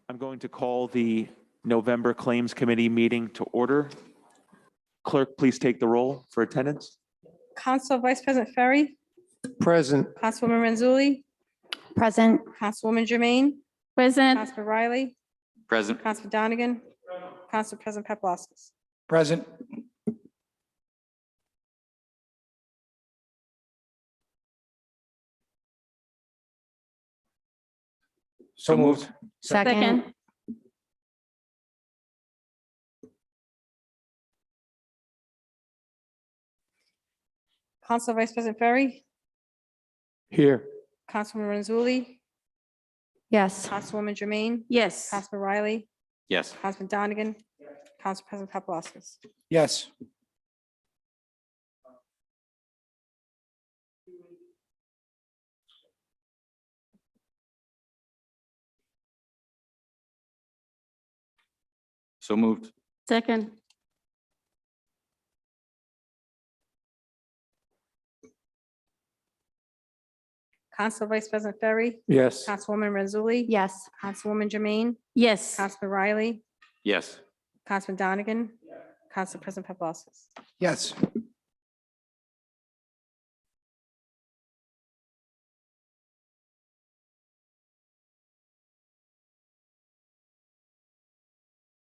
I'm going to call the November Claims Committee meeting to order. Clerk, please take the roll for attendance. Council Vice President Ferry, Present. Councilwoman Renzulli, Present. Councilwoman Jermaine, Present. Councilman Riley, Present. Councilman Donegan, Council President Paplaskas. Present. So moved. Second. Council Vice President Ferry, Here. Councilwoman Renzulli, Yes. Councilwoman Jermaine, Yes. Councilman Riley, Yes. Councilman Donegan, Council President Paplaskas. Yes. So moved. Second. Council Vice President Ferry, Yes. Councilwoman Renzulli, Yes. Councilwoman Jermaine, Yes. Councilman Riley, Yes. Councilman Donegan, Council President Paplaskas. Yes.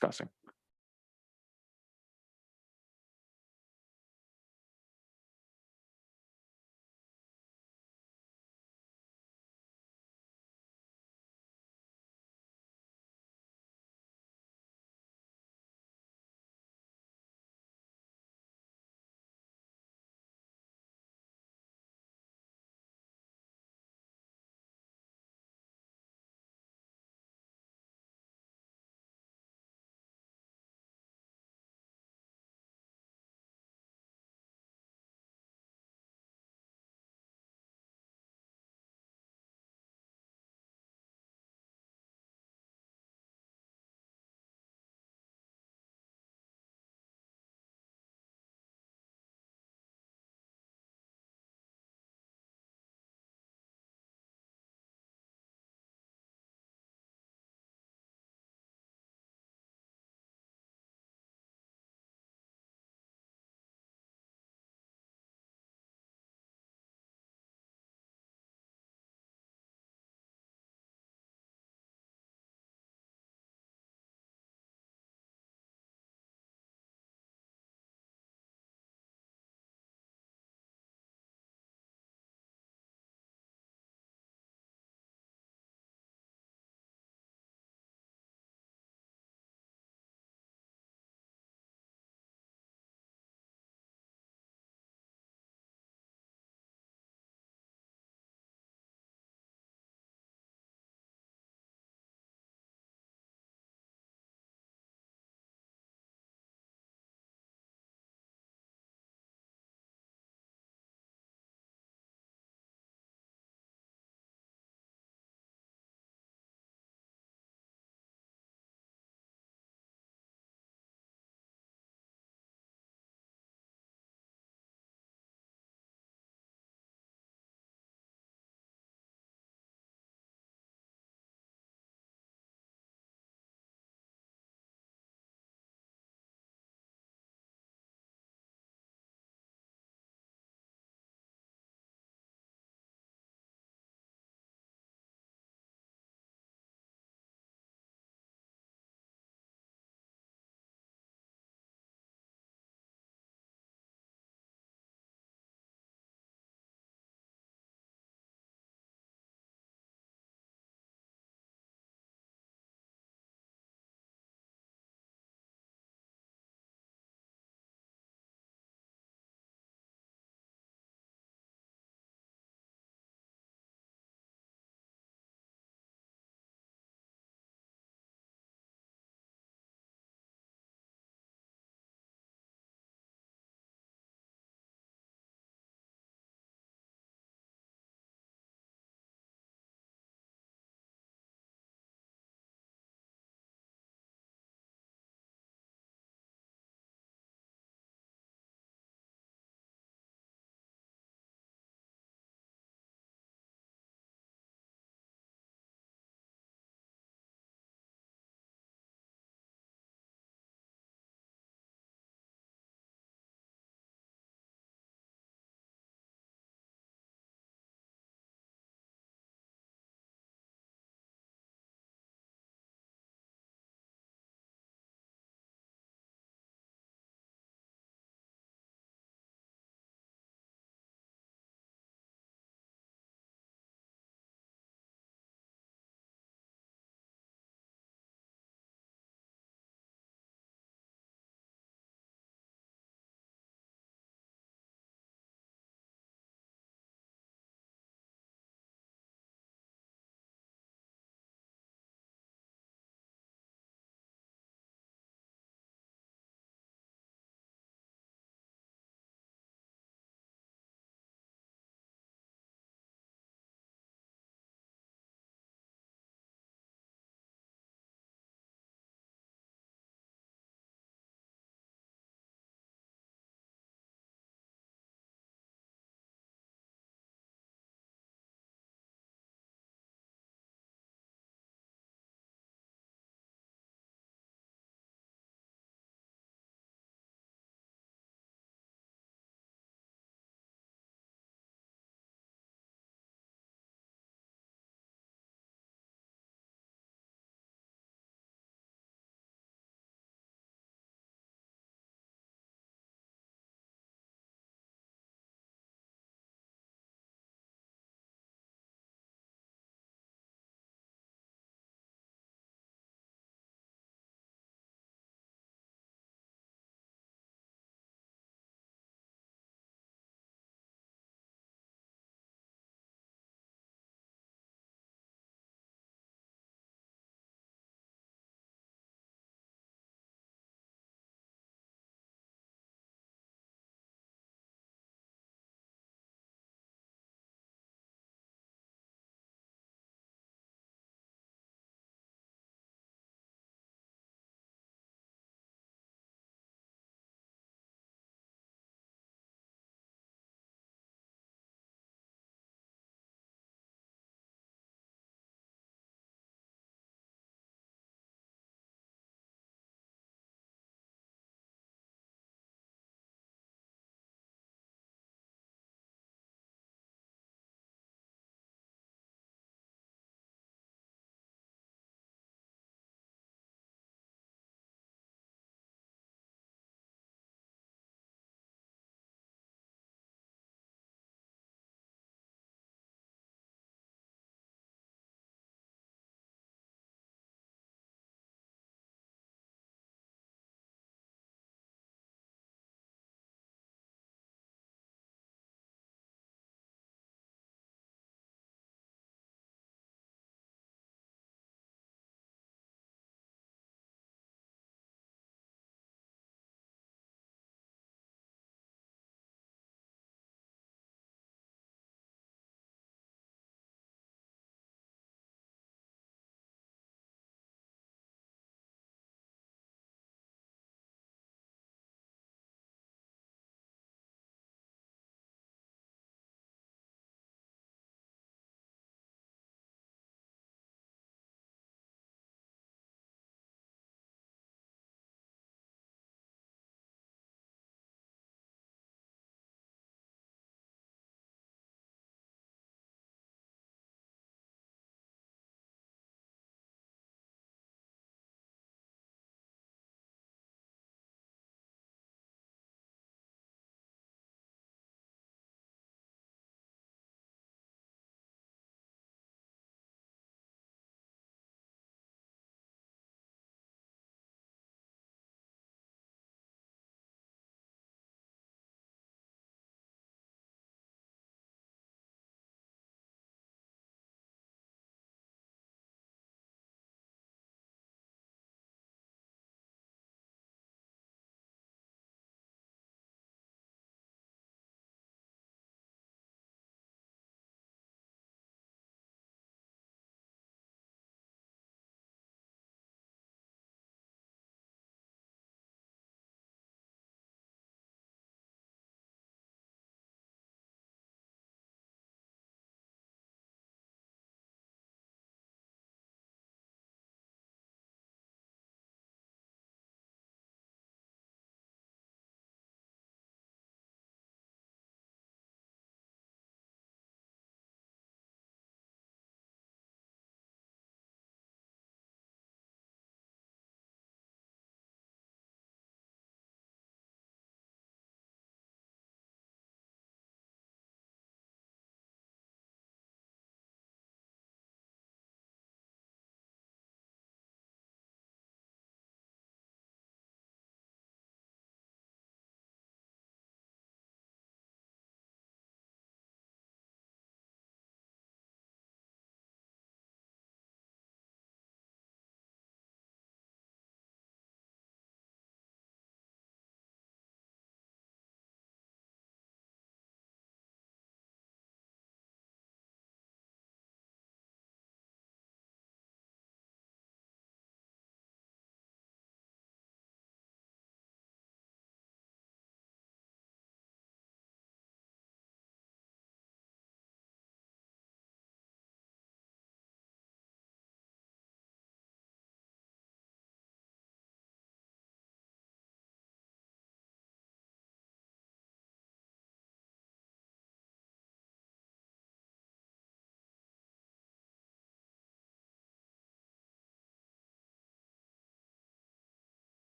Discussing.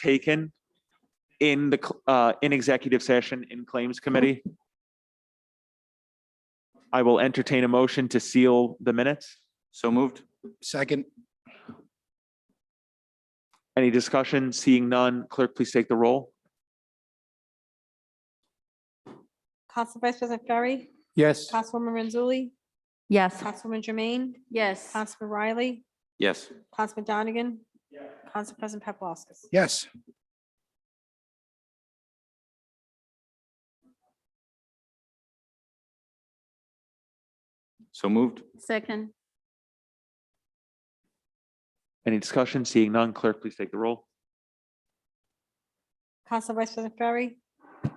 taken in in executive session in Claims Committee. I will entertain a motion to seal the minutes. So moved. Second. Any discussion? Seeing none, clerk, please take the roll. Council Vice President Ferry, Yes. Councilwoman Renzulli, Yes. Councilwoman Jermaine, Yes. Councilman Riley, Yes. Councilman Donegan, Council President Paplaskas. Yes. So moved. Second. Any discussion? Seeing none, clerk, please take the roll. Council Vice President Ferry,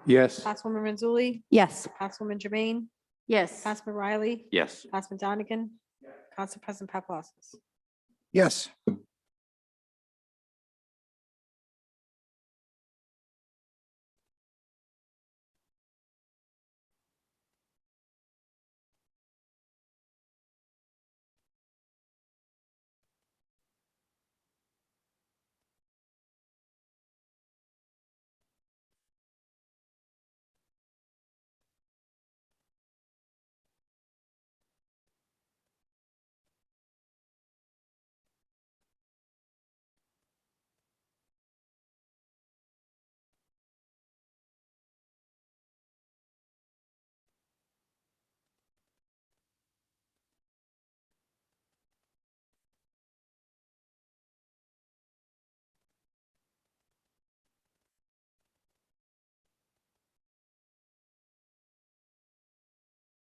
Yes. Councilwoman Renzulli, Yes. Councilwoman Jermaine, Yes. Councilman Riley, Yes. Councilman Donegan, Council President Paplaskas. Yes.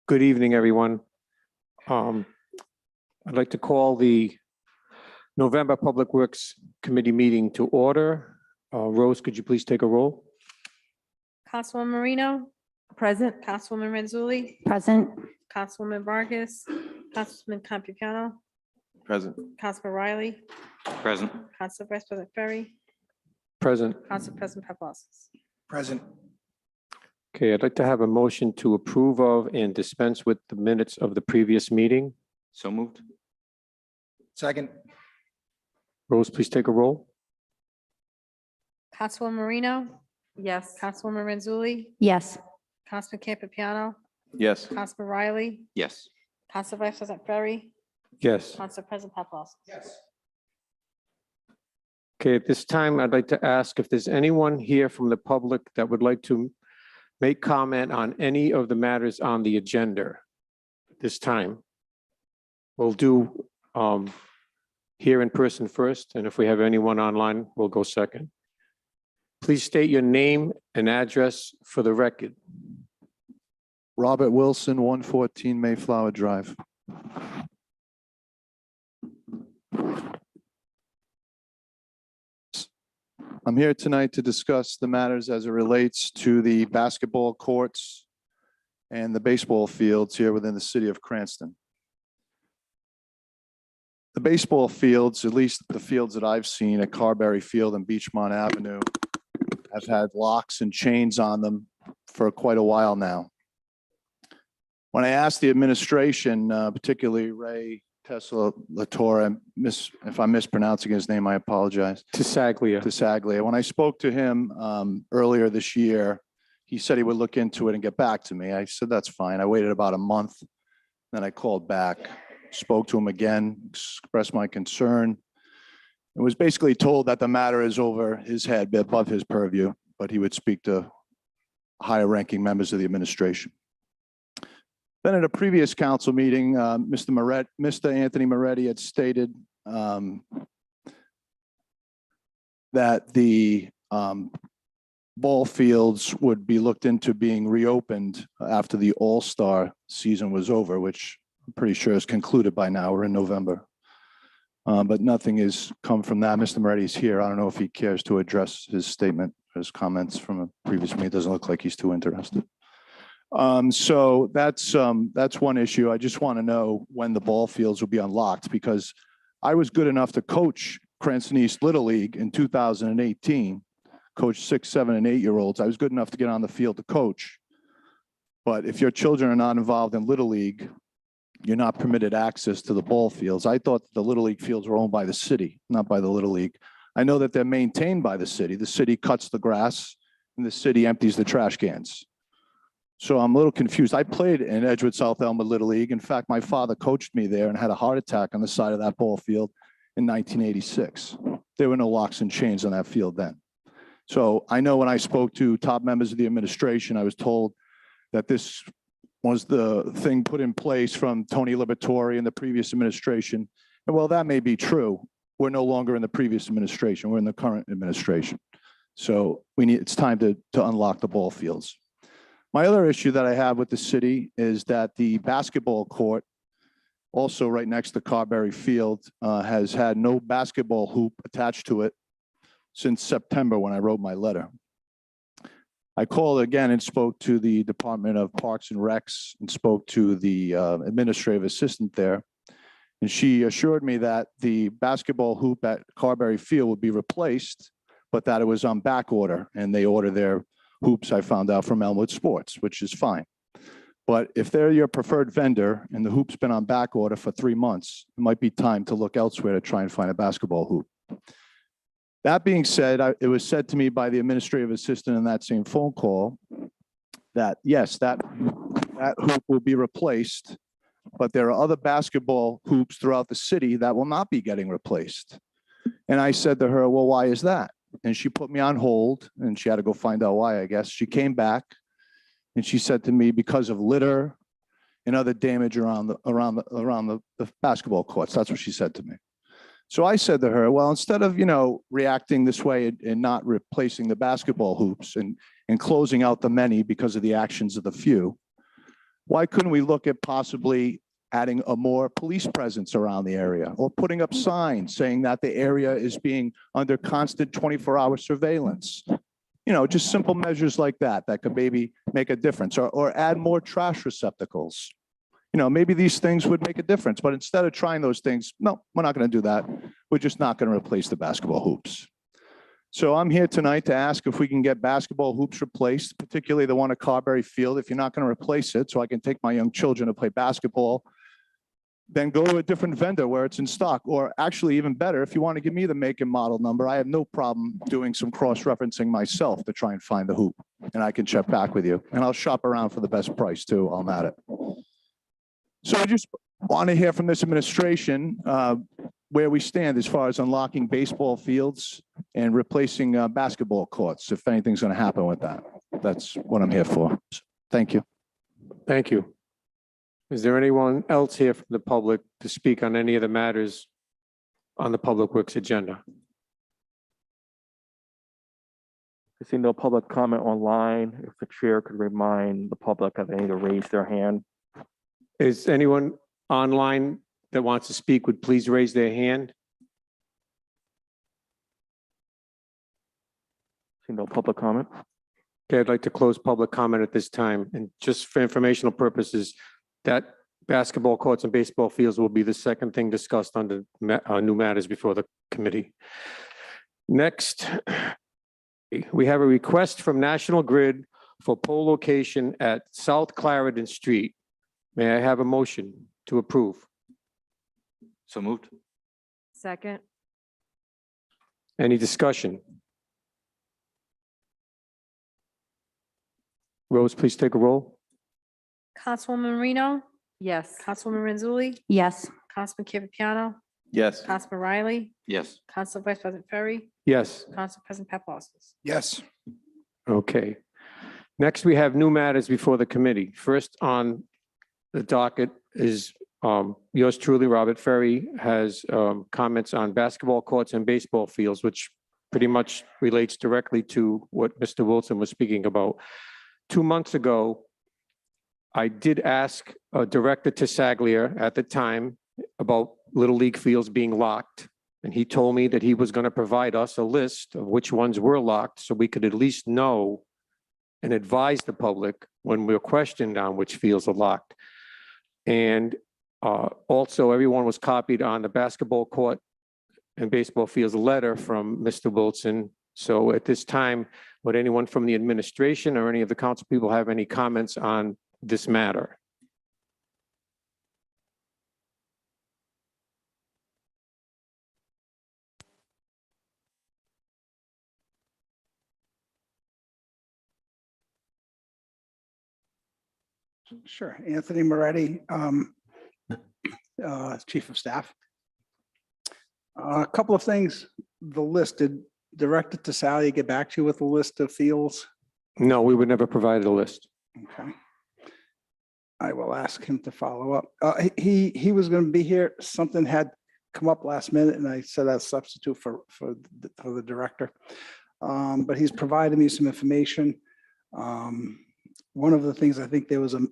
Good evening, everyone. I'd like to call the November Public Works Committee meeting to order. Rose, could you please take a roll? Councilwoman Marino, Present. Councilwoman Renzulli, Present. Councilwoman Vargas, Councilman Campiano, Present. Councilman Riley, Present. Council Vice President Ferry, Present. Council President Paplaskas. Present. Okay, I'd like to have a motion to approve of and dispense with the minutes of the previous meeting. So moved. Second. Rose, please take a roll. Councilwoman Marino, Yes. Councilwoman Renzulli, Yes. Councilman Campiano, Yes. Councilman Riley, Yes. Council Vice President Ferry, Yes. Council President Paplaskas. Okay, at this time, I'd like to ask if there's anyone here from the public that would like to make comment on any of the matters on the agenda this time. We'll do here in person first, and if we have anyone online, we'll go second. Please state your name and address for the record. Robert Wilson, 114 Mayflower Drive. I'm here tonight to discuss the matters as it relates to the basketball courts and the baseball fields here within the city of Cranston. The baseball fields, at least the fields that I've seen at Carberry Field and Beachmont Avenue, have had locks and chains on them for quite a while now. When I asked the administration, particularly Ray Tesla Latour, if I'm mispronouncing his name, I apologize. Tisaglia. Tisaglia. When I spoke to him earlier this year, he said he would look into it and get back to me. I said, that's fine. I waited about a month. Then I called back, spoke to him again, expressed my concern. It was basically told that the matter is over his head, above his purview, but he would speak to higher ranking members of the administration. Then at a previous council meeting, Mr. Anthony Moretti had stated that the ball fields would be looked into being reopened after the All-Star season was over, which I'm pretty sure is concluded by now. We're in November. But nothing has come from that. Mr. Moretti's here. I don't know if he cares to address his statement, his comments from a previous meeting. It doesn't look like he's too interested. So that's one issue. I just want to know when the ball fields will be unlocked, because I was good enough to coach Cranston East Little League in 2018, coach 6, 7, and 8-year-olds. I was good enough to get on the field to coach. But if your children are not involved in Little League, you're not permitted access to the ball fields. I thought the Little League fields were owned by the city, not by the Little League. I know that they're maintained by the city. The city cuts the grass and the city empties the trash cans. So I'm a little confused. I played in Edgewood South Elmwood Little League. In fact, my father coached me there and had a heart attack on the side of that ball field in 1986. There were no locks and chains on that field then. So I know when I spoke to top members of the administration, I was told that this was the thing put in place from Tony Liberatore in the previous administration. And while that may be true, we're no longer in the previous administration. We're in the current administration. So it's time to unlock the ball fields. My other issue that I have with the city is that the basketball court, also right next to Carberry Field, has had no basketball hoop attached to it since September when I wrote my letter. I called again and spoke to the Department of Parks and Recs and spoke to the administrative assistant there. And she assured me that the basketball hoop at Carberry Field would be replaced, but that it was on back order, and they order their hoops, I found out, from Elmwood Sports, which is fine. But if they're your preferred vendor and the hoop's been on back order for 3 months, it might be time to look elsewhere to try and find a basketball hoop. That being said, it was said to me by the administrative assistant in that same phone call that, yes, that hoop will be replaced, but there are other basketball hoops throughout the city that will not be getting replaced. And I said to her, well, why is that? And she put me on hold, and she had to go find out why, I guess. She came back and she said to me, because of litter and other damage around the basketball courts. That's what she said to me. So I said to her, well, instead of, reacting this way and not replacing the basketball hoops and closing out the many because of the actions of the few, why couldn't we look at possibly adding a more police presence around the area, or putting up signs saying that the area is being under constant 24-hour surveillance? Just simple measures like that could maybe make a difference, or add more trash receptacles. Maybe these things would make a difference, but instead of trying those things, no, we're not going to do that. We're just not going to replace the basketball hoops. So I'm here tonight to ask if we can get basketball hoops replaced, particularly the one at Carberry Field. If you're not going to replace it, so I can take my young children to play basketball, then go to a different vendor where it's in stock. Or actually, even better, if you want to give me the make and model number, I have no problem doing some cross-referencing myself to try and find the hoop. And I can check back with you. And I'll shop around for the best price too while I'm at it. So I just want to hear from this administration where we stand as far as unlocking baseball fields and replacing basketball courts, if anything's going to happen with that. That's what I'm here for. Thank you. Thank you. Is there anyone else here from the public to speak on any of the matters on the Public Works agenda? I see no public comment online. If the chair could remind the public that they need to raise their hand. Is anyone online that wants to speak would please raise their hand? See no public comment. Okay, I'd like to close public comment at this time. And just for informational purposes, that basketball courts and baseball fields will be the second thing discussed under new matters before the committee. Next, we have a request from National Grid for pole location at South Clarendon Street. May I have a motion to approve? So moved. Second. Any discussion? Rose, please take a roll. Councilwoman Marino, Yes. Councilwoman Renzulli, Yes. Councilman Campiano, Yes. Councilman Riley, Yes. Council Vice President Ferry, Yes. Council President Paplaskas. Yes. Okay. Next, we have new matters before the committee. First on the docket is yours truly, Robert Ferry, has comments on basketball courts and baseball fields, which pretty much relates directly to what Mr. Wilson was speaking about. 2 months ago, I did ask Director Tassaglia at the time about Little League fields being locked. And he told me that he was going to provide us a list of which ones were locked so we could at least know and advise the public when we were questioned on which fields are locked. And also everyone was copied on the basketball court and baseball fields letter from Mr. Wilson. So at this time, would anyone from the administration or any of the council people have any comments on this matter? Sure. Anthony Moretti, Chief of Staff. A couple of things, the list, did Director Tasalia get back to you with a list of fields? No, we would never provide a list. Okay. I will ask him to follow up. He was going to be here. Something had come up last minute and I said I'll substitute for the director. But he's provided me some information. One of the things, I think there was a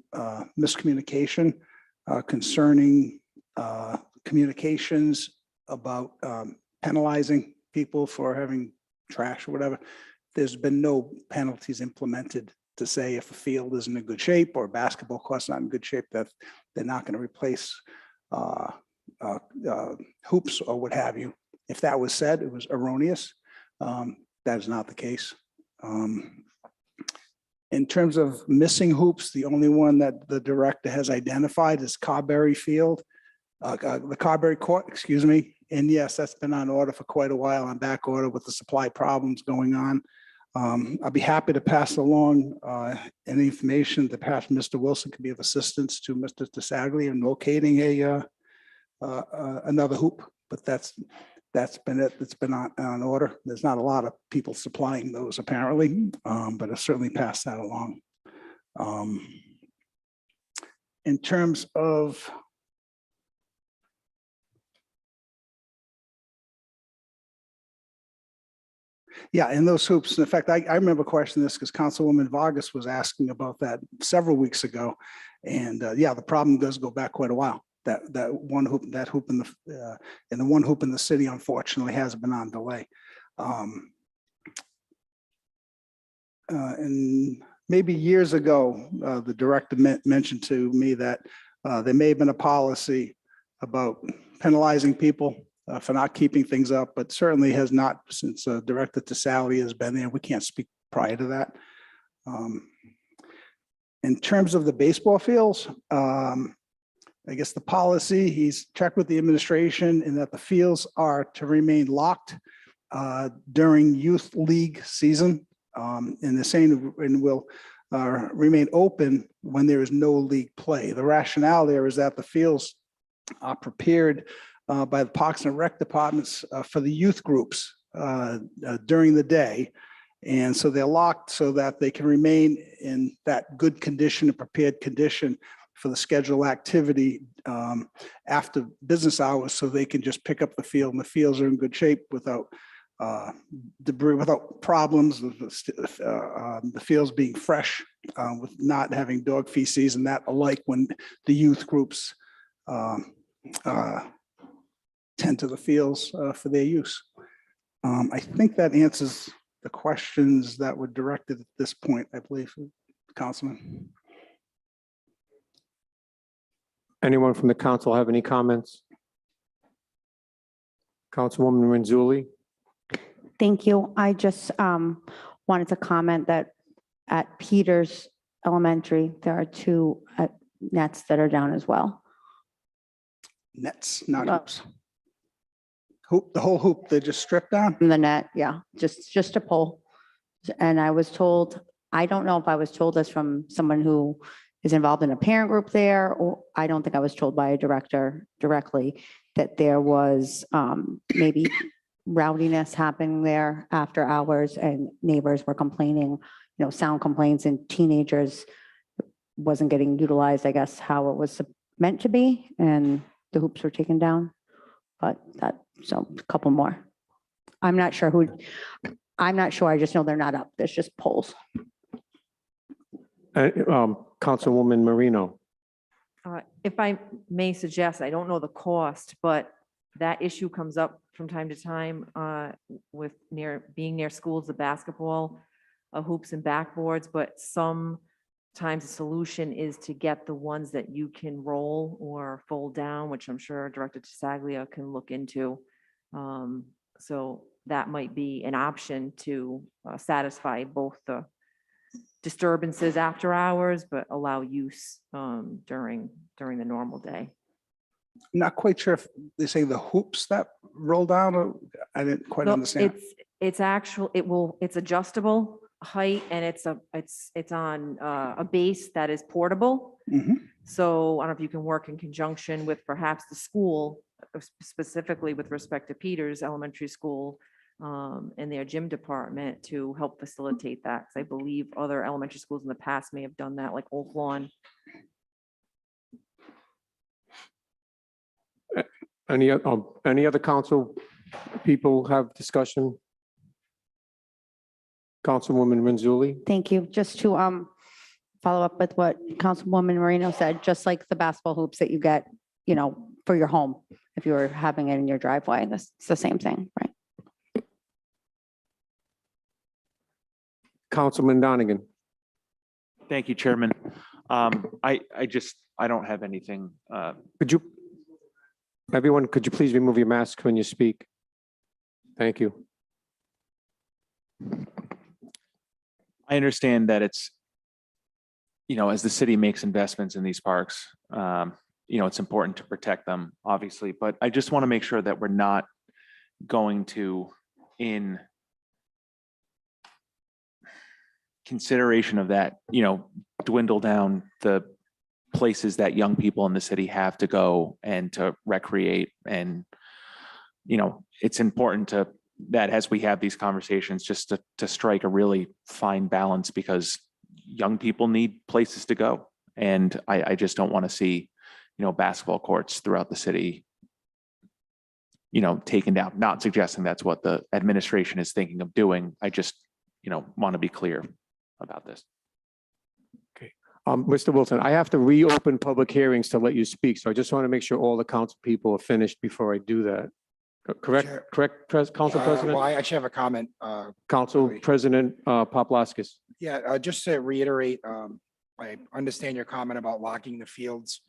miscommunication concerning communications about penalizing people for having trash or whatever. There's been no penalties implemented to say if a field isn't in good shape or a basketball court's not in good shape, that they're not going to replace hoops or what have you. If that was said, it was erroneous. That is not the case. In terms of missing hoops, the only one that the director has identified is Carberry Field, the Carberry Court, excuse me. And yes, that's been on order for quite a while, on back order with the supply problems going on. I'll be happy to pass along any information that perhaps Mr. Wilson could be of assistance to Mr. Tassaglia in locating another hoop, but that's been it. It's been on order. There's not a lot of people supplying those apparently, but I'll certainly pass that along. In terms of yeah, and those hoops. In fact, I remember questioning this because Councilwoman Vargas was asking about that several weeks ago. And yeah, the problem does go back quite a while. That one hoop in the and the one hoop in the city, unfortunately, has been on delay. And maybe years ago, the director mentioned to me that there may have been a policy about penalizing people for not keeping things up, but certainly has not since Director Tassaglia has been there. We can't speak prior to that. In terms of the baseball fields, I guess the policy, he's checked with the administration and that the fields are to remain locked during youth league season. And the same and will remain open when there is no league play. The rationale there is that the fields are prepared by the Parks and Rec departments for the youth groups during the day. And so they're locked so that they can remain in that good condition and prepared condition for the scheduled activity after business hours, so they can just pick up the field and the fields are in good shape without debris, without problems, the fields being fresh, with not having dog feces and that alike when the youth groups tend to the fields for their use. I think that answers the questions that were directed at this point, I believe, Councilman. Anyone from the council have any comments? Councilwoman Renzulli? Thank you. I just wanted to comment that at Peters Elementary, there are 2 nets that are down as well. Nets, not hoops. Hoop, the whole hoop, they just stripped down? From the net, yeah, just a pole. And I was told, I don't know if I was told this from someone who is involved in a parent group there, or I don't think I was told by a director directly that there was maybe rowdiness happening there after hours and neighbors were complaining, sound complaints, and teenagers wasn't getting utilized, I guess, how it was meant to be, and the hoops were taken down. But so a couple more. I'm not sure. I just know they're not up. There's just poles. Councilwoman Marino? If I may suggest, I don't know the cost, but that issue comes up from time to time with being near schools, the basketball hoops and backboards, but sometimes the solution is to get the ones that you can roll or fold down, which I'm sure Director Tassaglia can look into. So that might be an option to satisfy both the disturbances after hours, but allow use during the normal day. I'm not quite sure if they say the hoops that roll down, or I didn't quite No, understand. It's adjustable height, and it's on a base that is portable. Mhm. So I don't know if you can work in conjunction with perhaps the school, specifically with respect to Peters Elementary School, and their gym department to help facilitate that. 'Cause I believe other elementary schools in the past may have done that, like Oak Lawn. Any other council people have discussion? Councilwoman Renzulli? Thank you. Just to follow up with what Councilwoman Marino said, just like the basketball hoops that you get, for your home, if you were having it in your driveway, that's it's the same thing, right? Councilman Donegan? Thank you, Chairman. I don't have anything. Everyone, could you please remove your mask when you speak? Thank you. I understand that it's, as the city makes investments in these parks, it's important to protect them, obviously, but I just want to make sure that we're not going to, in consideration of that, dwindle down the places that young people in the city have to go and to recreate. And, it's important that as we have these conversations, just to strike a really fine balance, because young people need places to go. And I just don't want to see, basketball courts throughout the city, taken down. Not suggesting that's what the administration is thinking of doing. I just, want to be clear about this. Mr. Wilson, I have to reopen public hearings to let you speak, so I just want to make sure all the council people are finished before I do that. Correct, Chair. Council Well, President? I actually have a comment. Council President Poplaskis. Yeah, just to reiterate, I understand your comment about locking the fields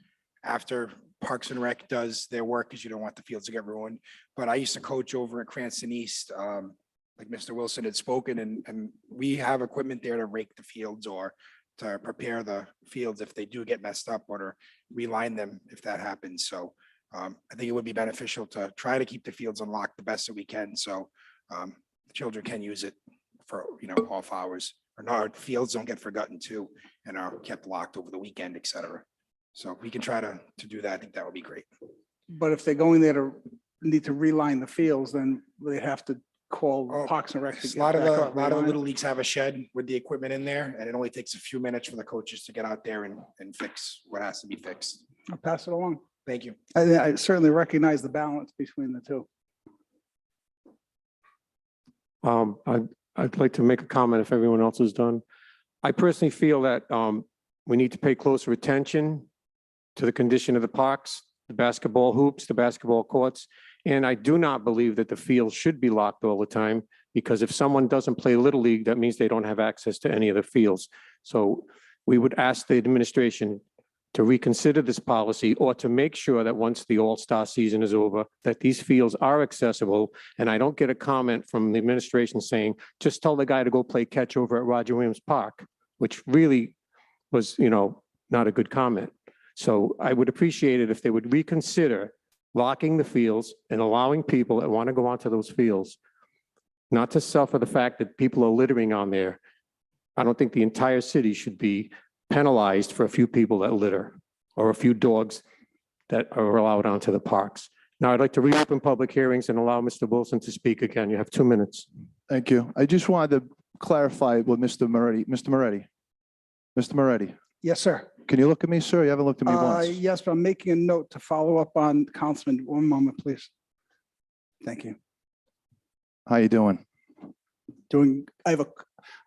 after Parks and Rec does their work, because you don't want the fields to get ruined. But I used to coach over at Cranston East, like Mr. Wilson had spoken, and we have equipment there to rake the fields or to prepare the fields if they do get messed up, or to reline them if that happens. So I think it would be beneficial to try to keep the fields unlocked the best that we can, so the children can use it for, off hours, or our fields don't get forgotten too and are kept locked over the weekend, et cetera. So if we can try to do that, I think that would be great. But if they're going there to need to reline the fields, then they have to call Oh, Parks and Rec. to A get lot of back the, up, a lot of the reline it. little leagues have a shed with the equipment in there, and it only takes a few minutes for the coaches to get out there and fix what has to be fixed. I'll pass it along. Thank you. I certainly recognize the balance between the two. I'd like to make a comment if everyone else is done. I personally feel that we need to pay closer attention to the condition of the parks, the basketball hoops, the basketball courts. And I do not believe that the field should be locked all the time, because if someone doesn't play Little League, that means they don't have access to any of the fields. So we would ask the administration to reconsider this policy, or to make sure that once the All-Star season is over, that these fields are accessible. And I don't get a comment from the administration saying, just tell the guy to go play catch over at Roger Williams Park, which really was, not a good comment. So I would appreciate it if they would reconsider locking the fields and allowing people that want to go onto those fields not to suffer the fact that people are littering on there. I don't think the entire city should be penalized for a few people that litter, or a few dogs that are allowed onto the parks. Now, I'd like to reopen public hearings and allow Mr. Wilson to speak again. You have 2 minutes. Thank you. I just wanted to clarify with Mr. Moretti. Mr. Moretti, Yes, sir. can you look at me, sir? You haven't looked at me once. Yes, but I'm making a note to follow up on Councilman. One moment, please. Thank you. How you doing? I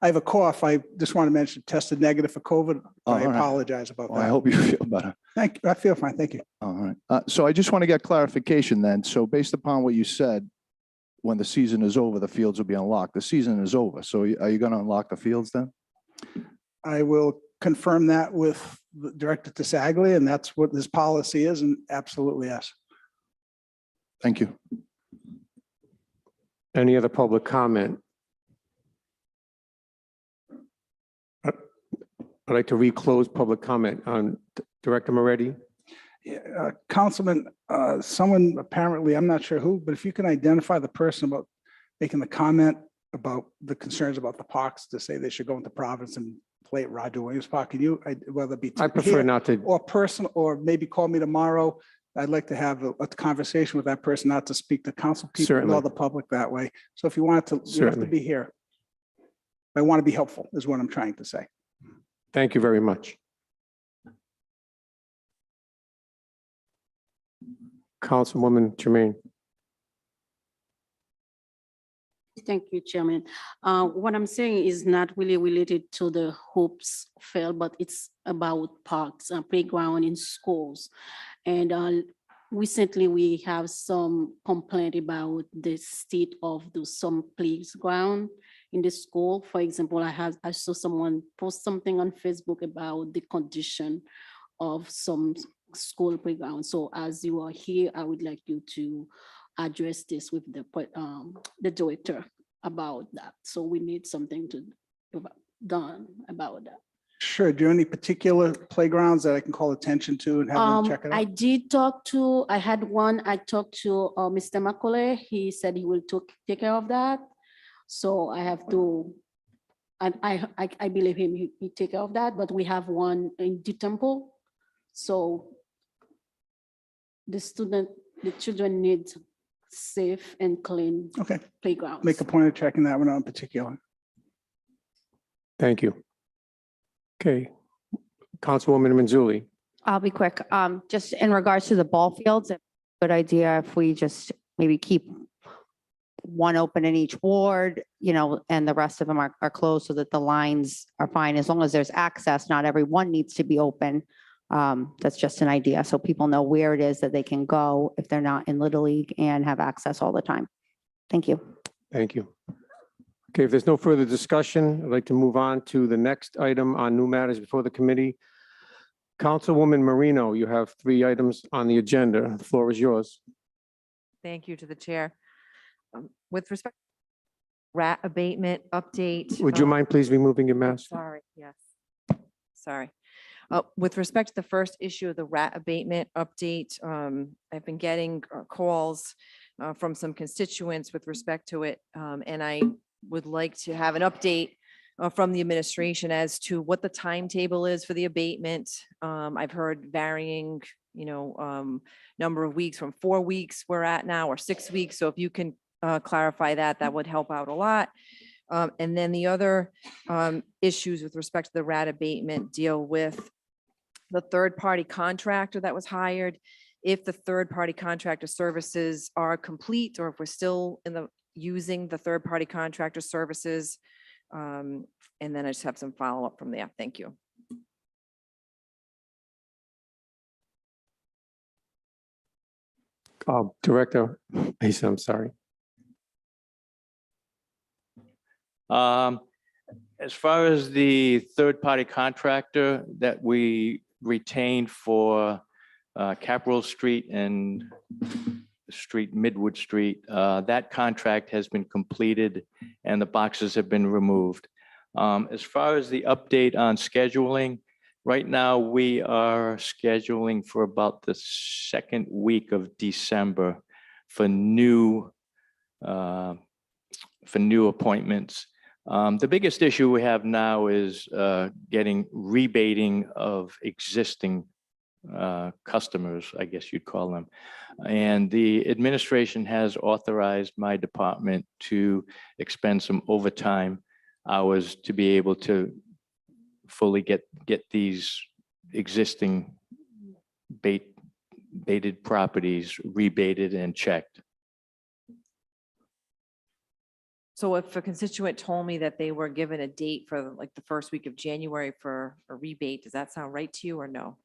have a cough. I just want to mention, tested negative for COVID. Oh, I all right. apologize about Well, I that. hope you feel better. Thank you. I feel fine. Thank you. All right. So I just want to get clarification then. So based upon what you said, when the season is over, the fields will be unlocked. The season is over. So are you going to unlock the fields then? I will confirm that with the Director Tassaglia, and that's what this policy is, and absolutely yes. Thank you. Any other public comment? I'd like to reclose public comment on Director Moretti. Yeah, Councilman, someone apparently, I'm not sure who, but if you can identify the person about making the comment about the concerns about the parks, to say they should go into Providence and play at Roger Williams Park. Can you, whether it be I prefer here not to. or person, or maybe call me tomorrow. I'd like to have a conversation with that person, not to speak to council people Certainly. or the public that way. So if you wanted to, you don't have to Certainly. be here. I want to be helpful is what I'm trying to say. Thank you very much. Councilwoman Jermaine. Thank you, Chairman. What I'm saying is not really related to the hoops field, but it's about parks and playground in schools. And recently we have some complaint about the state of some playground in the school. For example, I saw someone post something on Facebook about the condition of some school playground. So as you are here, I would like you to address this with the director about that. So we need something to done about that. Sure. Do you have any particular playgrounds that I can call attention to and have them check it I out? did talk to, I talked to Mr. Macaulay. He said he will take care of that. So I have to, I believe him, he take care of that, but we have one in the temple. So the children need safe and clean Okay. playgrounds. Make a point of checking that one out in particular. Thank you. Okay. Councilwoman Manzulli. I'll be quick. Just in regards to the ball fields, it's a good idea if we just maybe keep one open in each ward, and the rest of them are closed so that the lines are fine. As long as there's access, not every one needs to be open. That's just an idea. So people know where it is that they can go if they're not in Little League and have access all the time. Thank you. Thank you. Okay, if there's no further discussion, I'd like to move on to the next item on new matters before the committee. Councilwoman Marino, you have 3 items on the agenda. The floor is yours. Thank you to the chair. With respect rat abatement update. Would you mind please removing your mask? Sorry, yes. Sorry. With respect to the first issue of the rat abatement update, I've been getting calls from some constituents with respect to it. And I would like to have an update from the administration as to what the timetable is for the abatement. I've heard varying, number of weeks, from 4 weeks we're at now, or 6 weeks. So if you can clarify that, that would help out a lot. And then the other issues with respect to the rat abatement deal with the third-party contractor that was hired. If the third-party contractor services are complete, or if we're still using the third-party contractor services. And then I just have some follow-up from there. Thank you. Director Mason, I'm sorry. As far as the third-party contractor that we retained for Capitol Street and Midwood Street, that contract has been completed and the boxes have been removed. As far as the update on scheduling, right now we are scheduling for about the second week of December for new appointments. The biggest issue we have now is getting rebating of existing customers, I guess you'd call them. And the administration has authorized my department to expend some overtime hours to be able to fully get these existing baited properties rebated and checked. So if a constituent told me that they were given a date for like the first week of January for a rebate, does that sound right to you or no?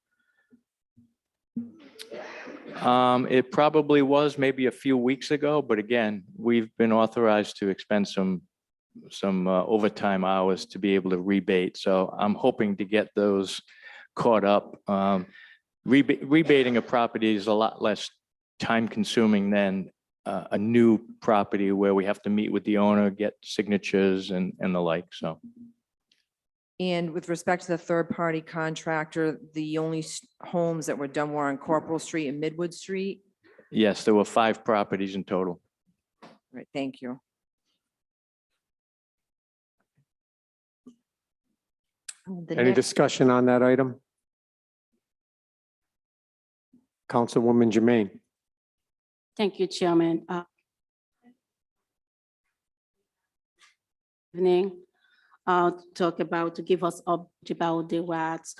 It probably was maybe a few weeks ago, but again, we've been authorized to expend some overtime hours to be able to rebate. So I'm hoping to get those caught up. Rebating a property is a lot less time consuming than a new property where we have to meet with the owner, get signatures and the like, so. And with respect to the third-party contractor, the only homes that were done were on Corporal Street and Midwood Street? Yes, there were 5 properties in total. All right, thank you. The Any next- discussion on that item? Councilwoman Jermaine. Thank you, Chairman. Evening, talk about, to give us up about the rats.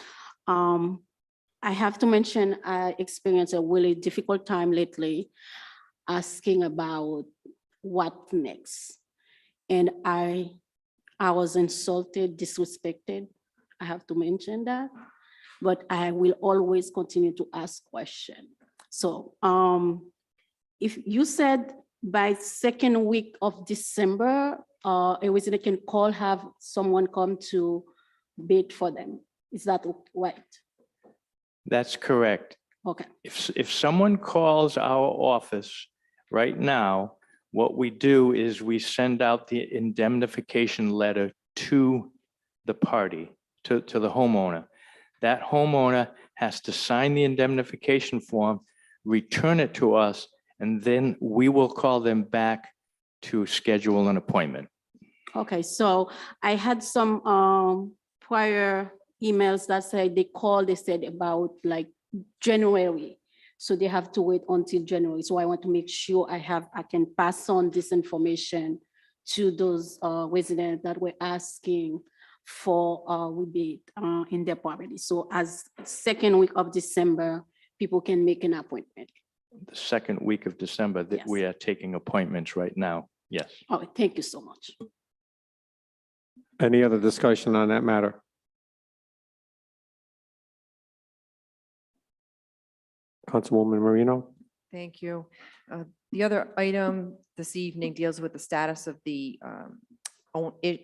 I have to mention, I experienced a really difficult time lately asking about what next. And I was insulted, disrespected. I have to mention that, but I will always continue to ask questions. So if you said by second week of December, a resident can call, have someone come to bid for them. Is that right? That's correct. Okay, If someone calls our office right now, what we do is we send out the indemnification letter to the party, to the homeowner. That homeowner has to sign the indemnification form, return it to us, and then we will call them back to schedule an appointment. okay, so I had some prior emails that said they called, they said about like January. So they have to wait until January. So I want to make sure I can pass on this information to those residents that were asking for rebate in their property. So as second week of December, people can make an appointment. The second week of December that Yes. we are taking appointments right now. Yes. Oh, thank you so much. Any other discussion on that matter? Councilwoman Marino. Thank you. The other item this evening deals with the status of the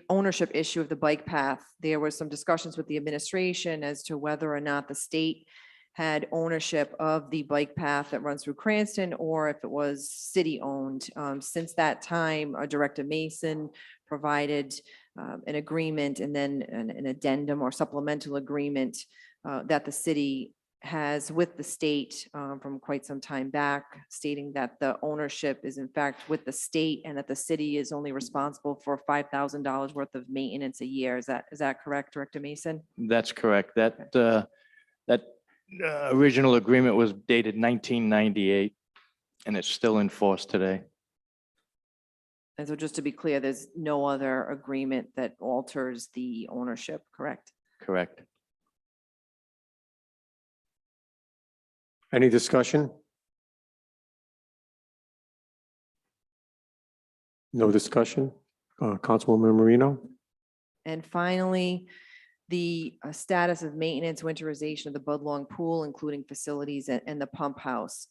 ownership issue of the bike path. There were some discussions with the administration as to whether or not the state had ownership of the bike path that runs through Cranston, or if it was city-owned. Since that time, Director Mason provided an agreement and then an addendum or supplemental agreement that the city has with the state from quite some time back, stating that the ownership is in fact with the state and that the city is only responsible for $5,000 worth of maintenance a year. Is that correct, Director Mason? That's correct. That original agreement was dated 1998 and it's still in force today. And so just to be clear, there's no other agreement that alters the ownership, correct? Correct. Any discussion? No discussion? Councilwoman Marino? And finally, the status of maintenance, winterization of the Budlong Pool, including facilities and the pump house.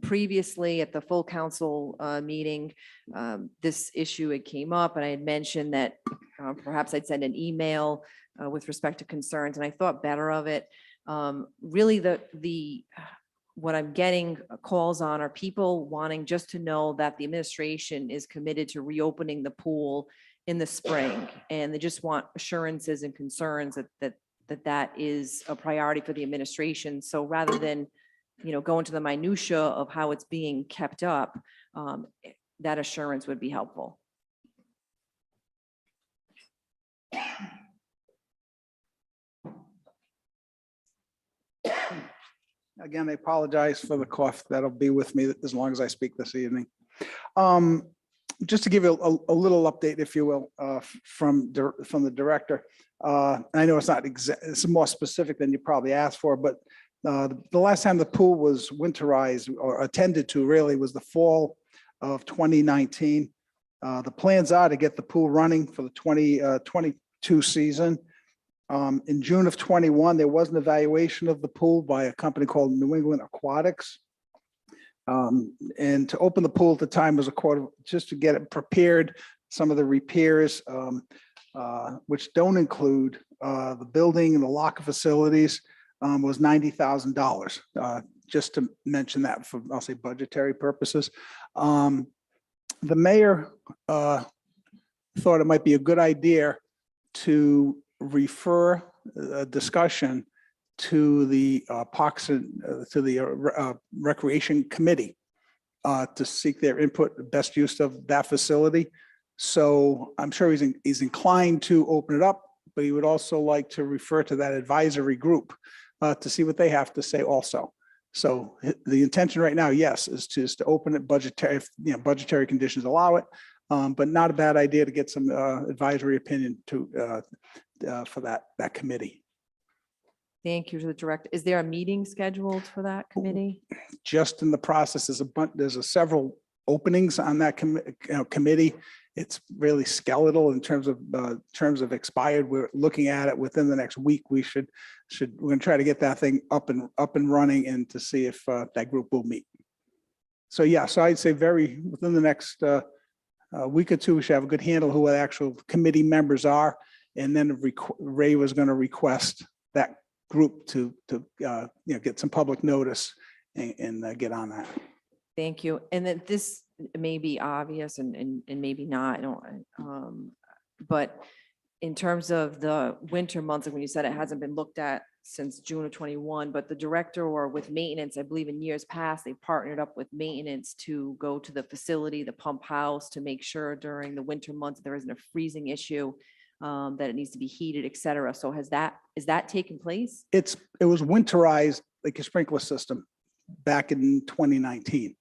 Previously, at the full council meeting, this issue had came up, and I had mentioned that perhaps I'd send an email with respect to concerns, and I thought better of it. Really, what I'm getting calls on are people wanting just to know that the administration is committed to reopening the pool in the spring, and they just want assurances and concerns that is a priority for the administration. So rather than, go into the minutia of how it's being kept up, that assurance would be helpful. Again, I apologize for the cough. That'll be with me as long as I speak this evening. Just to give you a little update, if you will, from the director. I know it's more specific than you probably asked for, but the last time the pool was winterized or attended to really was the fall of 2019. The plans are to get the pool running for the 2022 season. In June of 21, there was an evaluation of the pool by a company called New England Aquatics. And to open the pool at the time was just to get it prepared, some of the repairs, which don't include the building and the locker facilities, was $90,000. Just to mention that for, I'll say, budgetary purposes. The mayor thought it might be a good idea to refer a discussion to the Parks and to the Recreation Committee to seek their input, the best use of that facility. So I'm sure he's inclined to open it up, but he would also like to refer to that advisory group to see what they have to say also. So the intention right now, yes, is to open it budgetary, if, budgetary conditions allow it, but not a bad idea to get some advisory opinion for that committee. Thank you to the director. Is there a meeting scheduled for that committee? Just in the process, there's several openings on that committee. It's really skeletal in terms of expired. We're looking at it within the next week. We're going to try to get that thing up and running and to see if that group will meet. So yeah, so I'd say within the next week or two, we should have a good handle who the actual committee members are. And then Ray was going to request that group to get some public notice and get on that. Thank you. And that this may be obvious and maybe not, I don't, but in terms of the winter months, like when you said it hasn't been looked at since June of 21, but the director or with maintenance, I believe in years past, they partnered up with maintenance to go to the facility, the pump house, to make sure during the winter months there isn't a freezing issue, that it needs to be heated, et cetera. So is that taken place? It was winterized like a sprinkler system back in 2019.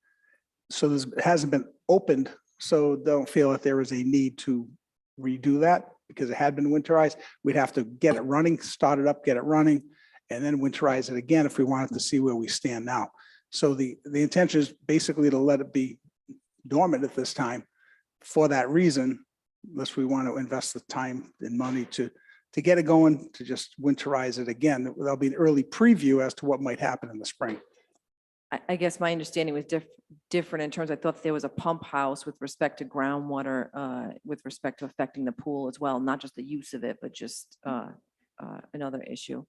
So it hasn't been opened, so don't feel that there is a need to redo that because it had been winterized. We'd have to get it running, start it up, get it running, and then winterize it again if we wanted to see where we stand now. So the intention is basically to let it be dormant at this time for that reason, unless we want to invest the time and money to get it going, to just winterize it again. There'll be an early preview as to what might happen in the spring. I guess my understanding was different in terms, I thought there was a pump house with respect to groundwater, with respect to affecting the pool as well, not just the use of it, but just another issue.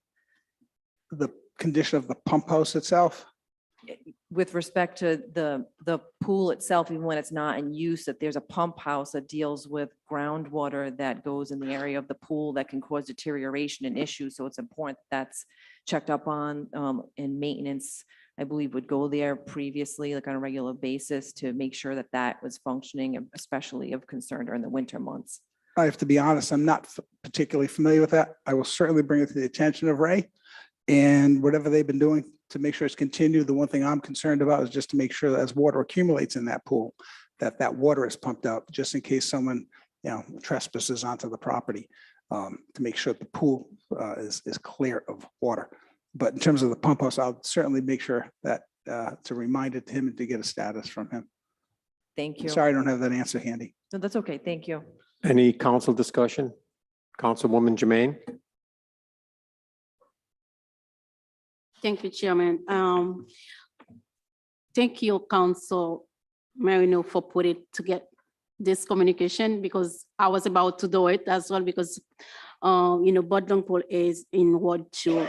The condition of the pump house itself, With respect to the pool itself, even when it's not in use, that there's a pump house that deals with groundwater that goes in the area of the pool that can cause deterioration and issues. So it's important that's checked up on, and maintenance, I believe, would go there previously, like on a regular basis, to make sure that that was functioning, especially of concern during the winter months. I have to be honest, I'm not particularly familiar with that. I will certainly bring it to the attention of Ray and whatever they've been doing to make sure it's continued. The one thing I'm concerned about is just to make sure that as water accumulates in that pool, that water is pumped out just in case someone, trespasses onto the property, to make sure the pool is clear of water. But in terms of the pump house, I'll certainly make sure that to remind it to him and to get a status from him. Thank you. Sorry, I don't have that answer handy. No, that's okay. Thank you. Any council discussion? Councilwoman Jermaine? Thank you, Chairman. Thank you, Council Marino, for putting to get this communication, because I was about to do it as well, because Bodlong Pool is in Ward 2.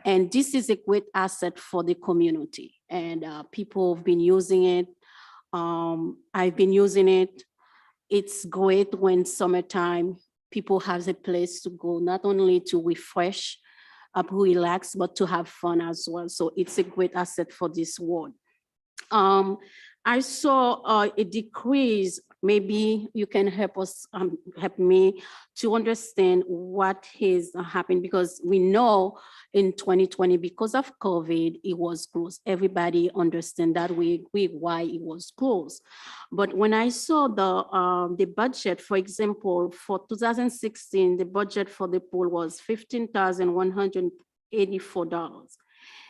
And this is a great asset for the community, and people have been using it. I've been using it. It's great when summertime, people have a place to go, not only to refresh, relax, but to have fun as well. So it's a great asset for this ward. I saw a decrease. Maybe you can help us, help me to understand what has happened, because we know in 2020, because of COVID, it was closed. Everybody understand that, we agree why it was closed. But when I saw the budget, for example, for 2016, the budget for the pool was $15,184.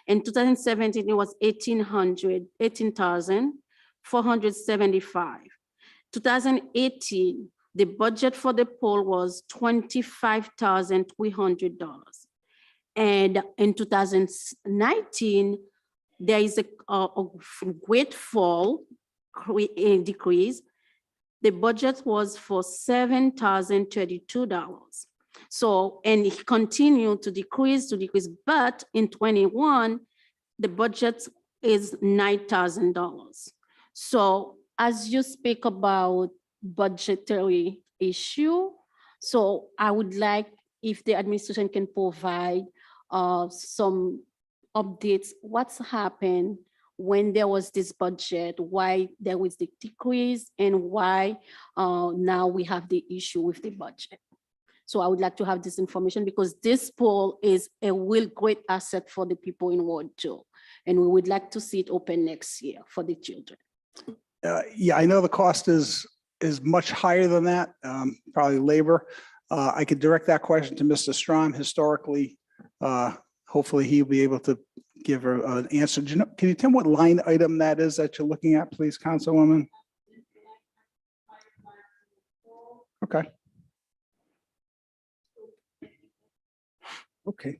In 2017, it was $18,475. 2018, the budget for the pool was $25,300. And in 2019, there is a great fall, decrease. The budget was for $7,032. So, and it continued to decrease, but in 21, the budget is $9,000. So as you speak about budgetary issue, so I would like if the administration can provide some updates, what's happened when there was this budget, why there was the decrease, and why now we have the issue with the budget. So I would like to have this information because this pool is a real great asset for the people in Ward 2. And we would like to see it open next year for the children. Yeah, I know the cost is much higher than that, probably labor. I could direct that question to Mr. Strom. Historically, hopefully he'll be able to give her an answer. Do you know, can you tell me what line item that is that you're looking at, please, Councilwoman? Okay. Okay.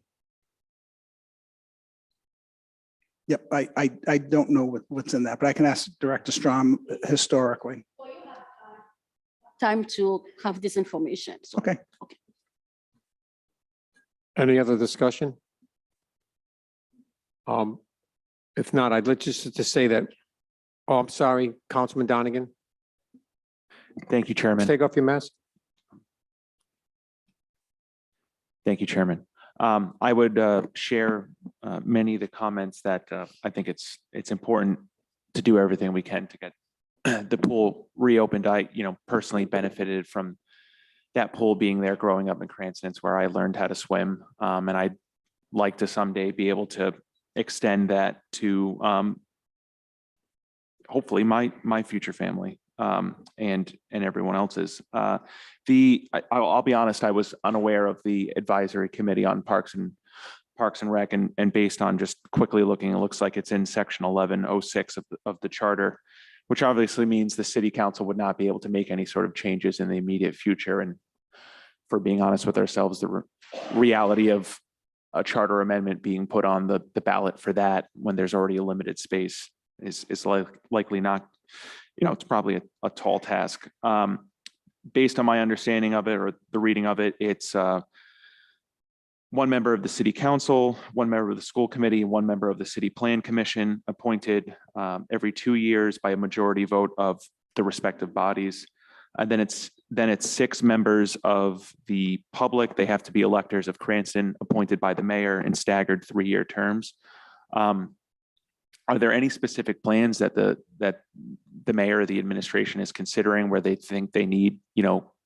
Yep, I don't know what's in that, but I can ask Director Strom historically. Time to have this information. So, Okay. Any other discussion? If not, I'd like just to say that, oh, I'm sorry, Councilman Donegan, Thank you, Chairman. take off your mask. Thank you, Chairman. I would share many of the comments that I think it's important to do everything we can to get the pool reopened. I, personally benefited from that pool being there growing up in Cranston. It's where I learned how to swim. And I'd like to someday be able to extend that to hopefully my future family and everyone else's. I'll be honest, I was unaware of the advisory committee on Parks and Rec, and based on just quickly looking, it looks like it's in section 1106 of the charter, which obviously means the city council would not be able to make any sort of changes in the immediate future. And for being honest with ourselves, the reality of a charter amendment being put on the ballot for that when there's already a limited space is likely not, it's probably a tall task. Based on my understanding of it or the reading of it, it's one member of the city council, one member of the school committee, one member of the city plan commission appointed every 2 years by a majority vote of the respective bodies. And then it's 6 members of the public. They have to be electors of Cranston appointed by the mayor in staggered 3-year terms. Are there any specific plans that the mayor or the administration is considering where they think they need,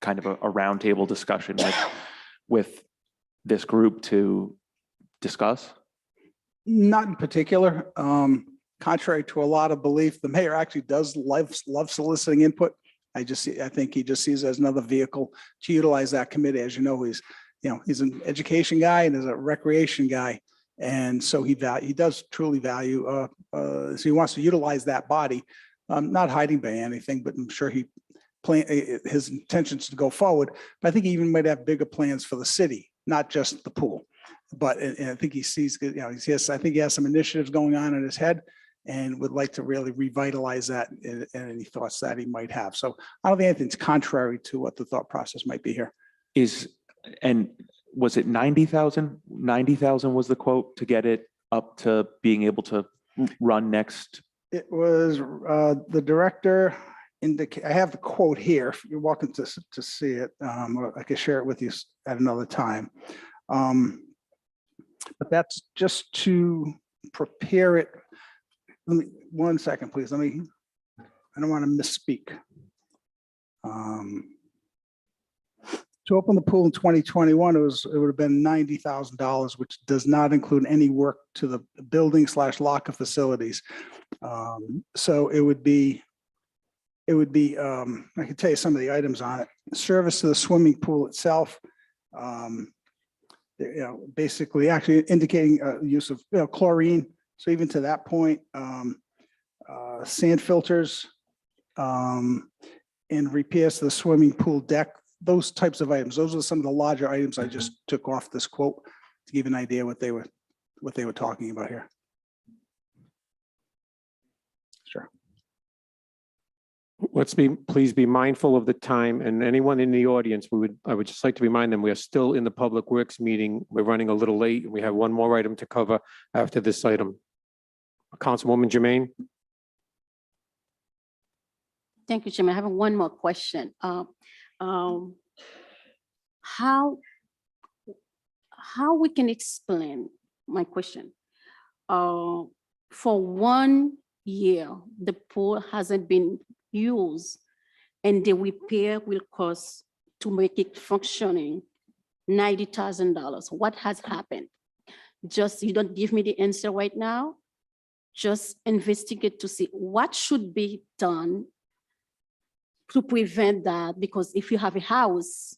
kind of a roundtable discussion with this group to discuss? Not in particular. Contrary to a lot of belief, the mayor actually does love soliciting input. I think he just sees it as another vehicle to utilize that committee. As you know, he's an education guy and is a recreation guy. And so he does truly value, so he wants to utilize that body, not hiding by anything, but I'm sure his intentions to go forward. But I think he even might have bigger plans for the city, not just the pool. But and I think he sees, I think he has some initiatives going on in his head and would like to really revitalize that and any thoughts that he might have. So I don't think anything's contrary to what the thought process might be here. Was it 90,000? 90,000 was the quote to get it up to being able to run next? It was the director indicate. I have the quote here. If you're welcome to see it. I can share it with you at another time. But that's just to prepare it. Let me 1 second, please. I don't want to misspeak. To open the pool in 2021, it would have been $90,000, which does not include any work to the building/locker facilities. So it would be. I can tell you some of the items on it. Service to the swimming pool itself. Basically, actually indicating use of chlorine. So even to that point, sand filters, and repairs to the swimming pool deck. Those types of items. Those are some of the larger items I just took off this quote to give an idea what they were talking about here. Sure. Please be mindful of the time, and anyone in the audience, I would just like to remind them, we are still in the Public Works meeting. We're running a little late. We have one more item to cover after this item. Councilwoman Jermaine. Thank you, Chairman. I have one more question. How we can explain my question? For 1 year, the pool hasn't been used, and the repair will cost to make it functioning $90,000. What has happened? Just, you don't give me the answer right now. Just investigate to see what should be done to prevent that, because if you have a house,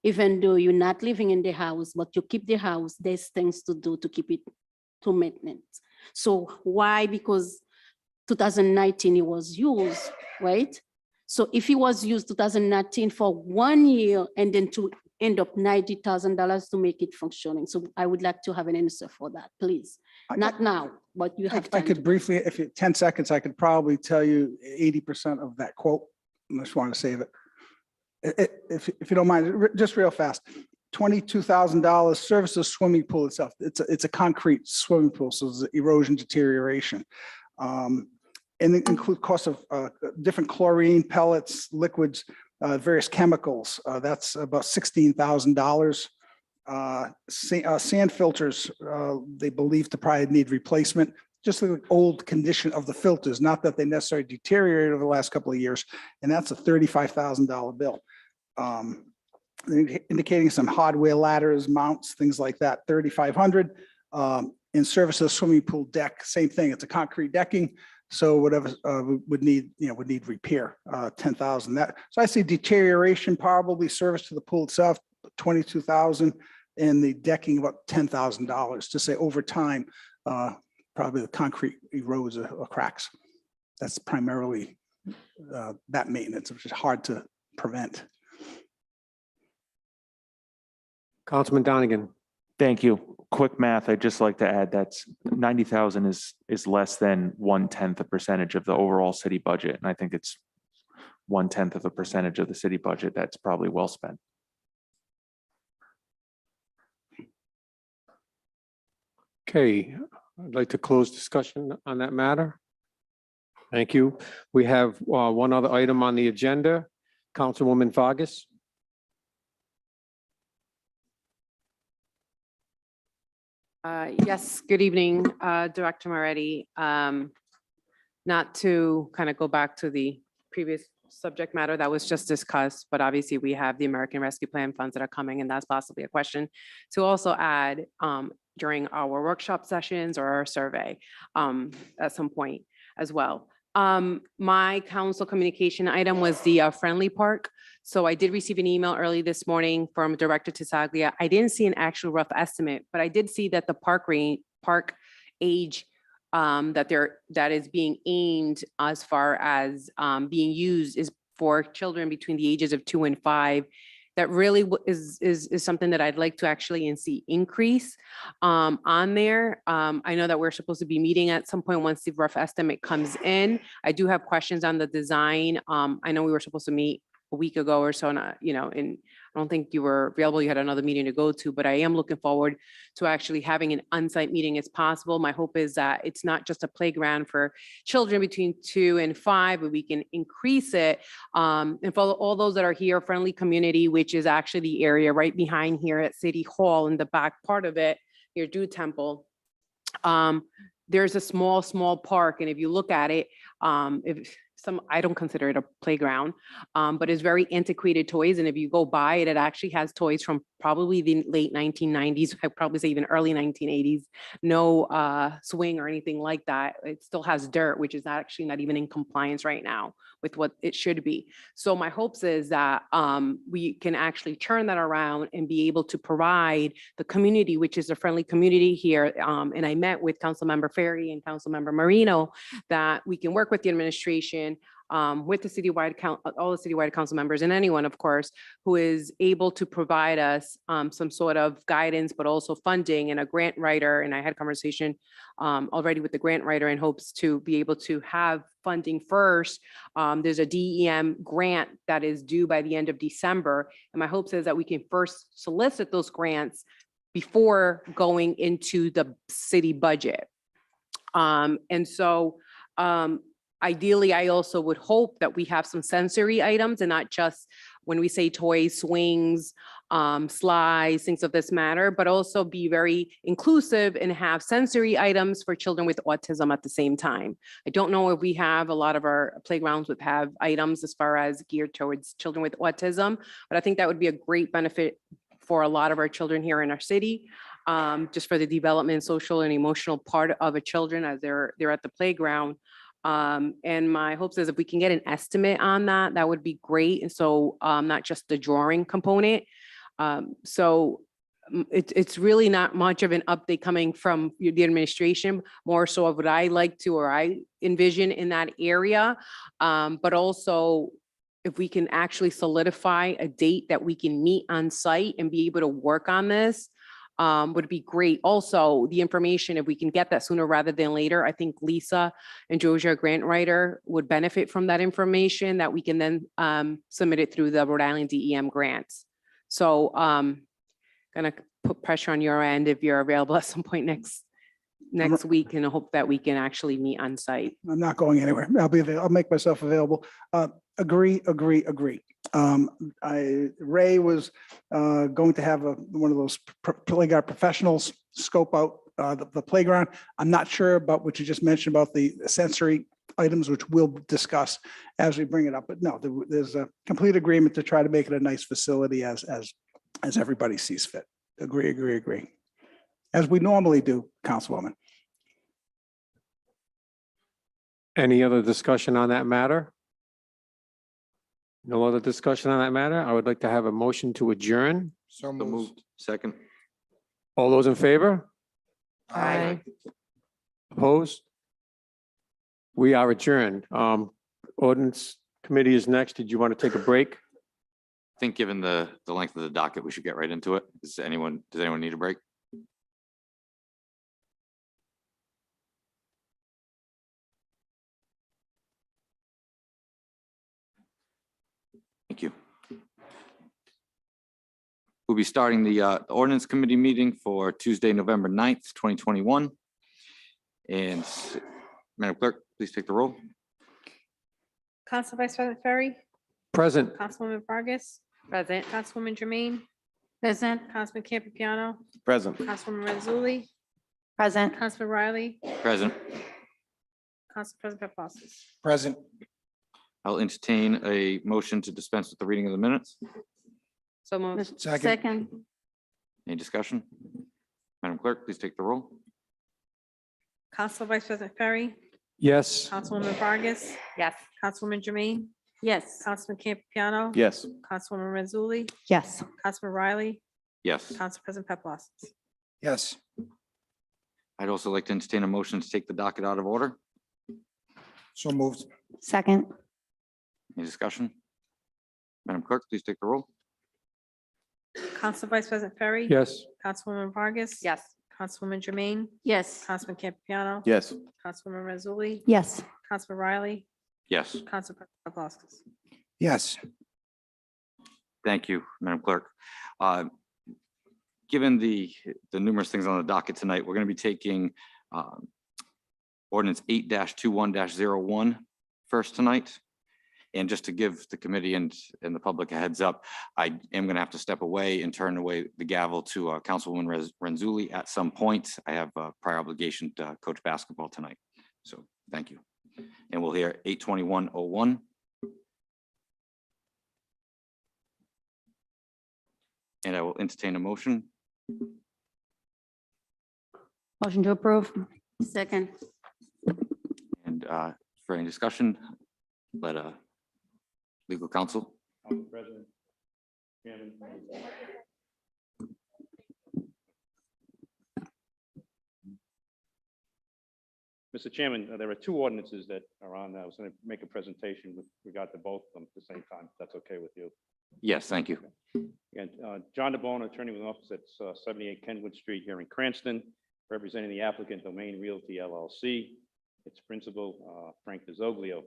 even though you're not living in the house, but you keep the house, there's things to do to keep it to maintenance. So why? Because 2019 it was used, right? So if it was used 2019 for 1 year and then to end up $90,000 to make it functioning. So I would like to have an answer for that, please. Not now, but you have I time. could to- briefly, if you, 10 seconds, I could probably tell you 80% of that quote. I just want to save it. If you don't mind, just real fast. $22,000 service the swimming pool itself. It's a concrete swimming pool, so there's erosion deterioration. And it include costs of different chlorine pellets, liquids, various chemicals. That's about $16,000. Sand filters, they believe to probably need replacement. Just the old condition of the filters, not that they necessarily deteriorated over the last couple of years. And that's a $35,000 bill. Indicating some hardware ladders, mounts, things like that, $3,500. In service of swimming pool deck, same thing. It's a concrete decking. So whatever would need repair, 10,000. That, so I see deterioration, probably service to the pool itself, 22,000, and the decking about $10,000 to say over time, probably the concrete erodes or cracks. That's primarily that maintenance, which is hard to prevent. Councilman Donegan. Thank you. Quick math, I'd just like to add that's 90,000 is less than 1/10% of the overall city budget. And I think it's 1/10% of the city budget. That's probably well spent. Okay, I'd like to close discussion on that matter. Thank you. We have one other item on the agenda. Councilwoman Vargas. Yes, good evening, Director Moretti. Not to kind of go back to the previous subject matter that was just discussed, but obviously we have the American Rescue Plan funds that are coming, and that's possibly a question to also add during our workshop sessions or our survey at some point as well. My council communication item was the friendly park. So I did receive an email early this morning from Director Tisaglia. I didn't see an actual rough estimate, but I did see that the park age that is being aimed as far as being used is for children between the ages of 2 and 5. That really is something that I'd like to actually see increase on there. I know that we're supposed to be meeting at some point once the rough estimate comes in. I do have questions on the design. I know we were supposed to meet a week ago or so, and I don't think you were available. You had another meeting to go to, but I am looking forward to actually having an on-site meeting as possible. My hope is that it's not just a playground for children between 2 and 5, but we can increase it. And for all those that are here, Friendly Community, which is actually the area right behind here at City Hall in the back part of it, your Dew Temple. There's a small park, and if you look at it, I don't consider it a playground, but it's very antiquated toys. And if you go by it, it actually has toys from probably the late 1990s. I'd probably say even early 1980s. No swing or anything like that. It still has dirt, which is actually not even in compliance right now with what it should be. So my hopes is that we can actually turn that around and be able to provide the community, which is a friendly community here. And I met with Councilmember Ferry and Councilmember Marino, that we can work with the administration, with the citywide all the citywide council members, and anyone, of course, who is able to provide us some sort of guidance, but also funding and a grant writer. And I had a conversation already with the grant writer in hopes to be able to have funding first. There's a DEM grant that is due by the end of December. And my hopes is that we can first solicit those grants before going into the city budget. And so ideally, I also would hope that we have some sensory items and not just when we say toys, swings, slides, things of this matter, but also be very inclusive and have sensory items for children with autism at the same time. I don't know if we have a lot of our playgrounds would have items as far as geared towards children with autism, but I think that would be a great benefit for a lot of our children here in our city, just for the development, social and emotional part of a children as they're at the playground. And my hopes is if we can get an estimate on that, that would be great. And so not just the drawing component. It's really not much of an update coming from the administration, more so of what I like to, or I envision in that area. But also if we can actually solidify a date that we can meet on site and be able to work on this, would be great. Also, the information, if we can get that sooner rather than later, I think Lisa and Josia, grant writer, would benefit from that information that we can then submit it through the Rhode Island DEM grants. So gonna put pressure on your end if you're available at some point next week, and I hope that we can actually meet on site. I'm not going anywhere. I'll make myself available. Agree. Ray was going to have one of those playground professionals scope out the playground. I'm not sure about what you just mentioned about the sensory items, which we'll discuss as we bring it up. But no, there's a complete agreement to try to make it a nice facility as everybody sees fit. Agree. As we normally do, Councilwoman. Any other discussion on that matter? No other discussion on that matter? I would like to have a motion to adjourn. So So moved. moved. Second. All those in favor? Aye. Opposed? We are adjourned. Ordinance Committee is next. Did you want to take a break? I think given the length of the docket, we should get right into it. Does anyone need a break? Thank you. We'll be starting the ordinance committee meeting for Tuesday, November 9th, 2021. And Madam Clerk, please take the roll. Council Vice President Ferry, Present. Councilwoman Vargas, Present. Councilwoman Jermaine, Present. Councilman Campiano, Present. Councilwoman Renzulli, Present. Councilman Riley, Present. Council President Paplaskas. Present. I'll entertain a motion to dispense with the reading of the minutes. So moved. Second. Any discussion? Madam Clerk, please take the roll. Council Vice President Ferry, Yes. Councilwoman Vargas, Yes. Councilwoman Jermaine, Yes. Councilman Campiano, Yes. Councilwoman Renzulli, Yes. Councilman Riley, Yes. Council President Paplaskas. Yes. I'd also like to entertain a motion to take the docket out of order. So moved. Second. Any discussion? Madam Clerk, please take the roll. Council Vice President Ferry. Yes. Councilwoman Vargas. Yes. Councilwoman Jermaine, Yes. Councilman Campiano. Yes. Councilwoman Renzulli, Yes. Councilman Riley, Yes. Council President Paplaskas. Yes. Thank you, Madam Clerk. Given the numerous things on the docket tonight, we're going to be taking ordinance 8-21-01 first tonight. And just to give the committee and the public a heads up, I am going to have to step away and turn away the gavel to Councilwoman Renzulli at some point. I have a prior obligation to coach basketball tonight. So thank you. And we'll hear 8-21-01. And I will entertain a motion. Motion to approve. Second. And for any discussion, let legal counsel. President, Chairman. Mr. Chairman, there are two ordinances that are on. I was going to make a presentation with regard to both of them at the same time. If that's okay with you. Yes, thank you. And John DeBona, attorney with an office at 78 Kenwood Street here in Cranston, representing the applicant Domain Realty LLC. Its principal, Frank DeZoglio.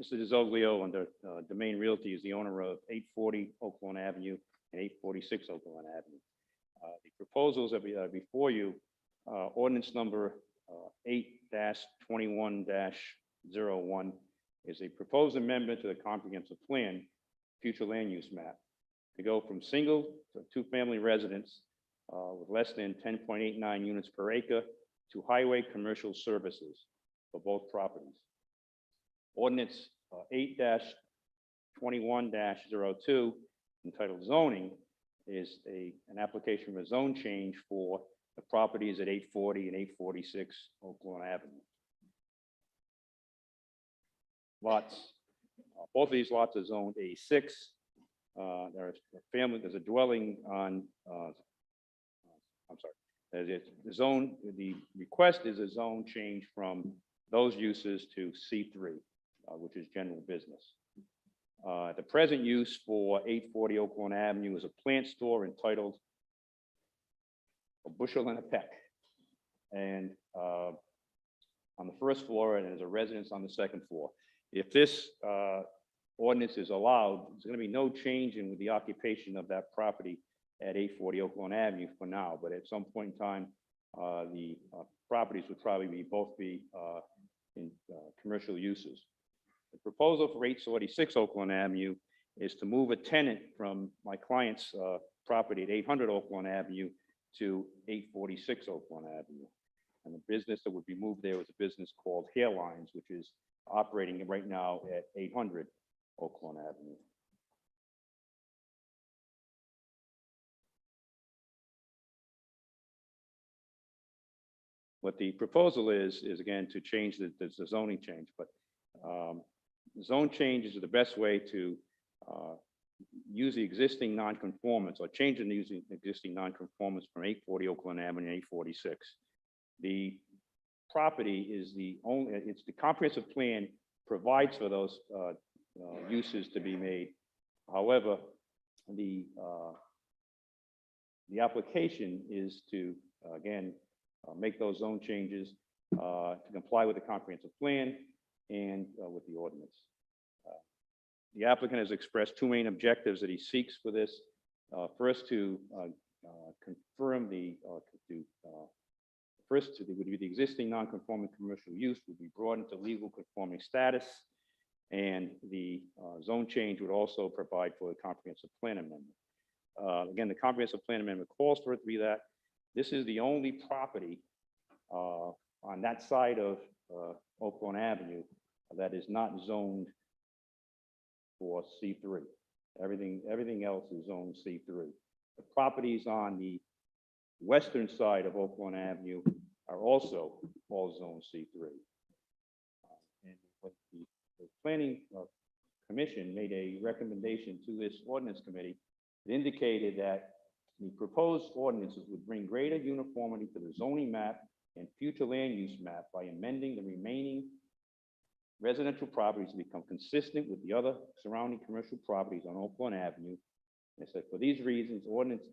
Mr. DeZoglio, under Domain Realty, is the owner of 840 Oaklawn Avenue and 846 Oaklawn Avenue. The proposals that are before you, ordinance number 8-21-01 is a proposed amendment to the comprehensive plan, future land use map, to go from single to two-family residence with less than 10.89 units per acre to highway commercial services for both properties. Ordinance 8-21-02 entitled zoning is an application for a zone change for the properties at 840 and 846 Oaklawn Avenue. Lots, both of these lots are zoned A6. There's a dwelling on, I'm sorry, the zone, the request is a zone change from those uses to C3, which is general business. The present use for 840 Oaklawn Avenue is a plant store entitled A Bushel and a Peck. And on the first floor, and there's a residence on the second floor. If this ordinance is allowed, there's going to be no change in the occupation of that property at 840 Oaklawn Avenue for now, but at some point in time, the properties would probably both be in commercial uses. The proposal for 846 Oaklawn Avenue is to move a tenant from my client's property at 800 Oaklawn Avenue to 846 Oaklawn Avenue. And the business that would be moved there was a business called Hairlines, which is operating right now at 800 Oaklawn Avenue. What the proposal is again to change the zoning change, but zone changes are the best way to use the existing nonconformance or change in using existing nonconformance from 840 Oaklawn Avenue to 846. The property is the only, it's the comprehensive plan provides for those uses to be made. However, the application is to, again, make those zone changes to comply with the comprehensive plan and with the ordinance. The applicant has expressed two main objectives that he seeks for this. First, to confirm the, the existing non-conforming commercial use would be brought into legal conforming status, and the zone change would also provide for a comprehensive plan amendment. Again, the comprehensive plan amendment calls for it to be that. This is the only property on that side of Oaklawn Avenue that is not zoned for C3. Everything else is zoned C3. The properties on the western side of Oaklawn Avenue are also all zoned C3. And what the Planning Commission made a recommendation to this ordinance committee, it indicated that the proposed ordinances would bring greater uniformity to the zoning map and future land use map by amending the remaining residential properties to become consistent with the other surrounding commercial properties on Oaklawn Avenue. They said, for these reasons, ordinance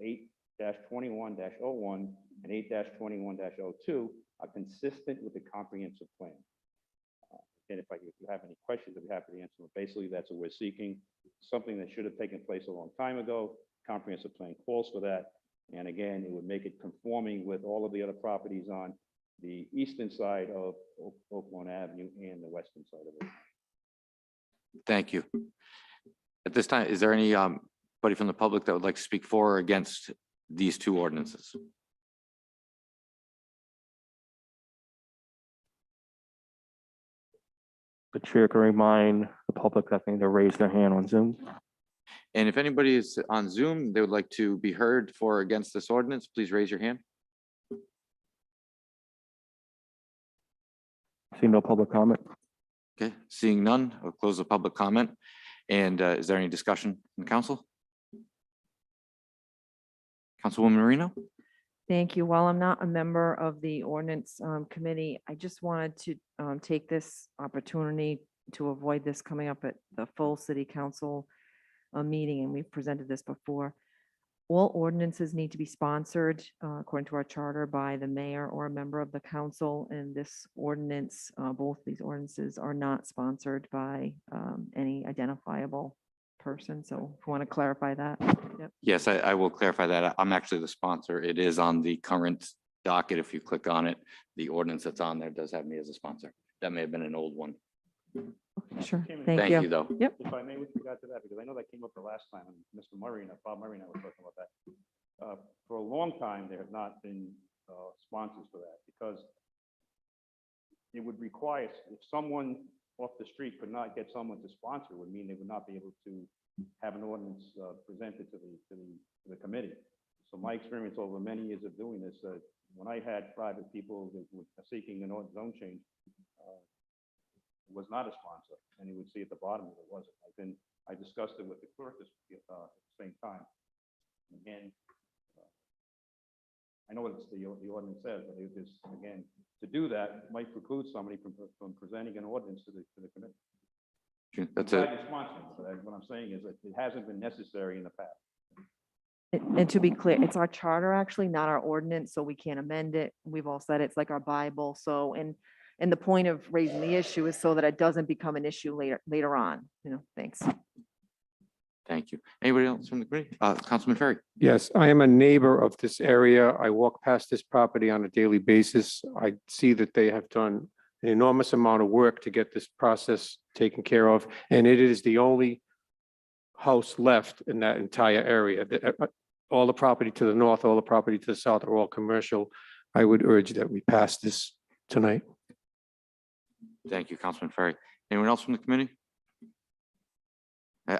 8-21-01 and 8-21-02 are consistent with the comprehensive plan. And if you have any questions, I'd be happy to answer them. Basically, that's what we're seeking. Something that should have taken place a long time ago. Comprehensive plan calls for that. And again, it would make it conforming with all of the other properties on the eastern side of Oaklawn Avenue and the western side of it. Thank you. At this time, is there anybody from the public that would like to speak for or against these two ordinances? The chair can remind the public, I think, to raise their hand on Zoom. And if anybody is on Zoom, they would like to be heard for or against this ordinance, please raise your hand. See no public comment. Okay, seeing none, I'll close the public comment. And is there any discussion in council? Councilwoman Marino? Thank you. While I'm not a member of the ordinance committee, I just wanted to take this opportunity to avoid this coming up at the full city council meeting, and we've presented this before. All ordinances need to be sponsored according to our charter by the mayor or a member of the council. And this ordinance, both these ordinances are not sponsored by any identifiable person. So if you want to clarify that. Yep. Yes, I will clarify that. I'm actually the sponsor. It is on the current docket. If you click on it, the ordinance that's on there does have me as a sponsor. That may have been an old one. Sure. Chairman, Thank you. though. Yep. If I may, with regard to that, because I know that came up the last time, and Mr. Murray and Bob Murray and I were talking about that. For a long time, there have not been sponsors for that, because it would require, if someone off the street could not get someone to sponsor would mean they would not be able to have an ordinance presented to the committee. So my experience over many years of doing this, when I had private people that were seeking an zone change, was not a sponsor, and you would see at the bottom that it wasn't. I discussed it with the clerk at the same time. Again, I know what the ordinance says, but it is, again, to do that might preclude somebody from presenting an ordinance to the committee. That's I'm it. glad you're sponsoring, but what I'm saying is that it hasn't been necessary in the past. And to be clear, it's our charter actually, not our ordinance, so we can't amend it. We've all said it's like our Bible. So, and the point of raising the issue is so that it doesn't become an issue later on, thanks. Thank you. Anybody else from the committee? Councilman Ferry? Yes, I am a neighbor of this area. I walk past this property on a daily basis. I see that they have done an enormous amount of work to get this process taken care of, and it is the only house left in that entire area. All the property to the north, all the property to the south are all commercial. I would urge that we pass this tonight. Thank you, Councilman Ferry. Anyone else from the committee?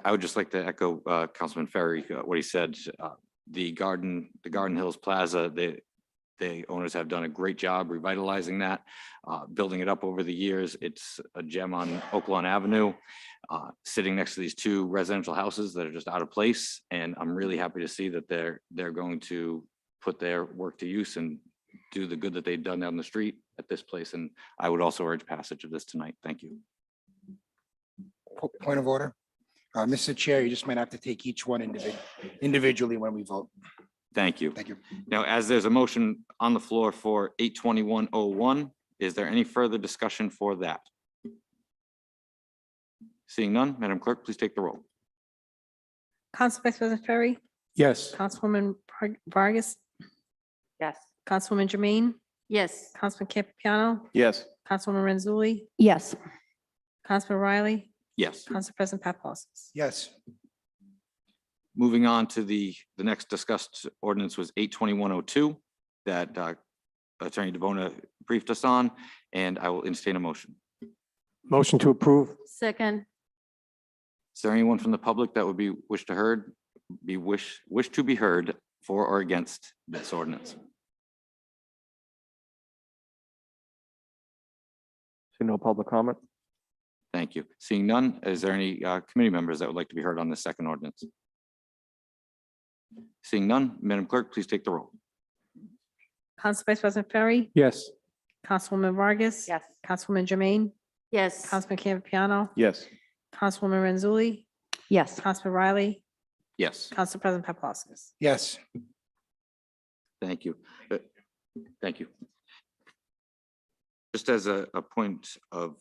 I would just like to echo Councilman Ferry, what he said. The Garden Hills Plaza, the owners have done a great job revitalizing that, building it up over the years. It's a gem on Oaklawn Avenue, sitting next to these two residential houses that are just out of place. And I'm really happy to see that they're going to put their work to use and do the good that they've done down the street at this place. And I would also urge passage of this tonight. Thank you. Point of order. Mr. Chair, you just might have to take each one individually when we vote. Thank you. Thank you. Now, as there's a motion on the floor for 82101, is there any further discussion for that? Seeing none, Madam Clerk, please take the roll. Council Vice President Ferry, Yes, Councilwoman Vargas, Yes. Councilwoman Jermaine, Yes. Councilman Campiano, Yes. Councilwoman Renzulli, Yes, Councilman Riley, Yes. Council President Paplaskas. Yes. Moving on to the next discussed ordinance was 82102 that Attorney DeBona briefed us on, and I will entertain a motion. motion to approve. Second. Is there anyone from the public that would wish to be heard for or against this ordinance? See no public comment? Thank you. Seeing none, is there any committee members that would like to be heard on this second ordinance? Seeing none, Madam Clerk, please take the roll. Council Vice President Ferry, Yes, Councilwoman Vargas. Yes. Councilwoman Jermaine, Yes. Councilman Campiano, Yes. Councilwoman Renzulli, yes, Councilman Riley, Yes, Council President Paplaskas. Yes. thank you. Thank you. Just as a point of,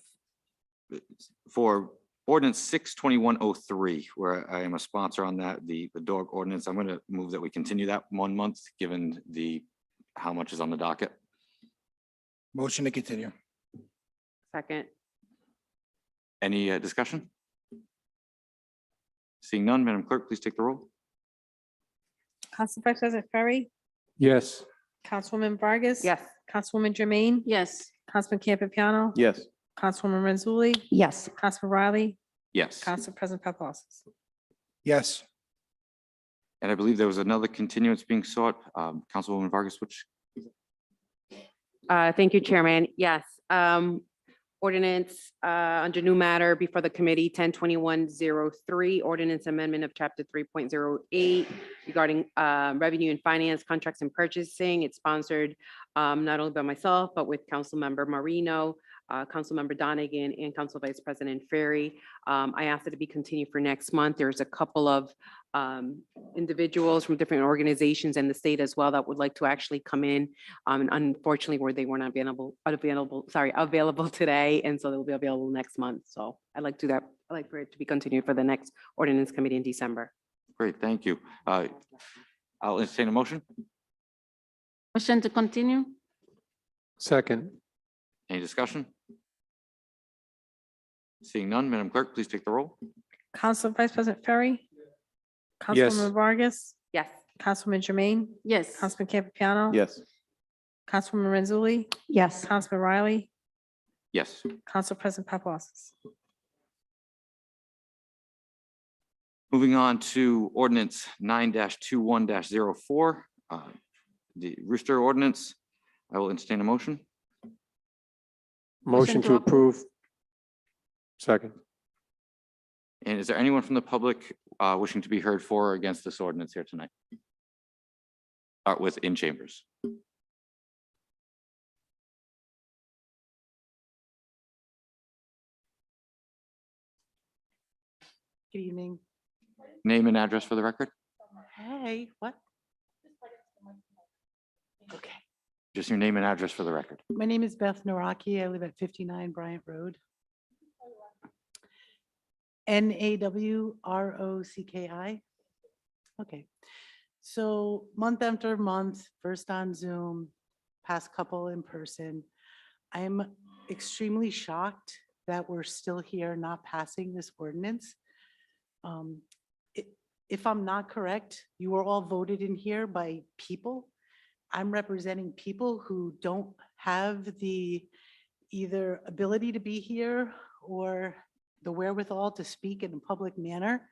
for ordinance 62103, where I am a sponsor on that, the dog ordinance, I'm going to move that we continue that 1 month, given how much is on the docket. Motion to continue. Second. Any discussion? Seeing none, Madam Clerk, please take the roll. Council Vice President Ferry, yes, Councilwoman Vargas. Yes. Councilwoman Jermaine, Yes. Councilman Campiano, Yes. Councilwoman Renzulli, yes, Councilman Riley, Yes, Council President Paplaskas. Yes. and I believe there was another continuance being sought. Councilwoman Vargas, which, Thank you, Chairman. Yes. Ordinance under new matter before the committee 102103, ordinance amendment of chapter 3.08 regarding revenue and finance contracts and purchasing. It's sponsored not only by myself, but with Councilmember Marino, Councilmember Donegan, and Council Vice President Ferry. I asked it to be continued for next month. There's a couple of individuals from different organizations in the state as well that would like to actually come in. And unfortunately, where they were not available today, and so they'll be available next month. So I'd like to do that. I'd like for it to be continued for the next ordinance committee in December. great, thank you. I'll entertain a motion. Motion to continue? second, Any discussion? Seeing none, Madam Clerk, please take the roll. Council Vice President Ferry, Yes. Councilwoman Vargas, Yes. Councilwoman Jermaine, Yes. Councilman Campiano. Yes. Councilwoman Renzulli, yes, Councilman Riley, Yes. Council President Paplaskas. Moving on to ordinance 9-21-04, the rooster ordinance. I will entertain a motion. Motion to approve. Second. And is there anyone from the public wishing to be heard for or against this ordinance here tonight? Start with in chambers. Good evening. Name and address for the record. Hey, what? Okay. Just your name and address for the record. My name is Beth Naraki. I live at 59 Bryant Road. Nawrocki. Okay. So month after month, first on Zoom, past couple in person, I'm extremely shocked that we're still here not passing this ordinance. If I'm not correct, you were all voted in here by people. I'm representing people who don't have the either ability to be here or the wherewithal to speak in a public manner.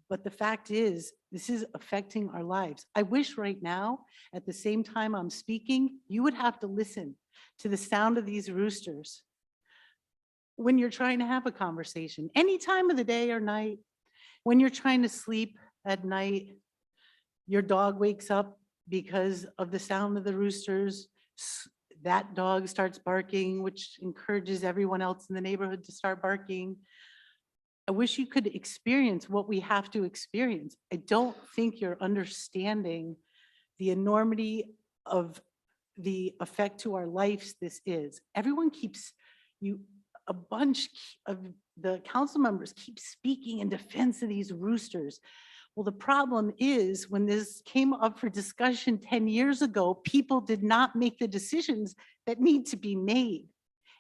But the fact is, this is affecting our lives. I wish right now, at the same time I'm speaking, you would have to listen to the sound of these roosters when you're trying to have a conversation, any time of the day or night. When you're trying to sleep at night, your dog wakes up because of the sound of the roosters. That dog starts barking, which encourages everyone else in the neighborhood to start barking. I wish you could experience what we have to experience. I don't think you're understanding the enormity of the effect to our lives this is. Everyone keeps a bunch of the council members keep speaking in defense of these roosters. Well, the problem is when this came up for discussion 10 years ago, people did not make the decisions that need to be made.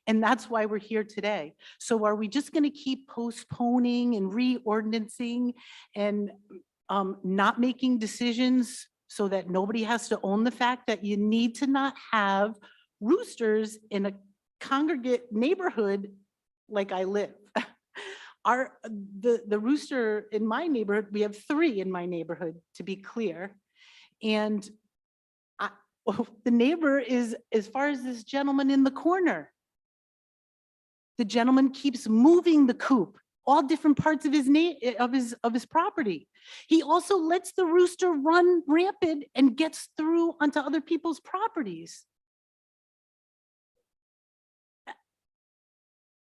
And that's why we're here today. So are we just going to keep postponing and reordinancing and not making decisions so that nobody has to own the fact that you need to not have roosters in a congregate neighborhood like I live? The rooster in my neighborhood, we have 3 in my neighborhood, to be clear. And the neighbor is as far as this gentleman in the corner. The gentleman keeps moving the coop, all different parts of his property. He also lets the rooster run rampant and gets through onto other people's properties.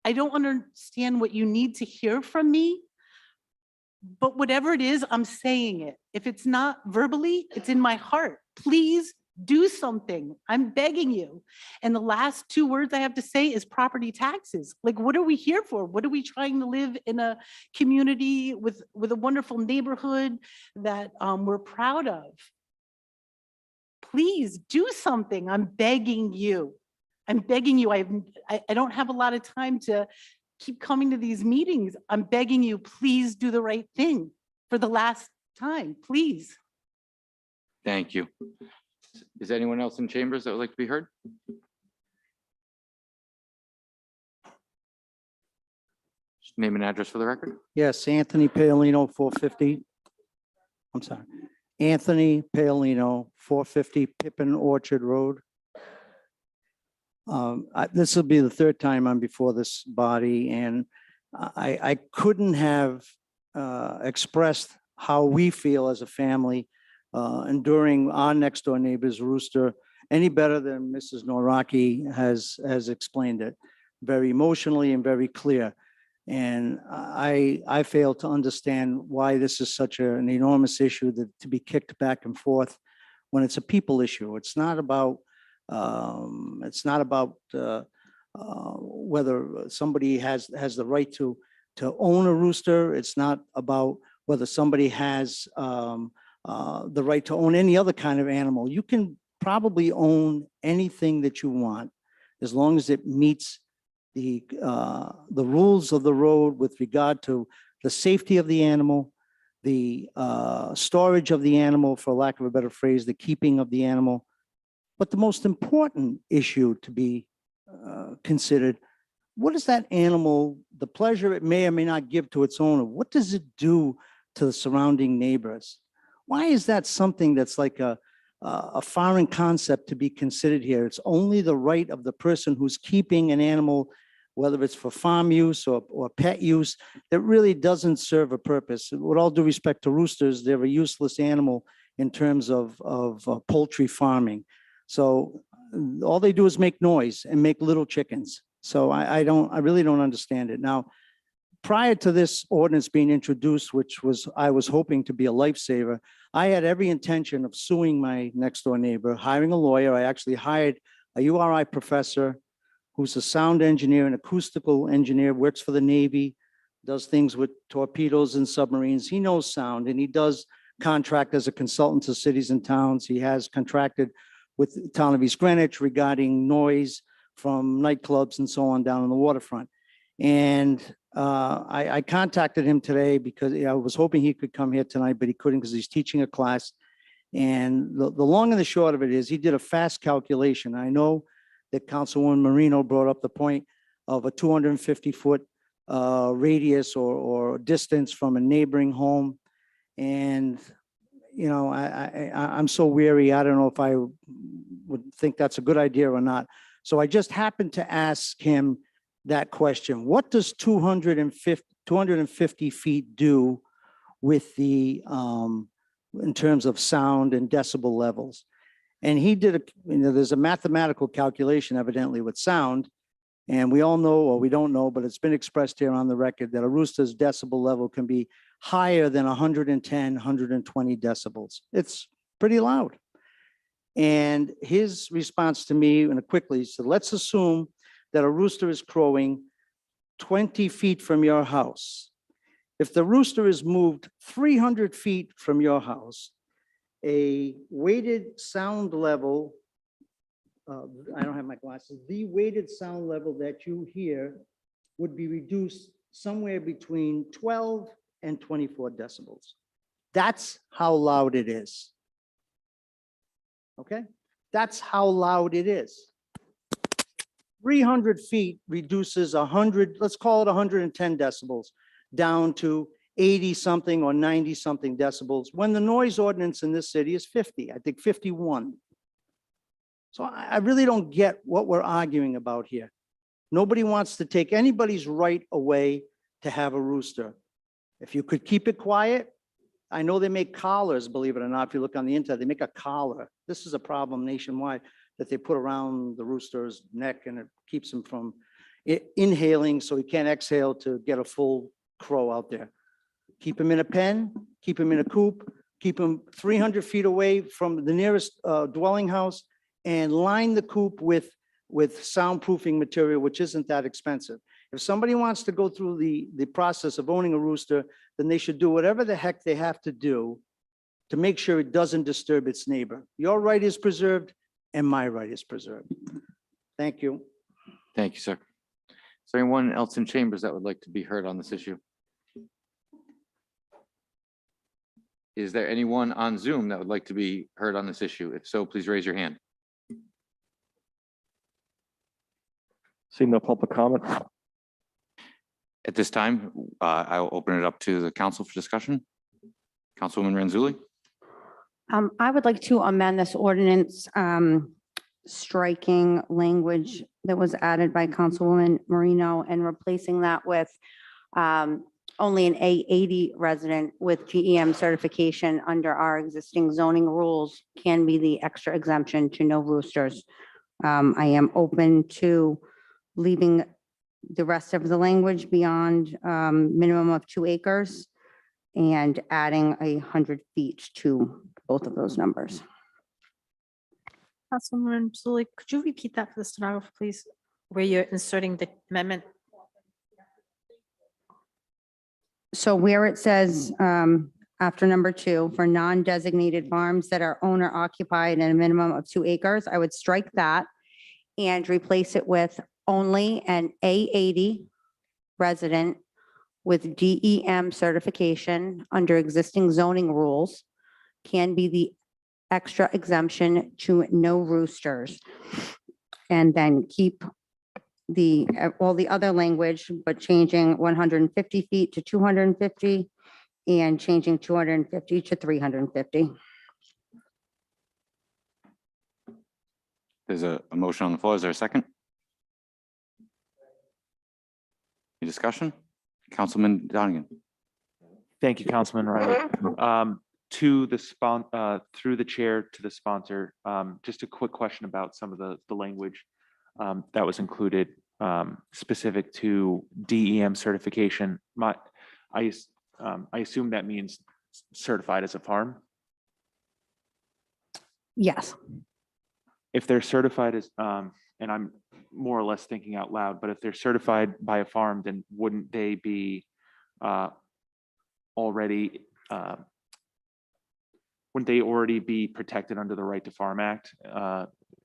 I don't understand what you need to hear from me, but whatever it is, I'm saying it. If it's not verbally, it's in my heart. Please do something. I'm begging you. And the last 2 words I have to say is property taxes. Like, what are we here for? What are we trying to live in a community with a wonderful neighborhood that we're proud of? Please do something. I'm begging you. I'm begging you. I don't have a lot of time to keep coming to these meetings. I'm begging you, please do the right thing for the last time, please. Thank you. Is anyone else in chambers that would like to be heard? Name and address for the record. Yes, Anthony Paolino, 450. I'm sorry. Anthony Paolino, 450 Pippin Orchard Road. This will be the 3rd time I'm before this body, and I couldn't have expressed how we feel as a family enduring our next door neighbor's rooster any better than Mrs. Nawrocki has explained it very emotionally and very clear. And I fail to understand why this is such an enormous issue that to be kicked back and forth when it's a people issue. It's not about whether somebody has the right to own a rooster. It's not about whether somebody has the right to own any other kind of animal. You can probably own anything that you want as long as it meets the rules of the road with regard to the safety of the animal, the storage of the animal, for lack of a better phrase, the keeping of the animal. But the most important issue to be considered what does that animal, the pleasure it may or may not give to its owner, what does it do to the surrounding neighbors? Why is that something that's like a foreign concept to be considered here? It's only the right of the person who's keeping an animal, whether it's for farm use or pet use, that really doesn't serve a purpose. With all due respect to roosters, they're a useless animal in terms of poultry farming. So all they do is make noise and make little chickens. So I really don't understand it. Now, prior to this ordinance being introduced, I was hoping to be a lifesaver, I had every intention of suing my next door neighbor, hiring a lawyer. I actually hired a URI professor who's a sound engineer and acoustical engineer, works for the Navy, does things with torpedoes and submarines. He knows sound, and he does contract as a consultant to cities and towns. He has contracted with the town of East Greenwich regarding noise from nightclubs and so on down on the waterfront. And I contacted him today because I was hoping he could come here tonight, but he couldn't because he's teaching a class. And the long and the short of it is he did a fast calculation. I know that Councilwoman Marino brought up the point of a 250-foot radius or distance from a neighboring home. And, you know, I'm so weary. I don't know if I would think that's a good idea or not. So I just happened to ask him that question. What does 250 feet do with the, in terms of sound and decibel levels? And he did, there's a mathematical calculation evidently with sound. And we all know, or we don't know, but it's been expressed here on the record that a rooster's decibel level can be higher than 110, 120 decibels. It's pretty loud. And his response to me, and quickly, he said, let's assume that a rooster is crowing 20 feet from your house. If the rooster is moved 300 feet from your house, a weighted sound level, I don't have my glasses, the weighted sound level that you hear would be reduced somewhere between 12 and 24 decibels. That's how loud it is. Okay? That's how loud it is. 300 feet reduces 100, let's call it 110 decibels, down to 80 something or 90 something decibels, when the noise ordinance in this city is 50, I think 51. So I really don't get what we're arguing about here. Nobody wants to take anybody's right away to have a rooster. If you could keep it quiet, I know they make collars, believe it or not. If you look on the internet, they make a collar. This is a problem nationwide that they put around the rooster's neck, and it keeps him from inhaling so he can't exhale to get a full crow out there. Keep him in a pen, keep him in a coop, keep him 300 feet away from the nearest dwelling house, and line the coop with soundproofing material, which isn't that expensive. If somebody wants to go through the process of owning a rooster, then they should do whatever the heck they have to do to make sure it doesn't disturb its neighbor. Your right is preserved and my right is preserved. Thank you. Thank you, sir. Is there anyone else in chambers that would like to be heard on this issue? Is there anyone on Zoom that would like to be heard on this issue? If so, please raise your hand. See no public comment. At this time, I will open it up to the council for discussion. Councilwoman Renzulli. I would like to amend this ordinance, striking language that was added by Councilwoman Marino and replacing that with only an A80 resident with GEM certification under our existing zoning rules can be the extra exemption to no roosters. I am open to leaving the rest of the language beyond minimum of 2 acres and adding 100 feet to both of those numbers. Councilwoman Zulli, could you repeat that for the stenographer, please? Where you're inserting the amendment? So where it says after number 2, for non-designated farms that are owner occupied and a minimum of 2 acres, I would strike that and replace it with only an A80 resident with DEM certification under existing zoning rules can be the extra exemption to no roosters. And then keep all the other language, but changing 150 feet to 250 and changing 250 to 350. There's a motion on the floor. Is there a second? Any discussion? Councilman Donegan. Thank you, Councilman Riley. To the through the chair to the sponsor, just a quick question about some of the language that was included specific to DEM certification. I assume that means certified as a farm. Yes. If they're certified as, and I'm more or less thinking out loud, but if they're certified by a farm, then wouldn't they be already, wouldn't they already be protected under the Right to Farm Act?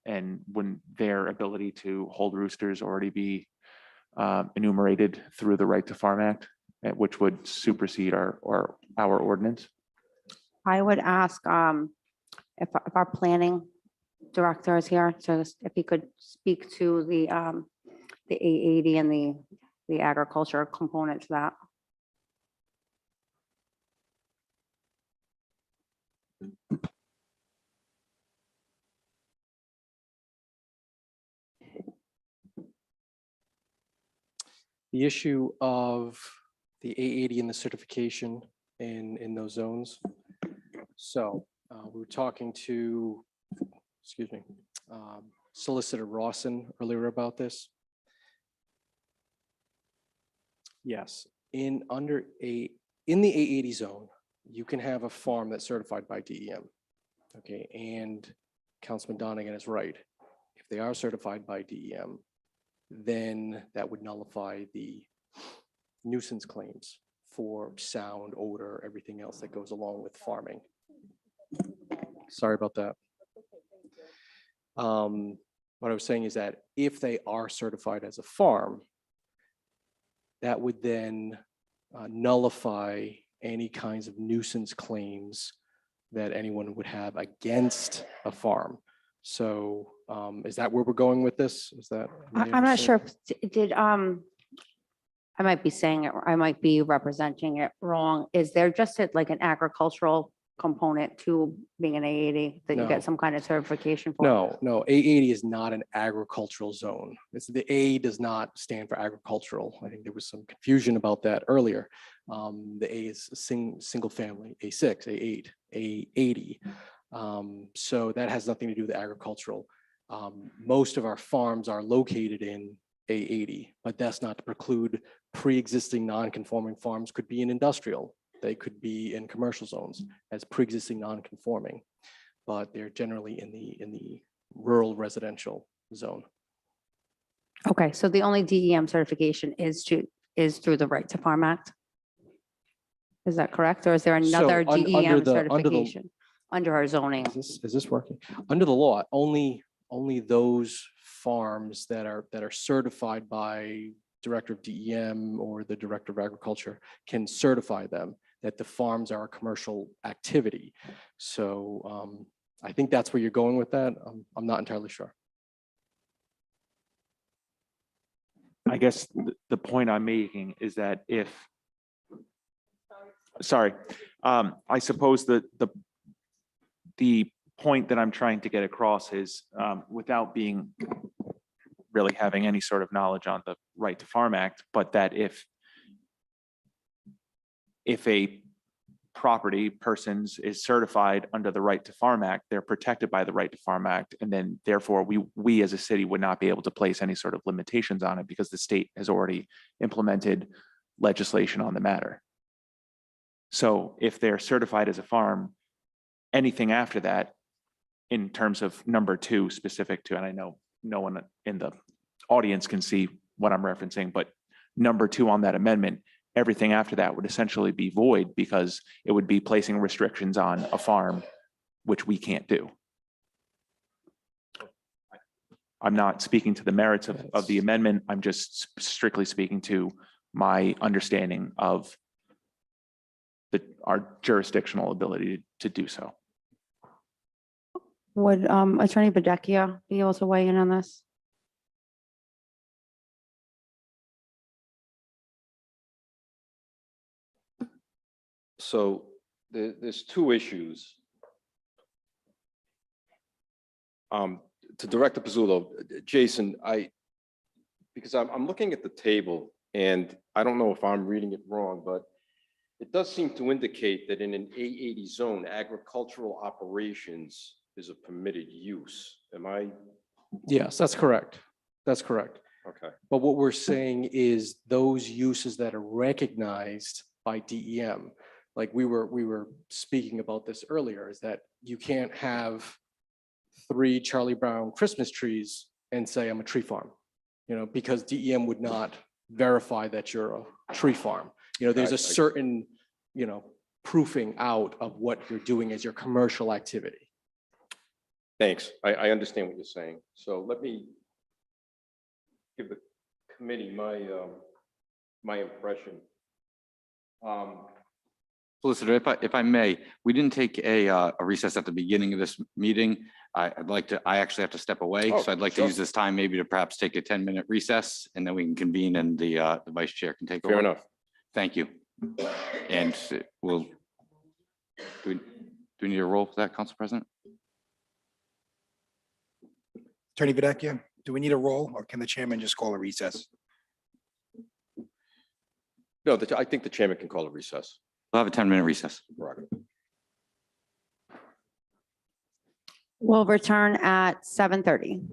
And wouldn't their ability to hold roosters already be enumerated through the Right to Farm Act, which would supersede our ordinance? I would ask if our planning director is here, so if he could speak to the 880 and the agriculture component to that. The issue of the A80 and the certification in those zones. So we were talking to, excuse me, Solicitor Rawson earlier about this. Yes, in the A80 zone, you can have a farm that's certified by DEM. Okay, and Councilman Donegan is right. If they are certified by DEM, then that would nullify the nuisance claims for sound, odor, everything else that goes along with farming. Sorry about that. What I was saying is that if they are certified as a farm, that would then nullify any kinds of nuisance claims that anyone would have against a farm. So is that where we're going with this? Is that? I'm not sure if did I might be saying it, I might be representing it wrong. Is there just like an agricultural component to being an A80 that you No. get some kind of certification for? No, A80 is not an agricultural zone. The A does not stand for agricultural. I think there was some confusion about that earlier. The A is a single family, A6, A8, A80. So that has nothing to do with agricultural. Most of our farms are located in A80, but that's not to preclude pre-existing non-conforming farms could be in industrial. They could be in commercial zones as pre-existing non-conforming, but they're generally in the rural residential zone. Okay, so the only DEM certification is through the Right to Farm Act? Is that correct? Or is there another DEM certification under our zoning? Is this working? Under the law, only those farms that are certified by Director of DEM or the Director of Agriculture can certify them that the farms are a commercial activity. So I think that's where you're going with that. I'm not entirely sure. I guess the point I'm making is that if, sorry, I suppose that the point that I'm trying to get across is without being really having any sort of knowledge on the Right to Farm Act, but that if a property person's is certified under the Right to Farm Act, they're protected by the Right to Farm Act. And then therefore we as a city would not be able to place any sort of limitations on it because the state has already implemented legislation on the matter. So if they're certified as a farm, anything after that, in terms of number 2 specific to, and I know no one in the audience can see what I'm referencing, but number 2 on that amendment, everything after that would essentially be void because it would be placing restrictions on a farm, which we can't do. I'm not speaking to the merits of the amendment. I'm just strictly speaking to my understanding of our jurisdictional ability to do so. Would Attorney Badecchia be able to weigh in on this? So there's two issues. To Director Pizzulo, Jason, because I'm looking at the table and I don't know if I'm reading it wrong, but it does seem to indicate that in an A80 zone, agricultural operations is a permitted use. Am I? Yes, that's correct. That's correct. Okay. But what we're saying is those uses that are recognized by DEM, like we were speaking about this earlier, is that you can't have 3 Charlie Brown Christmas trees and say I'm a tree farm, because DEM would not verify that you're a tree farm. There's a certain, proofing out of what you're doing as your commercial activity. Thanks. I understand what you're saying. So let me give the committee my impression. Solicitor, if I may, we didn't take a recess at the beginning of this meeting. I actually have to step away, Oh, so I'd like to sure. use this time maybe to perhaps take a 10-minute recess, and then we can convene and the vice chair can take over. Fair enough. Thank you. And do we need a roll for that, Council President? Attorney Videcchia, do we need a roll or can the chairman just call a recess? No, I think the chairman can call a recess. We'll have a 10-minute recess. We'll return at 7:30.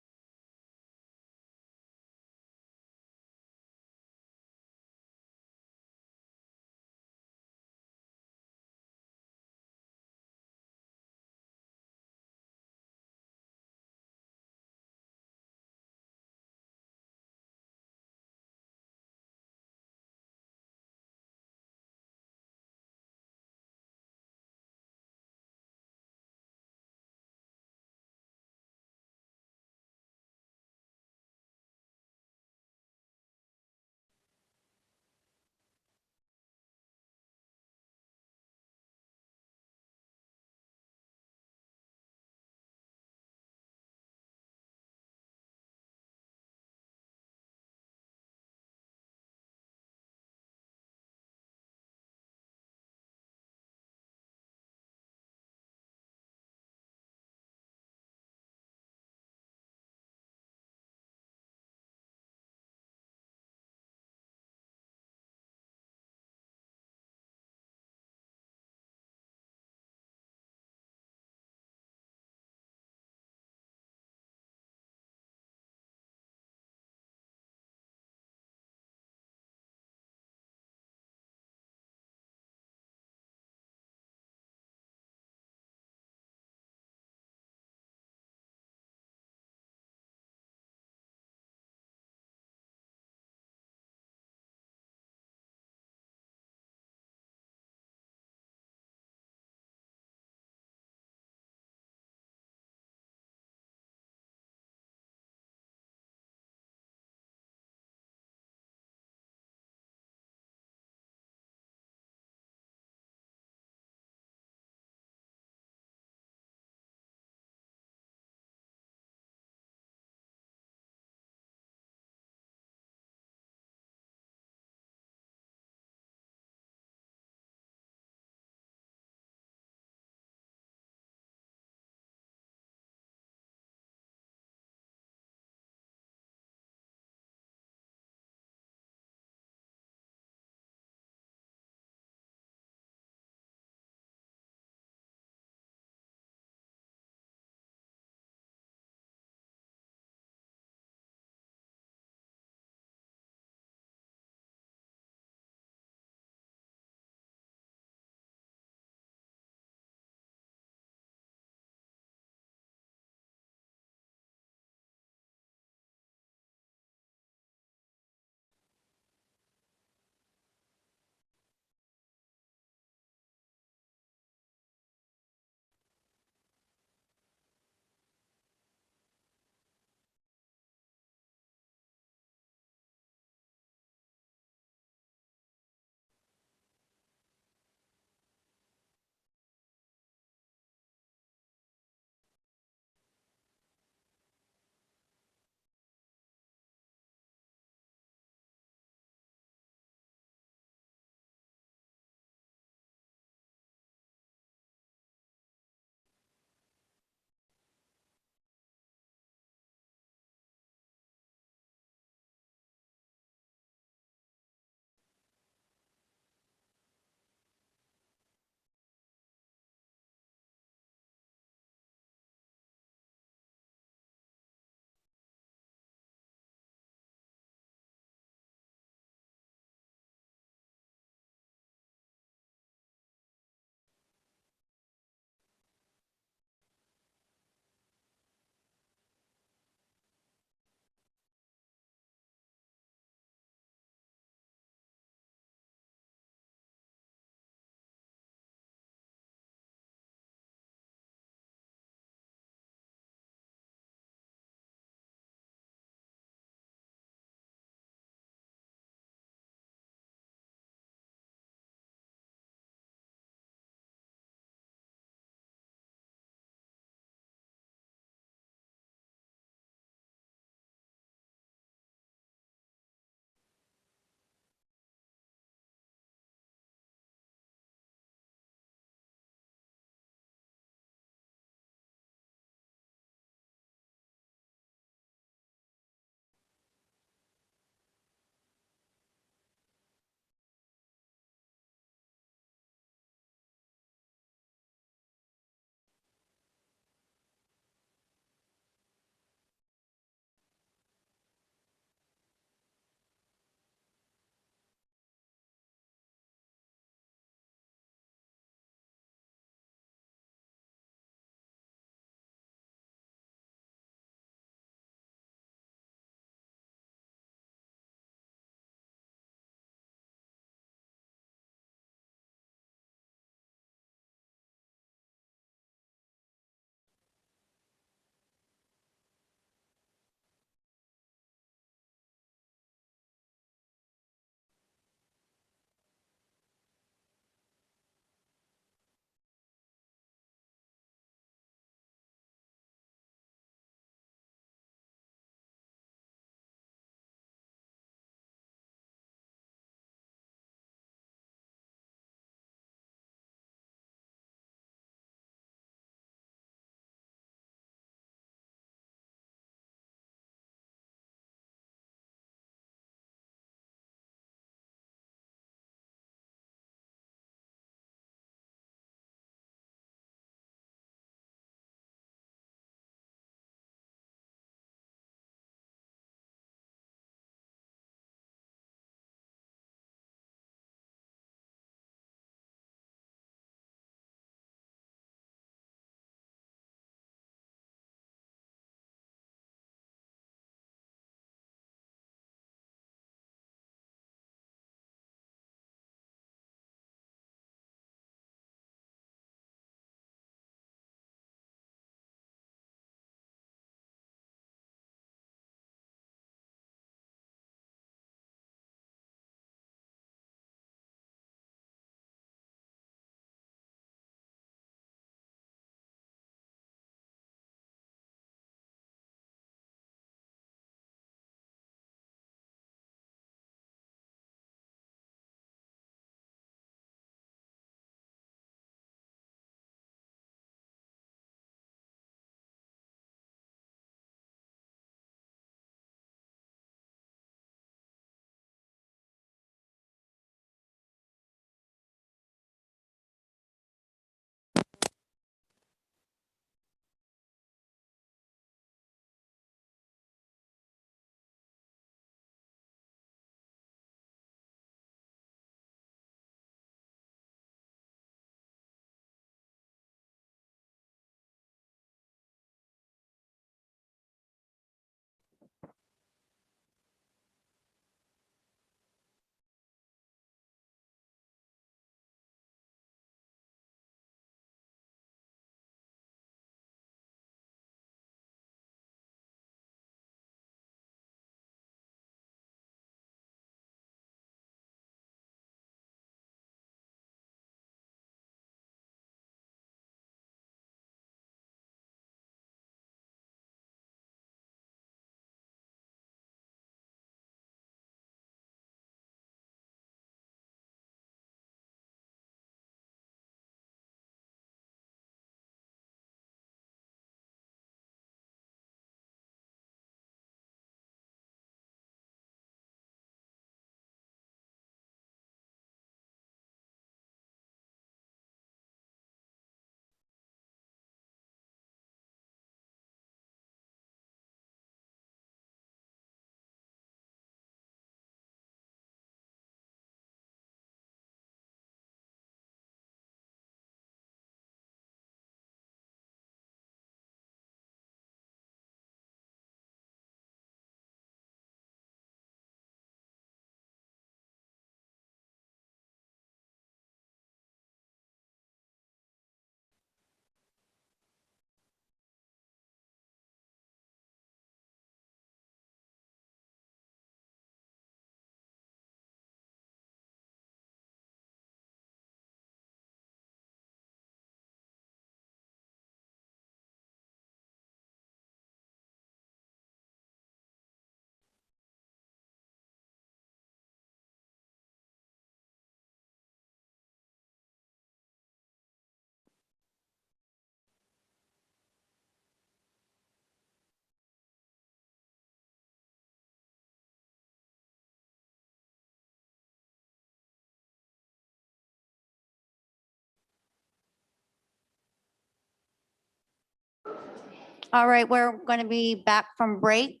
All right, we're going to be back from break.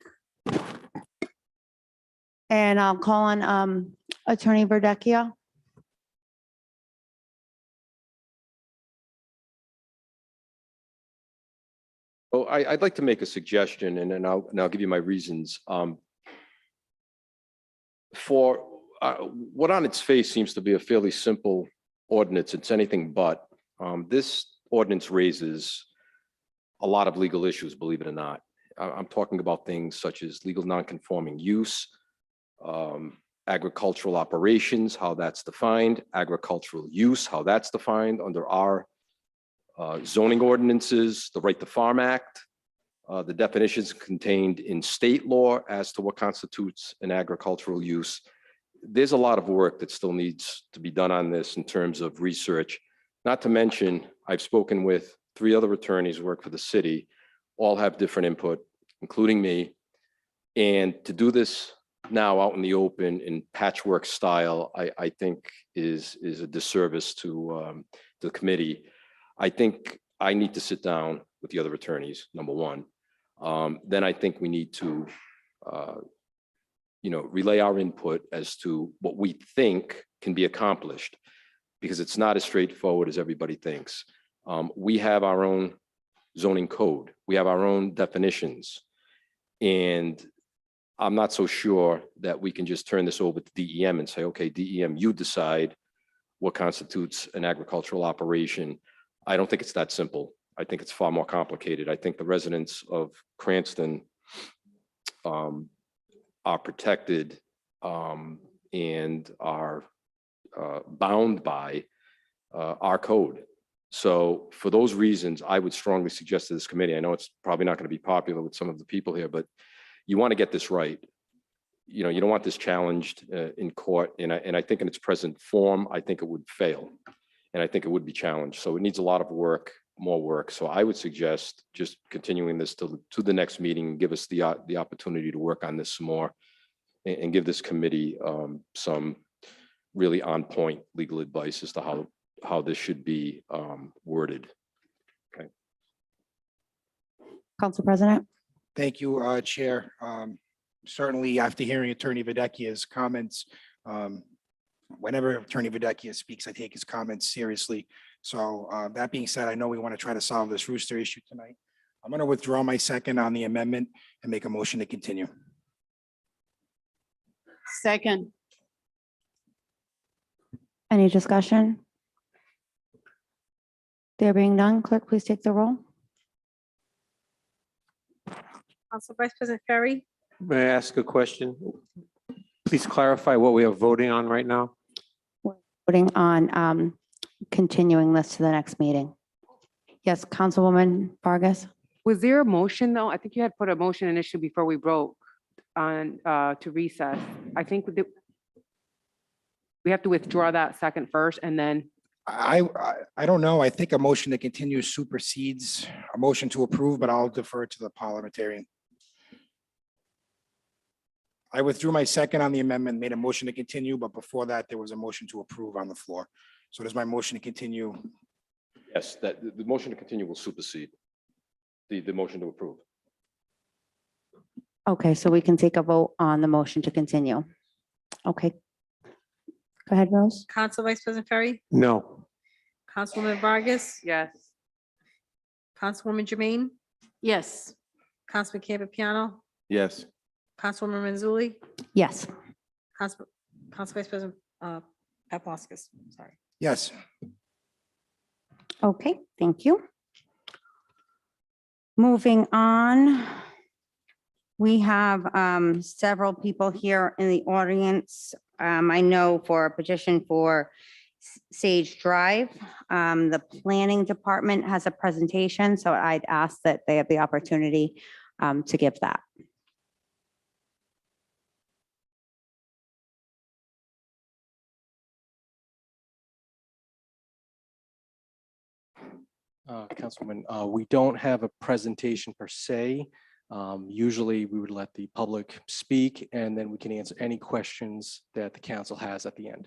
And I'll call on Attorney Verdecchio. Oh, I'd like to make a suggestion, and then I'll give you my reasons. For what on its face seems to be a fairly simple ordinance, it's anything but. This ordinance raises a lot of legal issues, believe it or not. I'm talking about things such as legal nonconforming use, agricultural operations, how that's defined, agricultural use, how that's defined under our zoning ordinances, the Right to Farm Act, the definitions contained in state law as to what constitutes an agricultural use. There's a lot of work that still needs to be done on this in terms of research. Not to mention, I've spoken with 3 other attorneys who work for the city, all have different input, including me. And to do this now out in the open in patchwork style, I think is a disservice to the committee. I think I need to sit down with the other attorneys, number one. Then I think we need to, relay our input as to what we think can be accomplished, because it's not as straightforward as everybody thinks. We have our own zoning code. We have our own definitions. And I'm not so sure that we can just turn this over to DEM and say, okay, DEM, you decide what constitutes an agricultural operation. I don't think it's that simple. I think it's far more complicated. I think the residents of Cranston are protected and are bound by our code. So for those reasons, I would strongly suggest to this committee, I know it's probably not going to be popular with some of the people here, but you want to get this right. You don't want this challenged in court. And I think in its present form, I think it would fail. And I think it would be challenged. So it needs a lot of work, more work. So I would suggest just continuing this to the next meeting and give us the opportunity to work on this some more and give this committee some really on point legal advice as to how this should be worded. Okay. Council President. Thank you, Chair. Certainly, after hearing Attorney Verdecchia's comments, whenever Attorney Verdecchia speaks, I take his comments seriously. So that being said, I know we want to try to solve this rooster issue tonight. I'm going to withdraw my second on the amendment and make a motion to continue. Second. Any discussion? There being none, clerk, please take the roll. Council Vice President Ferry, May I ask a question? Please clarify what we are voting on right now. Voting on continuing this to the next meeting. Yes, Councilwoman Vargas. Was there a motion though? I think you had put a motion initially before we broke on to recess. I think we have to withdraw that second first and then. I don't know. I think a motion to continue supersedes a motion to approve, but I'll defer to the parliamentarian. I withdrew my second on the amendment, made a motion to continue, but before that, there was a motion to approve on the floor. So does my motion to continue? Yes, that the motion to continue will supersede the motion to approve. Okay, so we can take a vote on the motion to continue. Okay. Go ahead, Rose. Council Vice President Ferry, No. Councilwoman Vargas, Yes. Councilwoman Jermaine, Yes. Councilman Campiano, Yes. Councilwoman Renzulli, Yes. Council Vice President Paplaskas, sorry. Yes. Okay, thank you. Moving on. We have several people here in the audience. I know for a petition for Sage Drive, the planning department has a presentation, so I'd ask that they have the opportunity to give that. Councilwoman, we don't have a presentation per se. Usually we would let the public speak and then we can answer any questions that the council has at the end.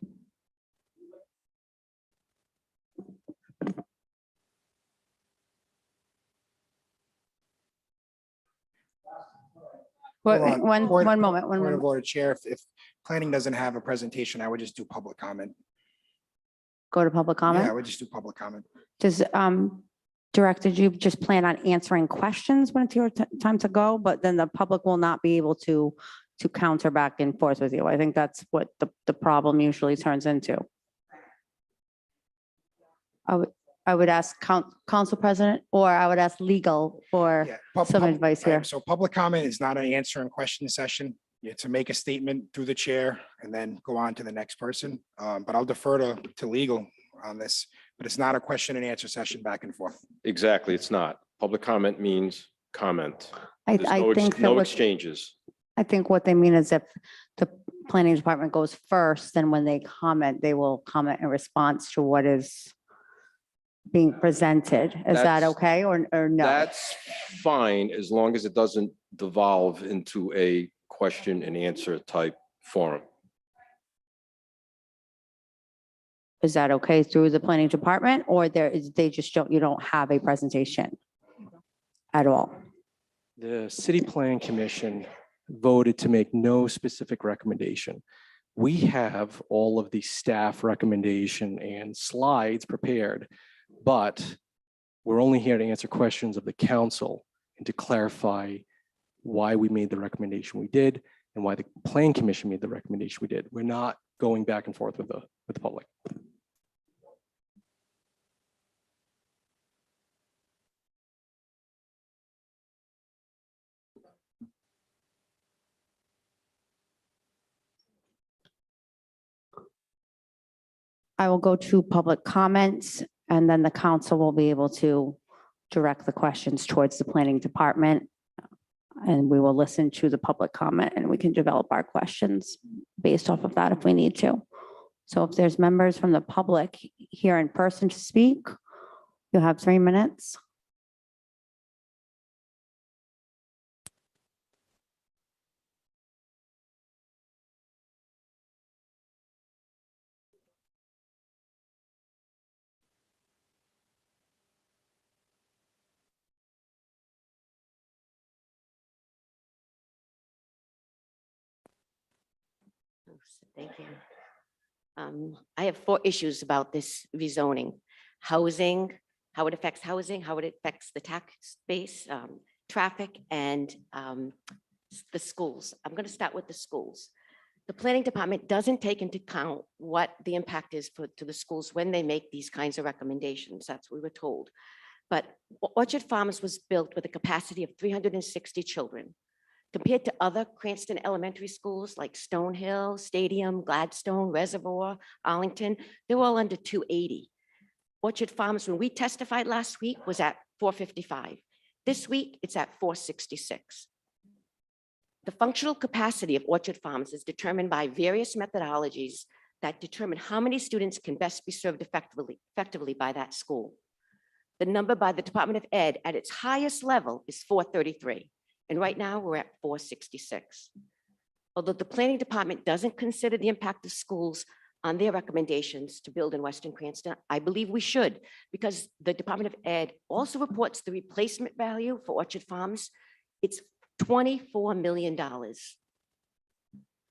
What- Hold on. one Point- moment, one Point of moment. order, Chair. If planning doesn't have a presentation, I would just do public comment. Go to public Yeah, I comment. would just do public comment. Does, Director, you just plan on answering questions when it's your time to go, but then the public will not be able to counter back and forth with you. I think that's what the problem usually turns into. I would ask council president, or I would ask legal for Yeah, some advice here. So public comment is not an answering question session. You have to make a statement through the chair and then go on to the next person. But I'll defer to legal on this, but it's not a question and answer session back and forth. Exactly, it's not. Public comment means comment. I There's no think that no what, exchanges. I think what they mean is if the planning department goes first, then when they comment, they will comment in response to what is being presented. Is that That's- okay or no? That's fine, as long as it doesn't devolve into a question and answer type forum. Is that okay through the planning department, or they just you don't have a presentation at all? The City Plan Commission voted to make no specific recommendation. We have all of the staff recommendation and slides prepared, but we're only here to answer questions of the council and to clarify why we made the recommendation we did and why the Plan Commission made the recommendation we did. We're not going back and forth with the public. I will go to public comments, and then the council will be able to direct the questions towards the planning department. And we will listen to the public comment, and we can develop our questions based off of that if we need to. So if there's members from the public here in person to speak, you'll have 3 minutes. Thank you. I have 4 issues about this rezoning. Housing, how it affects housing, how it affects the tax base, traffic, and the schools. I'm going to start with the schools. The planning department doesn't take into account what the impact is to the schools when they make these kinds of recommendations. That's what we were told. But Orchard Farms was built with a capacity of 360 children. Compared to other Cranston elementary schools like Stonehill, Stadium, Gladstone, Reservoir, Arlington, they're all under 280. Orchard Farms, when we testified last week, was at 455. This week, it's at 466. The functional capacity of Orchard Farms is determined by various methodologies that determine how many students can best be served effectively by that school. The number by the Department of Ed at its highest level is 433. And right now we're at 466. Although the planning department doesn't consider the impact of schools on their recommendations to build in Western Cranston, I believe we should, because the Department of Ed also reports the replacement value for Orchard Farms. It's $24 million.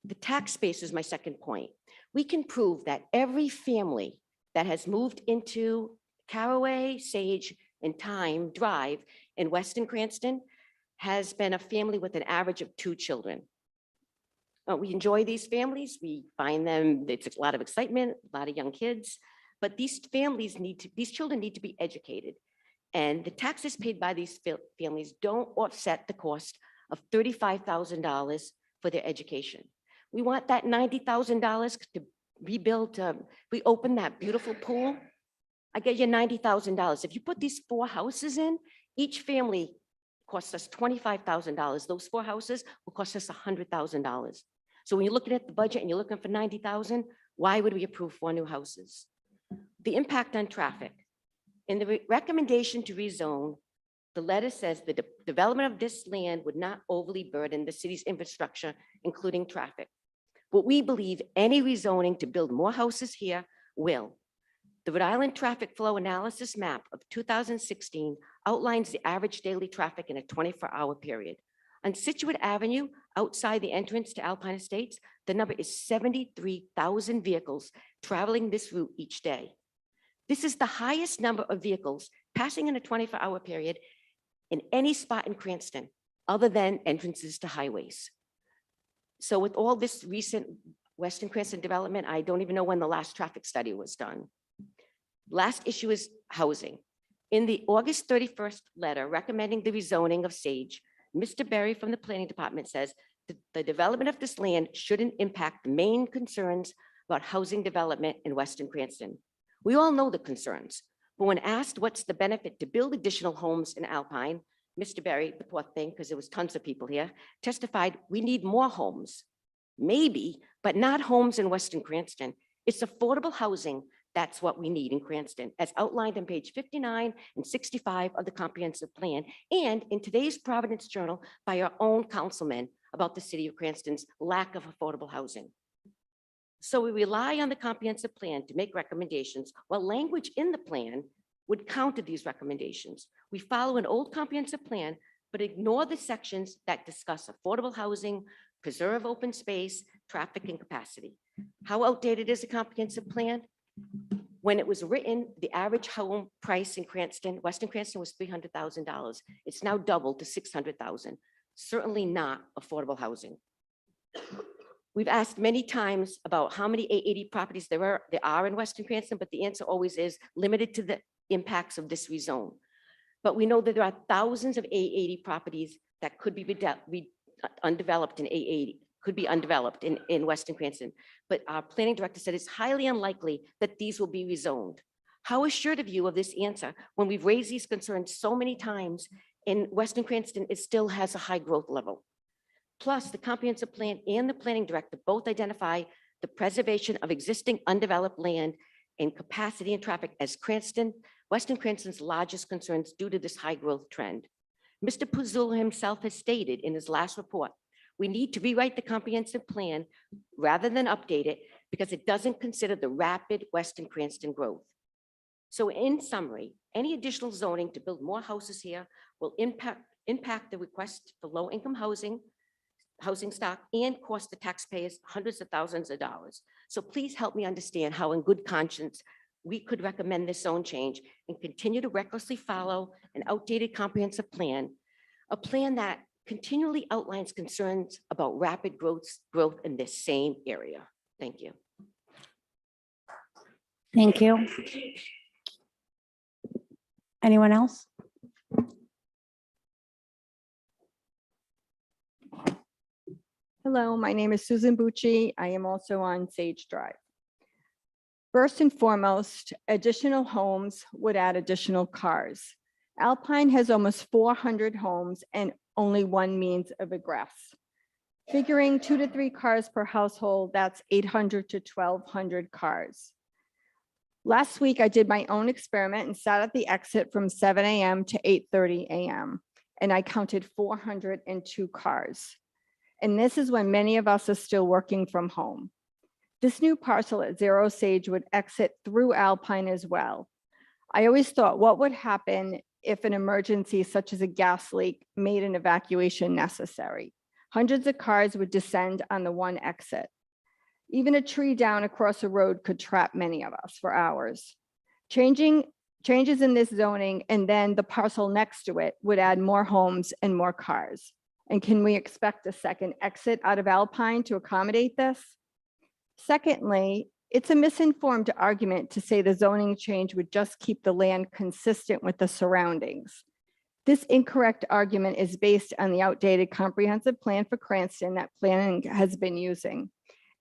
The tax base is my second point. We can prove that every family that has moved into Caraway, Sage, and Time Drive in Western Cranston has been a family with an average of 2 children. We enjoy these families. We find them, it's a lot of excitement, a lot of young kids, but these children need to be educated. And the taxes paid by these families don't offset the cost of $35,000 for their education. We want that $90,000 to rebuild, reopen that beautiful pool. I get you $90,000. If you put these 4 houses in, each family costs us $25,000. Those 4 houses will cost us $100,000. So when you're looking at the budget and you're looking for 90,000, why would we approve 4 new houses? The impact on traffic. In the recommendation to rezone, the letter says the development of this land would not overly burden the city's infrastructure, including traffic. But we believe any rezoning to build more houses here will. The Rhode Island traffic flow analysis map of 2016 outlines the average daily traffic in a 24-hour period. On Situate Avenue, outside the entrance to Alpine Estates, the number is 73,000 vehicles traveling this route each day. This is the highest number of vehicles passing in a 24-hour period in any spot in Cranston, other than entrances to highways. So with all this recent Western Cranston development, I don't even know when the last traffic study was done. Last issue is housing. In the August 31st letter recommending the rezoning of Sage, Mr. Berry from the Planning Department says that the development of this land shouldn't impact the main concerns about housing development in Western Cranston. We all know the concerns, but when asked what's the benefit to build additional homes in Alpine, Mr. Berry, the poor thing, because there was tons of people here, testified, we need more homes. Maybe, but not homes in Western Cranston. It's affordable housing. That's what we need in Cranston, as outlined on page 59 and 65 of the comprehensive plan, and in today's Providence Journal by our own councilman about the city of Cranston's lack of affordable housing. So we rely on the comprehensive plan to make recommendations, while language in the plan would counter these recommendations. We follow an old comprehensive plan, but ignore the sections that discuss affordable housing, preserve open space, traffic, and capacity. How outdated is the comprehensive plan? When it was written, the average home price in Cranston, Western Cranston, was $300,000. It's now doubled to $600,000. Certainly not affordable housing. We've asked many times about how many 880 properties there are in Western Cranston, but the answer always is limited to the impacts of this rezone. But we know that there are thousands of 880 properties that could be undeveloped in 880, could be undeveloped in Western Cranston. But our planning director said it's highly unlikely that these will be rezoned. How assured of you of this answer when we've raised these concerns so many times in Western Cranston, it still has a high growth level? Plus, the comprehensive plan and the planning director both identify the preservation of existing undeveloped land and capacity and traffic as Western Cranston's largest concerns due to this high growth trend. Mr. Puzzul himself has stated in his last report, we need to rewrite the comprehensive plan rather than update it because it doesn't consider the rapid Western Cranston growth. So in summary, any additional zoning to build more houses here will impact the request for low-income housing stock and cost the taxpayers hundreds of thousands of dollars. So please help me understand how in good conscience we could recommend this zone change and continue to recklessly follow an outdated comprehensive plan, a plan that continually outlines concerns about rapid growth in this same area. Thank you. Thank you. Anyone else? Hello, my name is Susan Bucci. I am also on Sage Drive. First and foremost, additional homes would add additional cars. Alpine has almost 400 homes and only one means of egress. Figuring 2 to 3 cars per household, that's 800 to 1,200 cars. Last week, I did my own experiment and sat at the exit from 7 a.m. to 8:30 a.m. and I counted 402 cars. And this is when many of us are still working from home. This new parcel at 0 Sage would exit through Alpine as well. I always thought, what would happen if an emergency such as a gas leak made an evacuation necessary? Hundreds of cars would descend on the one exit. Even a tree down across the road could trap many of us for hours. Changes in this zoning and then the parcel next to it would add more homes and more cars. And can we expect a second exit out of Alpine to accommodate this? Secondly, it's a misinformed argument to say the zoning change would just keep the land consistent with the surroundings. This incorrect argument is based on the outdated comprehensive plan for Cranston that planning has been using.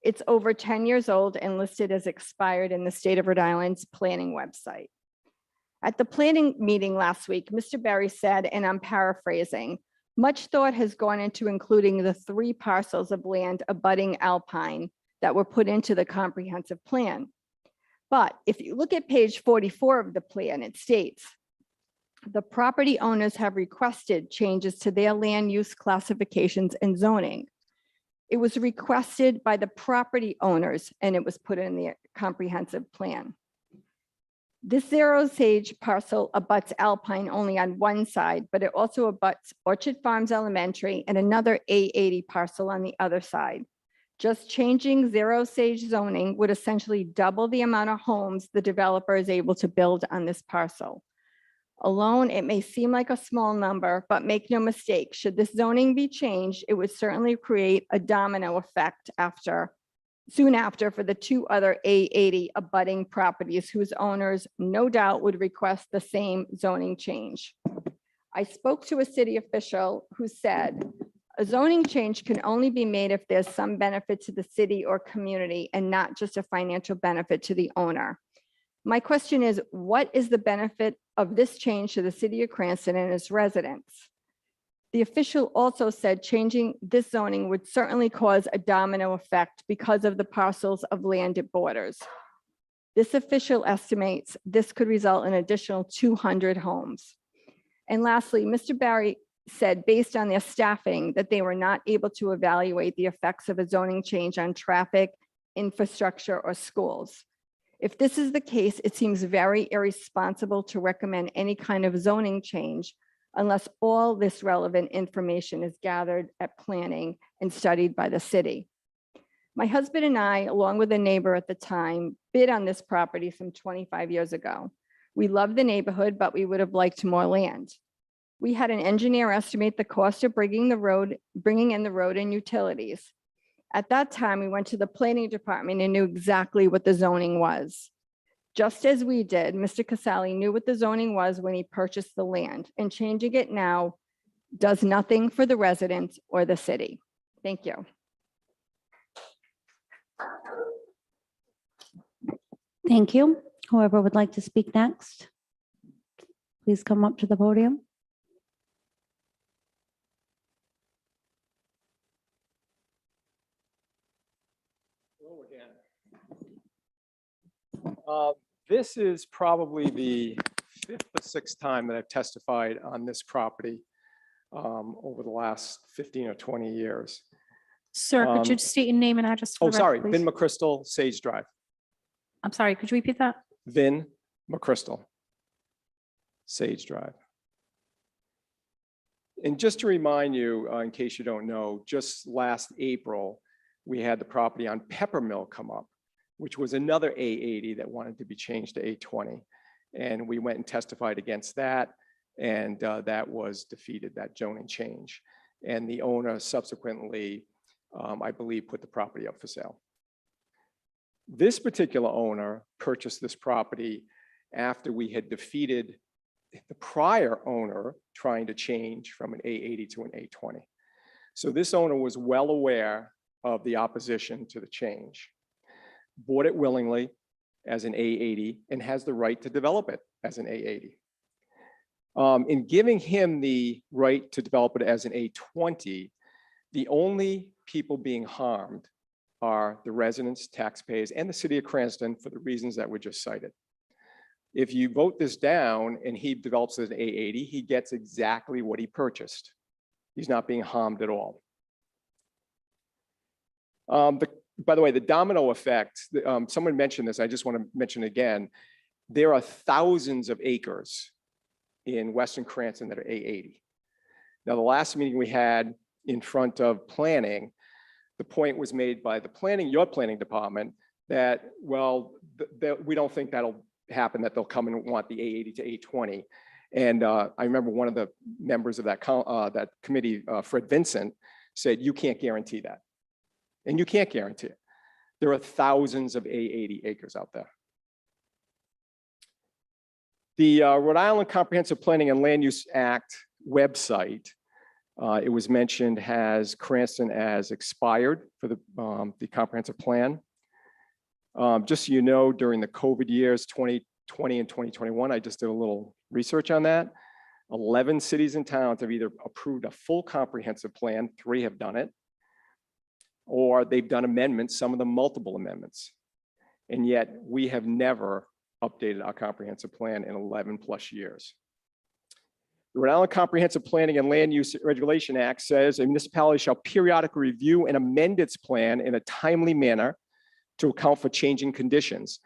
It's over 10 years old and listed as expired in the state of Rhode Island's planning website. At the planning meeting last week, Mr. Berry said, and I'm paraphrasing, much thought has gone into including the 3 parcels of land abutting Alpine that were put into the comprehensive plan. But if you look at page 44 of the plan, it states, the property owners have requested changes to their land use classifications and zoning. It was requested by the property owners and it was put in the comprehensive plan. This Zero Sage parcel abuts Alpine only on one side, but it also abuts Orchard Farms Elementary and another A80 parcel on the other side. Just changing Zero Sage zoning would essentially double the amount of homes the developer is able to build on this parcel. Alone, it may seem like a small number, but make no mistake, should this zoning be changed, it would certainly create a domino effect soon after for the two other A80 abutting properties whose owners no doubt would request the same zoning change. I spoke to a city official who said, a zoning change can only be made if there's some benefit to the city or community and not just a financial benefit to the owner. My question is, what is the benefit of this change to the city of Cranston and its residents? The official also said changing this zoning would certainly cause a domino effect because of the parcels of land it borders. This official estimates this could result in an additional 200 homes. And lastly, Mr. Barry said based on their staffing that they were not able to evaluate the effects of a zoning change on traffic, infrastructure, or schools. If this is the case, it seems very irresponsible to recommend any kind of zoning change unless all this relevant information is gathered at planning and studied by the city. My husband and I, along with a neighbor at the time, bid on this property some 25 years ago. We love the neighborhood, but we would have liked more land. We had an engineer estimate the cost of bringing in the road and utilities. At that time, we went to the planning department and knew exactly what the zoning was. Just as we did, Mr. Casali knew what the zoning was when he purchased the land, and changing it now does nothing for the residents or the city. Thank you. Thank you. Whoever would like to speak next, please come up to the podium. Hello again. This is probably the 5th or 6th time that I've testified on this property over the last 15 or 20 years. Sir, could you state your name and address? for Oh, the sorry, record, Vin please? McChrystal, Sage Drive. I'm sorry, could you repeat that? Vin McChrystal, Sage Drive. And just to remind you, in case you don't know, just last April, we had the property on Peppermill come up, which was another A80 that wanted to be changed to A20. And we went and testified against that, and that was defeated, that zoning change. And the owner subsequently, I believe, put the property up for sale. This particular owner purchased this property after we had defeated the prior owner trying to change from an A80 to an A20. So this owner was well aware of the opposition to the change, bought it willingly as an A80, and has the right to develop it as an A80. In giving him the right to develop it as an A20, the only people being harmed are the residents, taxpayers, and the city of Cranston for the reasons that were just cited. If you vote this down and he develops it as an A80, he gets exactly what he purchased. He's not being harmed at all. By the way, the domino effect, someone mentioned this, I just want to mention again, there are thousands of acres in Western Cranston that are A80. Now, the last meeting we had in front of planning, the point was made by your planning department that, well, we don't think that'll happen, that they'll come and want the A80 to A20. And I remember one of the members of that committee, Fred Vincent, said, you can't guarantee that. And you can't guarantee it. There are thousands of A80 acres out there. The Rhode Island Comprehensive Planning and Land Use Act website, it was mentioned, has Cranston as expired for the comprehensive plan. Just so you know, during the COVID years, 2020 and 2021, I just did a little research on that. 11 cities and towns have either approved a full comprehensive plan, 3 have done it, or they've done amendments, some of them multiple amendments. And yet we have never updated our comprehensive plan in 11 plus years. The Rhode Island Comprehensive Planning and Land Use Regulation Act says a municipality shall periodically review and amend its plan in a timely manner to account for changing conditions.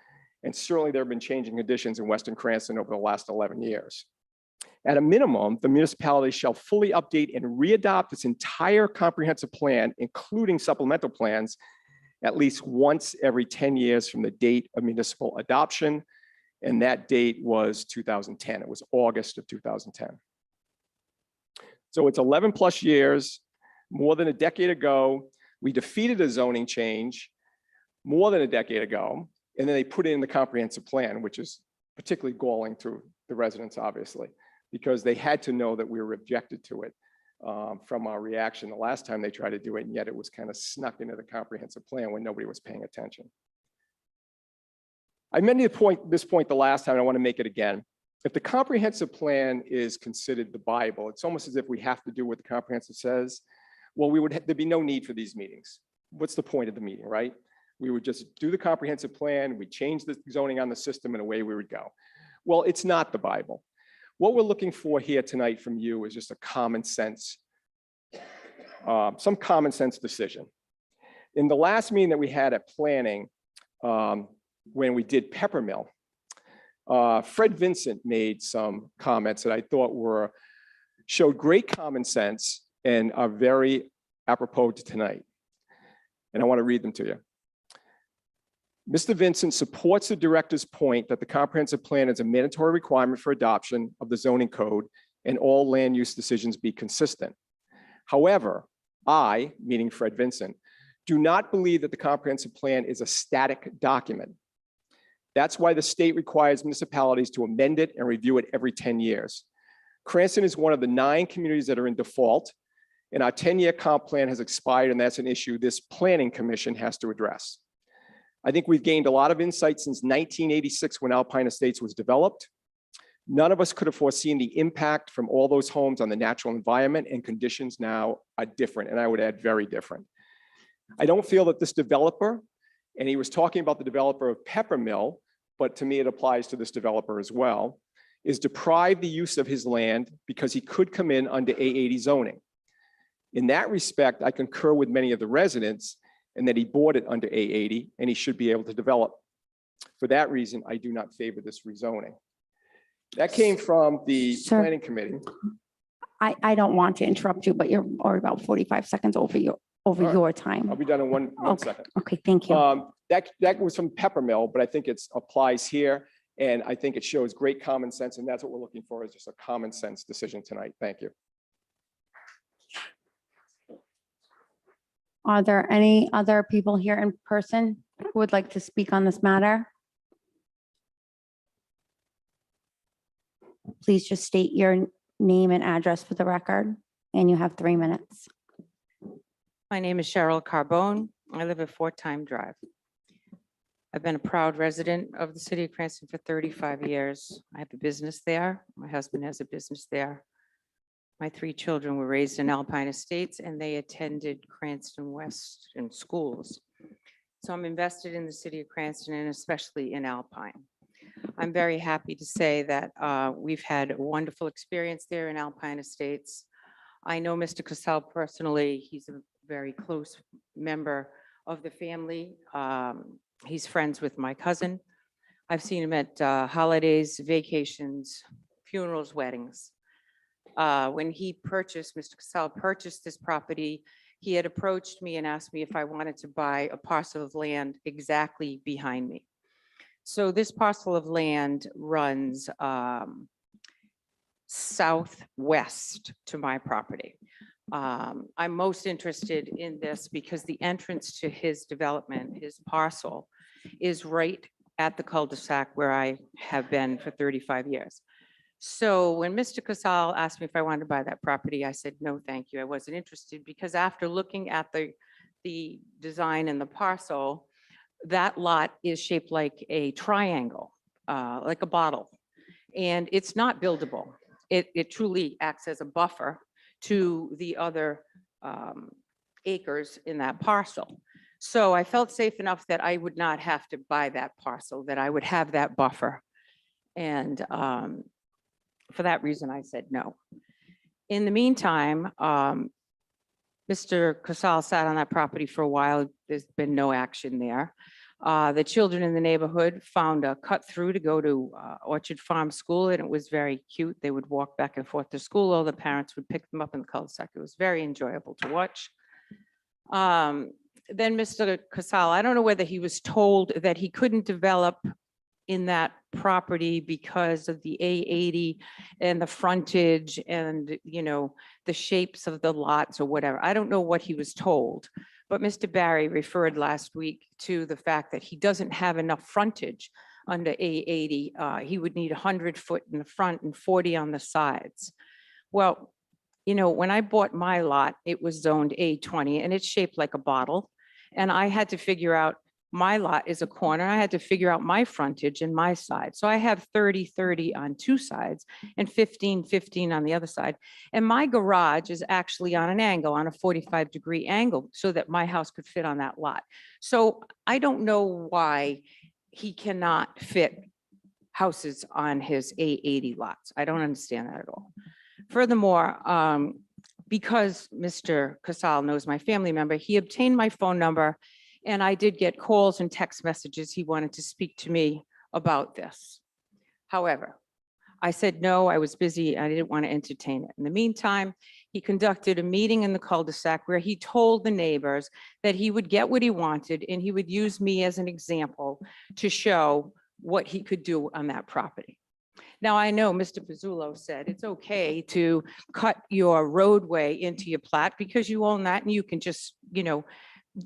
And certainly there have been changing conditions in Western Cranston over the last 11 years. At a minimum, the municipality shall fully update and readopt its entire comprehensive plan, including supplemental plans, at least once every 10 years from the date of municipal adoption. And that date was 2010. It was August of 2010. So it's 11 plus years, more than a decade ago. We defeated a zoning change more than a decade ago. And then they put it in the comprehensive plan, which is particularly galling to the residents, obviously, because they had to know that we were objected to it from our reaction the last time they tried to do it, and yet it was kind of snuck into the comprehensive plan when nobody was paying attention. I made this point the last time, and I want to make it again. If the comprehensive plan is considered the Bible, it's almost as if we have to do what the comprehensive says. Well, there'd be no need for these meetings. What's the point of the meeting, right? We would just do the comprehensive plan, we change the zoning on the system, and away we would go. Well, it's not the Bible. What we're looking for here tonight from you is just a common sense, some common sense decision. In the last meeting that we had at planning, when we did Peppermill, Fred Vincent made some comments that I thought showed great common sense and are very apropos to tonight. And I want to read them to you. Mr. Vincent supports the director's point that the comprehensive plan is a mandatory requirement for adoption of the zoning code and all land use decisions be consistent. However, I, meaning Fred Vincent, do not believe that the comprehensive plan is a static document. That's why the state requires municipalities to amend it and review it every 10 years. Cranston is one of the 9 communities that are in default, and our 10-year comp plan has expired, and that's an issue this planning commission has to address. I think we've gained a lot of insight since 1986 when Alpine Estates was developed. None of us could have foreseen the impact from all those homes on the natural environment, and conditions now are different, and I would add very different. I don't feel that this developer, and he was talking about the developer of Peppermill, but to me it applies to this developer as well, is deprived the use of his land because he could come in under A80 zoning. In that respect, I concur with many of the residents and that he bought it under A80 and he should be able to develop. For that reason, I do not favor this rezoning. That came from the Sir. planning committee. I don't want to interrupt you, but you're already about 45 seconds over your time. I'll be done in one Okay. second. Okay, thank you. That was from Peppermill, but I think it applies here. And I think it shows great common sense, and that's what we're looking for, is just a common sense decision tonight. Thank you. Are there any other people here in person who would like to speak on this matter? Please just state your name and address for the record, and you have 3 minutes. My name is Cheryl Carbone. I live at Fort Time Drive. I've been a proud resident of the city of Cranston for 35 years. I have a business there. My husband has a business there. My 3 children were raised in Alpine Estates and they attended Cranston Western schools. So I'm invested in the city of Cranston and especially in Alpine. I'm very happy to say that we've had a wonderful experience there in Alpine Estates. I know Mr. Casal personally. He's a very close member of the family. He's friends with my cousin. I've seen him at holidays, vacations, funerals, weddings. When he purchased, Mr. Casal purchased this property, he had approached me and asked me if I wanted to buy a parcel of land exactly behind me. So this parcel of land runs southwest to my property. I'm most interested in this because the entrance to his development, his parcel, is right at the cul-de-sac where I have been for 35 years. So when Mr. Casal asked me if I wanted to buy that property, I said, no, thank you. I wasn't interested because after looking at the design and the parcel, that lot is shaped like a triangle, like a bottle, and it's not buildable. It truly acts as a buffer to the other acres in that parcel. So I felt safe enough that I would not have to buy that parcel, that I would have that buffer. And for that reason, I said no. In the meantime, Mr. Casal sat on that property for a while. There's been no action there. The children in the neighborhood found a cut through to go to Orchard Farm School, and it was very cute. They would walk back and forth to school. All the parents would pick them up in the cul-de-sac. It was very enjoyable to watch. Then Mr. Casal, I don't know whether he was told that he couldn't develop in that property because of the A80 and the frontage and, you know, the shapes of the lots or whatever. I don't know what he was told. But Mr. Barry referred last week to the fact that he doesn't have enough frontage under A80. He would need 100 foot in the front and 40 on the sides. Well, you know, when I bought my lot, it was zoned A20 and it's shaped like a bottle. And I had to figure out, my lot is a corner. I had to figure out my frontage and my side. So I have 30-30 on two sides and 15-15 on the other side. And my garage is actually on an angle, on a 45-degree angle, so that my house could fit on that lot. So I don't know why he cannot fit houses on his A80 lots. I don't understand that at all. Furthermore, because Mr. Casal knows my family member, he obtained my phone number, and I did get calls and text messages. He wanted to speak to me about this. However, I said, no, I was busy. I didn't want to entertain it. In the meantime, he conducted a meeting in the cul-de-sac where he told the neighbors that he would get what he wanted and he would use me as an example to show what he could do on that property. Now, I know Mr. Pizzullo said it's okay to cut your roadway into your plat because you own that and you can just, you know,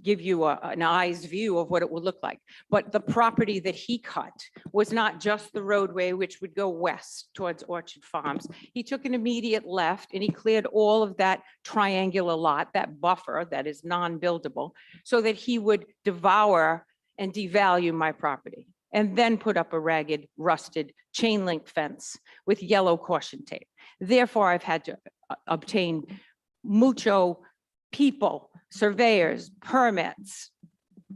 give you an eye's view of what it will look like. But the property that he cut was not just the roadway, which would go west towards Orchard Farms. He took an immediate left and he cleared all of that triangular lot, that buffer that is non-buildable, so that he would devour and devalue my property, and then put up a ragged, rusted chain link fence with yellow caution tape. Therefore, I've had to obtain mucho people, surveyors, permits,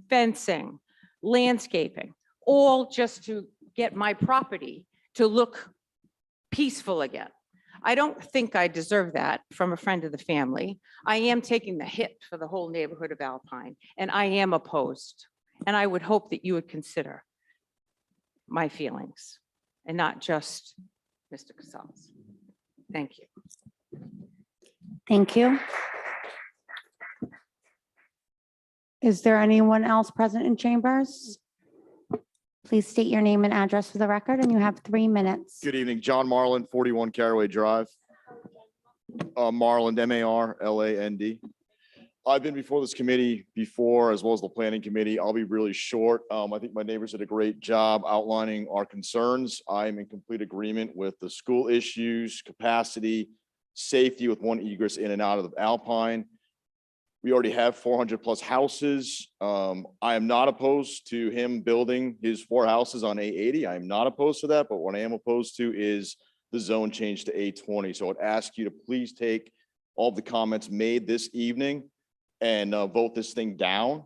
fencing, landscaping, all just to get my property to look peaceful again. I don't think I deserve that from a friend of the family. I am taking the hit for the whole neighborhood of Alpine, and I am opposed. And I would hope that you would consider my feelings and not just Mr. Casal's. Thank you. Thank you. Is there anyone else present in chambers? Please state your name and address for the record, and you have 3 minutes. Good evening, John Marland, 41 Caraway Drive. Marland, M-A-R-L-A-N-D. I've been before this committee before, as well as the planning committee. I'll be really short. I think my neighbors did a great job outlining our concerns. I'm in complete agreement with the school issues, capacity, safety with one egress in and out of Alpine. We already have 400 plus houses. I am not opposed to him building his 4 houses on A80. I am not opposed to that, but what I am opposed to is the zone change to A20. So I'd ask you to please take all the comments made this evening and vote this thing down.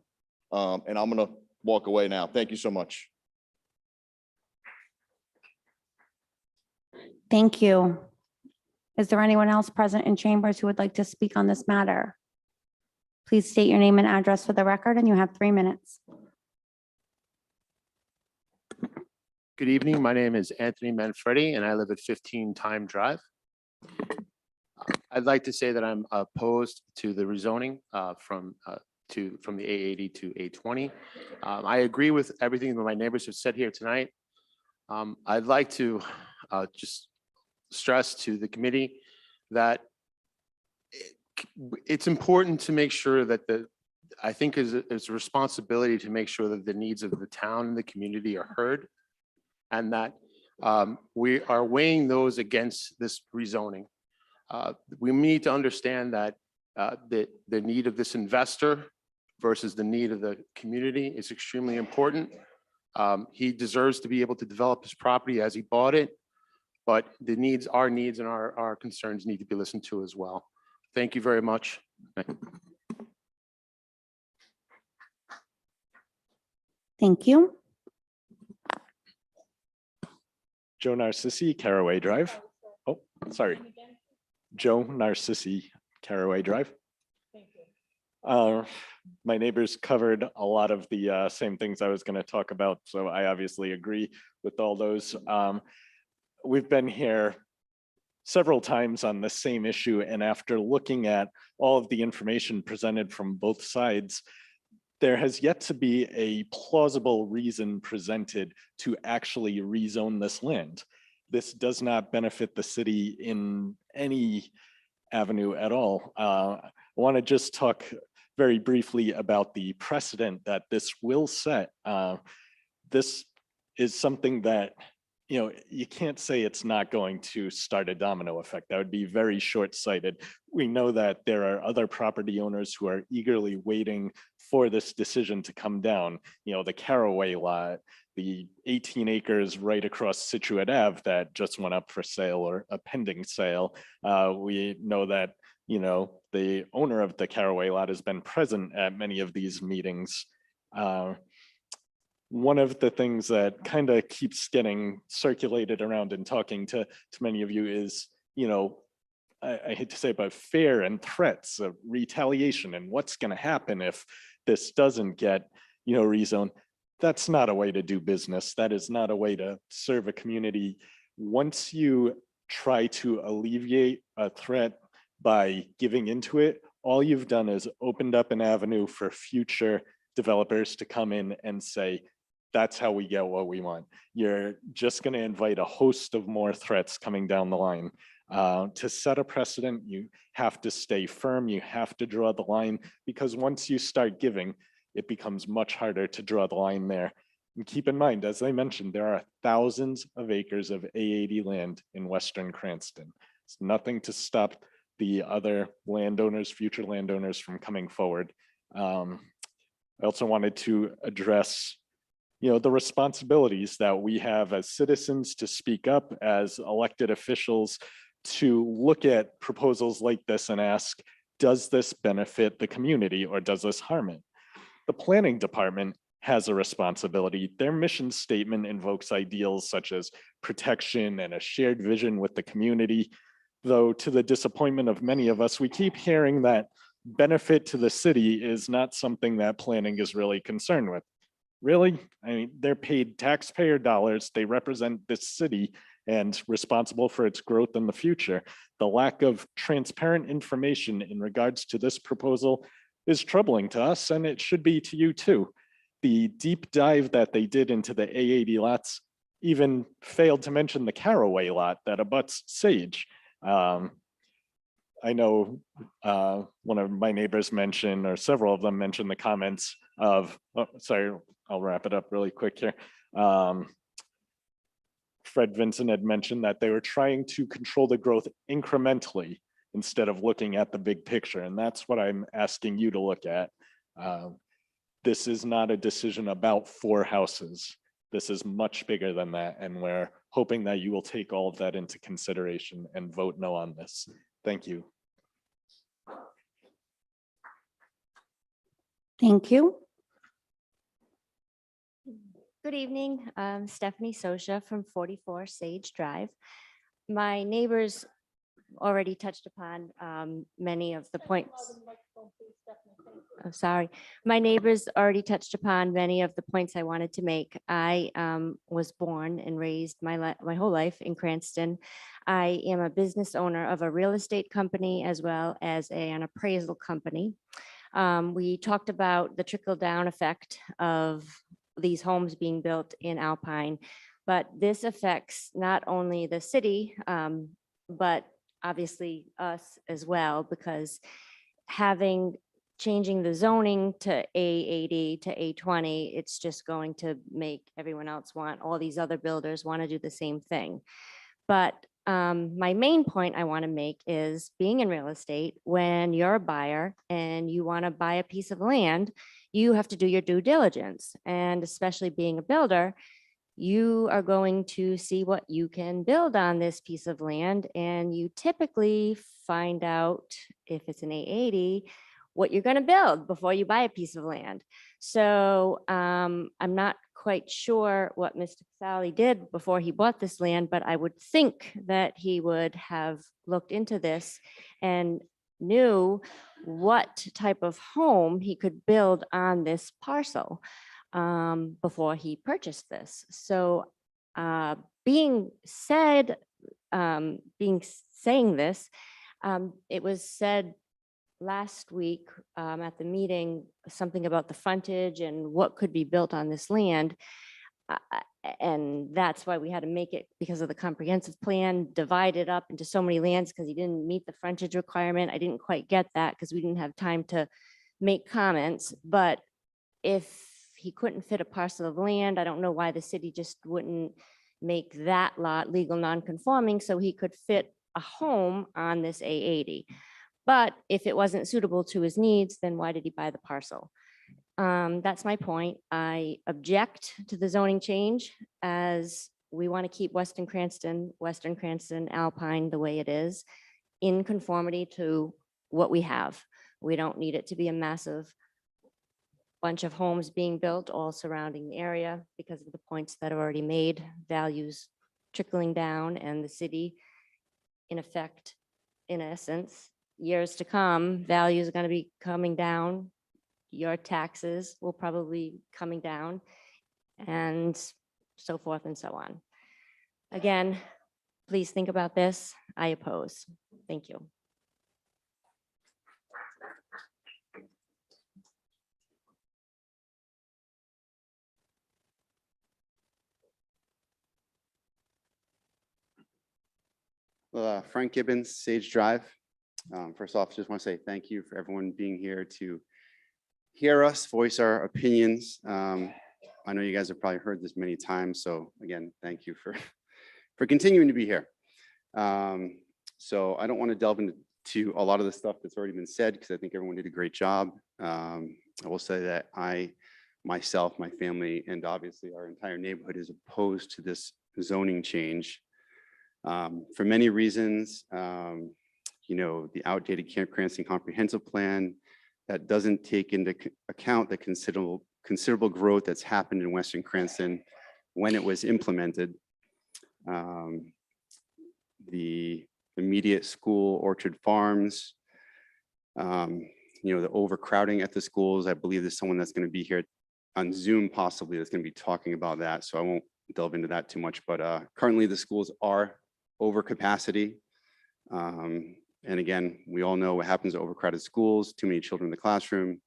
And I'm gonna walk away now. Thank you so much. Thank you. Is there anyone else present in chambers who would like to speak on this matter? Please state your name and address for the record, and you have 3 minutes. Good evening. My name is Anthony Manfredi, and I live at 15 Time Drive. I'd like to say that I'm opposed to the rezoning from the A80 to A20. I agree with everything that my neighbors have said here tonight. I'd like to just stress to the committee that it's important to make sure that I think it's a responsibility to make sure that the needs of the town and the community are heard, and that we are weighing those against this rezoning. We need to understand that the need of this investor versus the need of the community is extremely important. He deserves to be able to develop his property as he bought it, but the needs, our needs and our concerns need to be listened to as well. Thank you very much. Thank you. Joe Narcissi, Caraway Drive. Oh, sorry. Joe Narcissi, Caraway Drive. My neighbors covered a lot of the same things I was going to talk about, so I obviously agree with all those. We've been here several times on the same issue, and after looking at all of the information presented from both sides, there has yet to be a plausible reason presented to actually rezone this land. This does not benefit the city in any avenue at all. I want to just talk very briefly about the precedent that this will set. This is something that, you know, you can't say it's not going to start a domino effect. That would be very short-sighted. We know that there are other property owners who are eagerly waiting for this decision to come down. You know, the Caraway lot, the 18 acres right across Situate Ave that just went up for sale or a pending sale. We know that, you know, the owner of the Caraway lot has been present at many of these meetings. One of the things that kind of keeps getting circulated around and talking to many of you is, you know, I hate to say it, but fear and threats of retaliation and what's going to happen if this doesn't get, you know, rezoned. That's not a way to do business. That is not a way to serve a community. Once you try to alleviate a threat by giving into it, all you've done is opened up an avenue for future developers to come in and say, that's how we get what we want. You're just going to invite a host of more threats coming down the line. To set a precedent, you have to stay firm. You have to draw the line, because once you start giving, it becomes much harder to draw the line there. And keep in mind, as I mentioned, there are thousands of acres of A80 land in Western Cranston. It's nothing to stop the other landowners, future landowners, from coming forward. I also wanted to address, you know, the responsibilities that we have as citizens to speak up, as elected officials, to look at proposals like this and ask, does this benefit the community or does this harm it? The planning department has a responsibility. Their mission statement invokes ideals such as protection and a shared vision with the community. Though to the disappointment of many of us, we keep hearing that benefit to the city is not something that planning is really concerned with. Really? I mean, they're paid taxpayer dollars. They represent this city and responsible for its growth in the future. The lack of transparent information in regards to this proposal is troubling to us, and it should be to you too. The deep dive that they did into the A80 lots even failed to mention the Caraway lot that abuts Sage. I know one of my neighbors mentioned, or several of them mentioned, the comments of, oh, sorry, I'll wrap it up really quick here. Fred Vincent had mentioned that they were trying to control the growth incrementally instead of looking at the big picture. And that's what I'm asking you to look at. This is not a decision about 4 houses. This is much bigger than that. And we're hoping that you will take all of that into consideration and vote no on this. Thank you. Thank you. Good evening, Stephanie Sosha from 44 Sage Drive. My neighbors already touched upon many of the points. Oh, sorry. My neighbors already touched upon many of the points I wanted to make. I was born and raised my whole life in Cranston. I am a business owner of a real estate company as well as an appraisal company. We talked about the trickle-down effect of these homes being built in Alpine, but this affects not only the city, but obviously us as well, because changing the zoning to A80 to A20, it's just going to make everyone else all these other builders want to do the same thing. But my main point I want to make is, being in real estate, when you're a buyer and you want to buy a piece of land, you have to do your due diligence. And especially being a builder, you are going to see what you can build on this piece of land. And you typically find out, if it's an A80, what you're going to build before you buy a piece of land. So I'm not quite sure what Mr. Casali did before he bought this land, but I would think that he would have looked into this and knew what type of home he could build on this parcel before he purchased this. So being said, saying this, it was said last week at the meeting, something about the frontage and what could be built on this land. And that's why we had to make it, because of the comprehensive plan, divide it up into so many lands because he didn't meet the frontage requirement. I didn't quite get that because we didn't have time to make comments. But if he couldn't fit a parcel of land, I don't know why the city just wouldn't make that lot legal non-conforming so he could fit a home on this A80. But if it wasn't suitable to his needs, then why did he buy the parcel? That's my point. I object to the zoning change as we want to keep Western Cranston, Alpine the way it is, in conformity to what we have. We don't need it to be a massive bunch of homes being built all surrounding the area because of the points that are already made, values trickling down, and the city, in effect, in essence, years to come, values are going to be coming down. Your taxes will probably be coming down, and so forth and so on. Again, please think about this. I oppose. Thank you. Frank Gibbons, Sage Drive. First off, just want to say thank you for everyone being here to hear us voice our opinions. I know you guys have probably heard this many times, so again, thank you for continuing to be here. So I don't want to delve into a lot of the stuff that's already been said because I think everyone did a great job. I will say that I, myself, my family, and obviously our entire neighborhood is opposed to this zoning change for many reasons. You know, the outdated Camp Cranston comprehensive plan that doesn't take into account the considerable growth that's happened in Western Cranston when it was implemented. The immediate school, Orchard Farms, you know, the overcrowding at the schools. I believe there's someone that's going to be here on Zoom possibly that's going to be talking about that, so I won't delve into that too much, but currently the schools are over capacity. And again, we all know what happens to overcrowded schools, too many children in the classroom.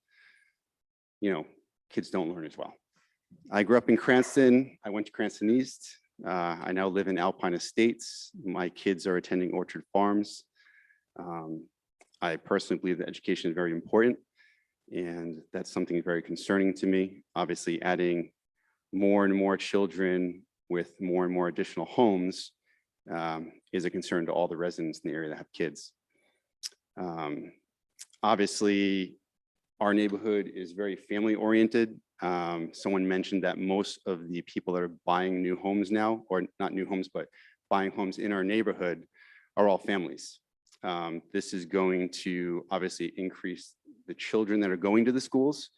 You know, kids don't learn as well. I grew up in Cranston. I went to Cranston East. I now live in Alpine Estates. My kids are attending Orchard Farms. I personally believe that education is very important, and that's something very concerning to me. Obviously, adding more and more children with more and more additional homes is a concern to all the residents in the area that have kids. Obviously, our neighborhood is very family oriented. Someone mentioned that most of the people that are buying new homes now, or not new homes, but buying homes in our neighborhood are all families. This is going to obviously increase the children that are going to the schools,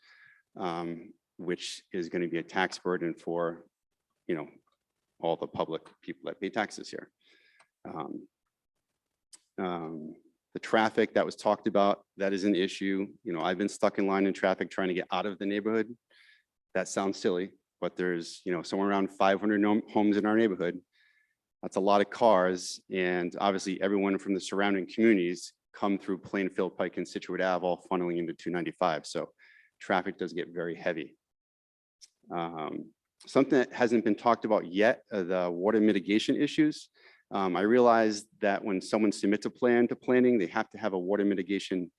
which is going to be a tax burden for, you know, all the public people that pay taxes here. The traffic that was talked about, that is an issue. You know, I've been stuck in line in traffic trying to get out of the neighborhood. That sounds silly, but there's, you know, somewhere around 500 homes in our neighborhood. That's a lot of cars. And obviously everyone from the surrounding communities come through Plainfield, Pike, and Situate Ave, all funneling into 295. So traffic does get very heavy. Something that hasn't been talked about yet are the water mitigation issues. I realize that when someone submits a plan to planning, they have to have a water mitigation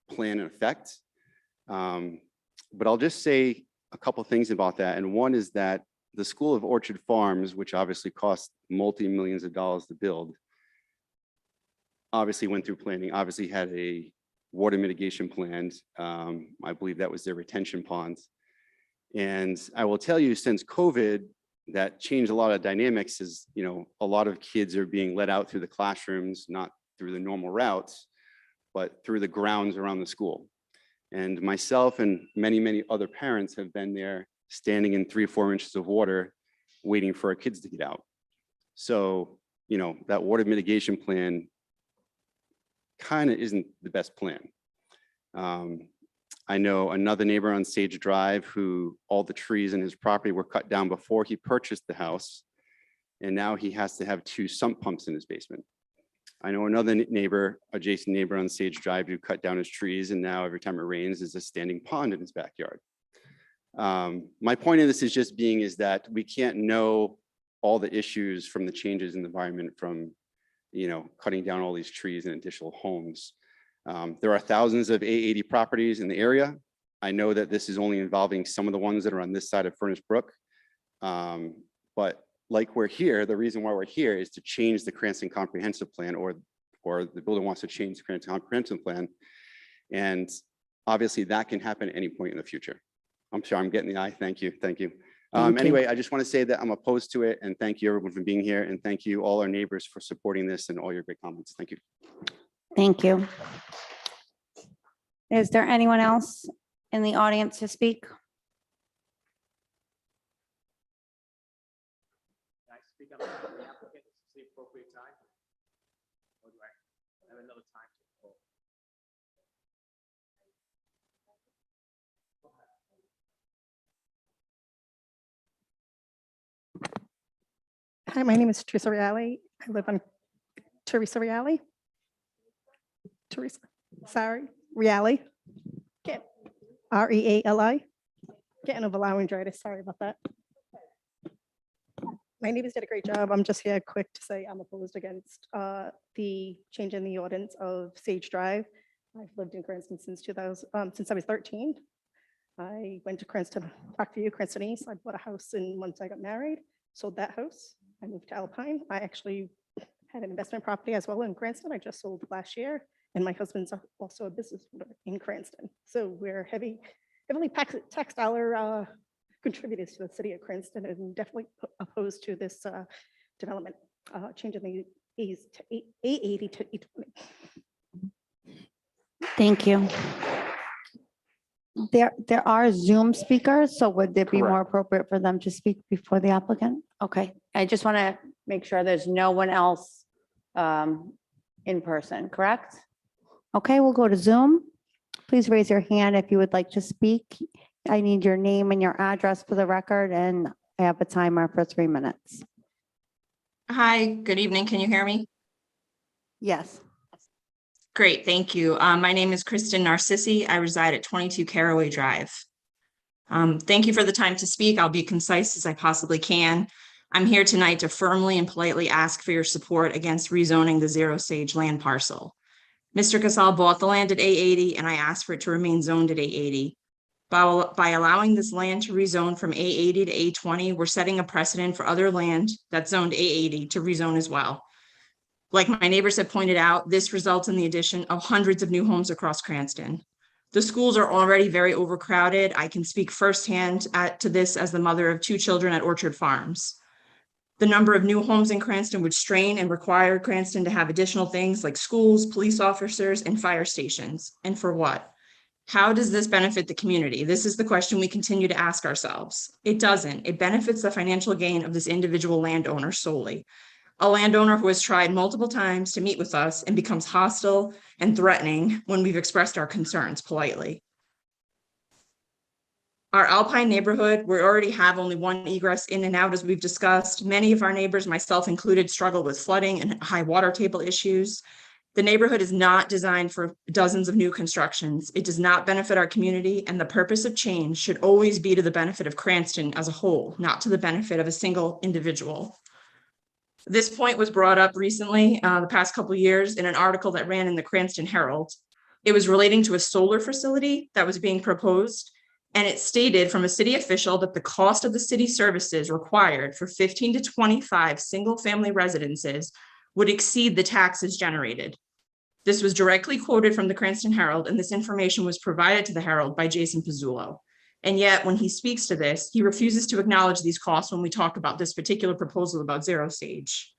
plan in effect. But I'll just say a couple things about that. And one is that the School of Orchard Farms, which obviously cost multi-millions of dollars to build, obviously went through planning, obviously had a water mitigation plan. I believe that was their retention ponds. And I will tell you, since COVID, that changed a lot of dynamics. Is, you know, a lot of kids are being let out through the classrooms, not through the normal routes, but through the grounds around the school. And myself and many, many other parents have been there standing in 3 or 4 inches of water, waiting for our kids to get out. So, you know, that water mitigation plan kind of isn't the best plan. I know another neighbor on Sage Drive who all the trees in his property were cut down before he purchased the house. And now he has to have 2 sump pumps in his basement. I know another neighbor, adjacent neighbor on Sage Drive who cut down his trees, and now every time it rains is a standing pond in his backyard. My point of this is just being is that we can't know all the issues from the changes in the environment from, you know, cutting down all these trees and additional homes. There are thousands of A80 properties in the area. I know that this is only involving some of the ones that are on this side of Furnace Brook. But like we're here, the reason why we're here is to change the Cranston Comprehensive Plan, or the builder wants to change the Cranston Comprehensive Plan. And obviously that can happen at any point in the future. I'm sorry, I'm getting the eye. Thank you. Thank you. Anyway, I just want to say that I'm opposed to it, and thank you everyone for being here, and thank you all our neighbors for supporting this and all your great comments. Thank you. Thank you. Is there anyone else in the audience to speak? Can I speak on behalf of the applicant? Is this the appropriate time? Or do I have another time? Hi, my name is Teresa Reale. I live on Teresa Reale. Teresa, sorry, Reale. R-E-A-L-I. Getting over laryngitis, sorry about that. My neighbors did a great job. I'm just here quick to say I'm opposed against the change in the ordinance of Sage Drive. I've lived in Cranston since 2000, since I was 13. I went to Cranston, Parkview, Cranston East. I bought a house, and once I got married, sold that house. I moved to Alpine. I actually had an investment property as well in Cranston. I just sold last year, and my husband's also a business owner in Cranston. So we're heavily tax dollar contributors to the city of Cranston, and definitely opposed to this development, changing the A's to A80 to E20. Thank you. There are Zoom speakers, so would it be more appropriate for them to speak before the applicant? Okay, I just want to make sure there's no one else in person, correct? Okay, we'll go to Zoom. Please raise your hand if you would like to speak. I need your name and your address for the record, and I have a timer for 3 minutes. Hi, good evening. Can you hear me? Yes. Great, thank you. My name is Kristen Narcissi. I reside at 22 Caraway Drive. Thank you for the time to speak. I'll be concise as I possibly can. I'm here tonight to firmly and politely ask for your support against rezoning the Zero Sage land parcel. Mr. Casal bought the land at A80, and I asked for it to remain zoned at A80. By allowing this land to rezone from A80 to A20, we're setting a precedent for other land that's zoned A80 to rezone as well. Like my neighbors have pointed out, this results in the addition of hundreds of new homes across Cranston. The schools are already very overcrowded. I can speak firsthand to this as the mother of 2 children at Orchard Farms. The number of new homes in Cranston would strain and require Cranston to have additional things like schools, police officers, and fire stations. And for what? How does this benefit the community? This is the question we continue to ask ourselves. It doesn't. It benefits the financial gain of this individual landowner solely. A landowner who has tried multiple times to meet with us and becomes hostile and threatening when we've expressed our concerns politely. Our Alpine neighborhood, we already have only one egress in and out, as we've discussed. Many of our neighbors, myself included, struggle with flooding and high water table issues. The neighborhood is not designed for dozens of new constructions. It does not benefit our community, and the purpose of change should always be to the benefit of Cranston as a whole, not to the benefit of a single individual. This point was brought up recently, the past couple of years, in an article that ran in the Cranston Herald. It was relating to a solar facility that was being proposed, and it stated from a city official that the cost of the city services required for 15 to 25 single-family residences would exceed the taxes generated. This was directly quoted from the Cranston Herald, and this information was provided to the Herald by Jason Pizzullo. And yet, when he speaks to this, he refuses to acknowledge these costs when we talk about this particular proposal about Zero Sage.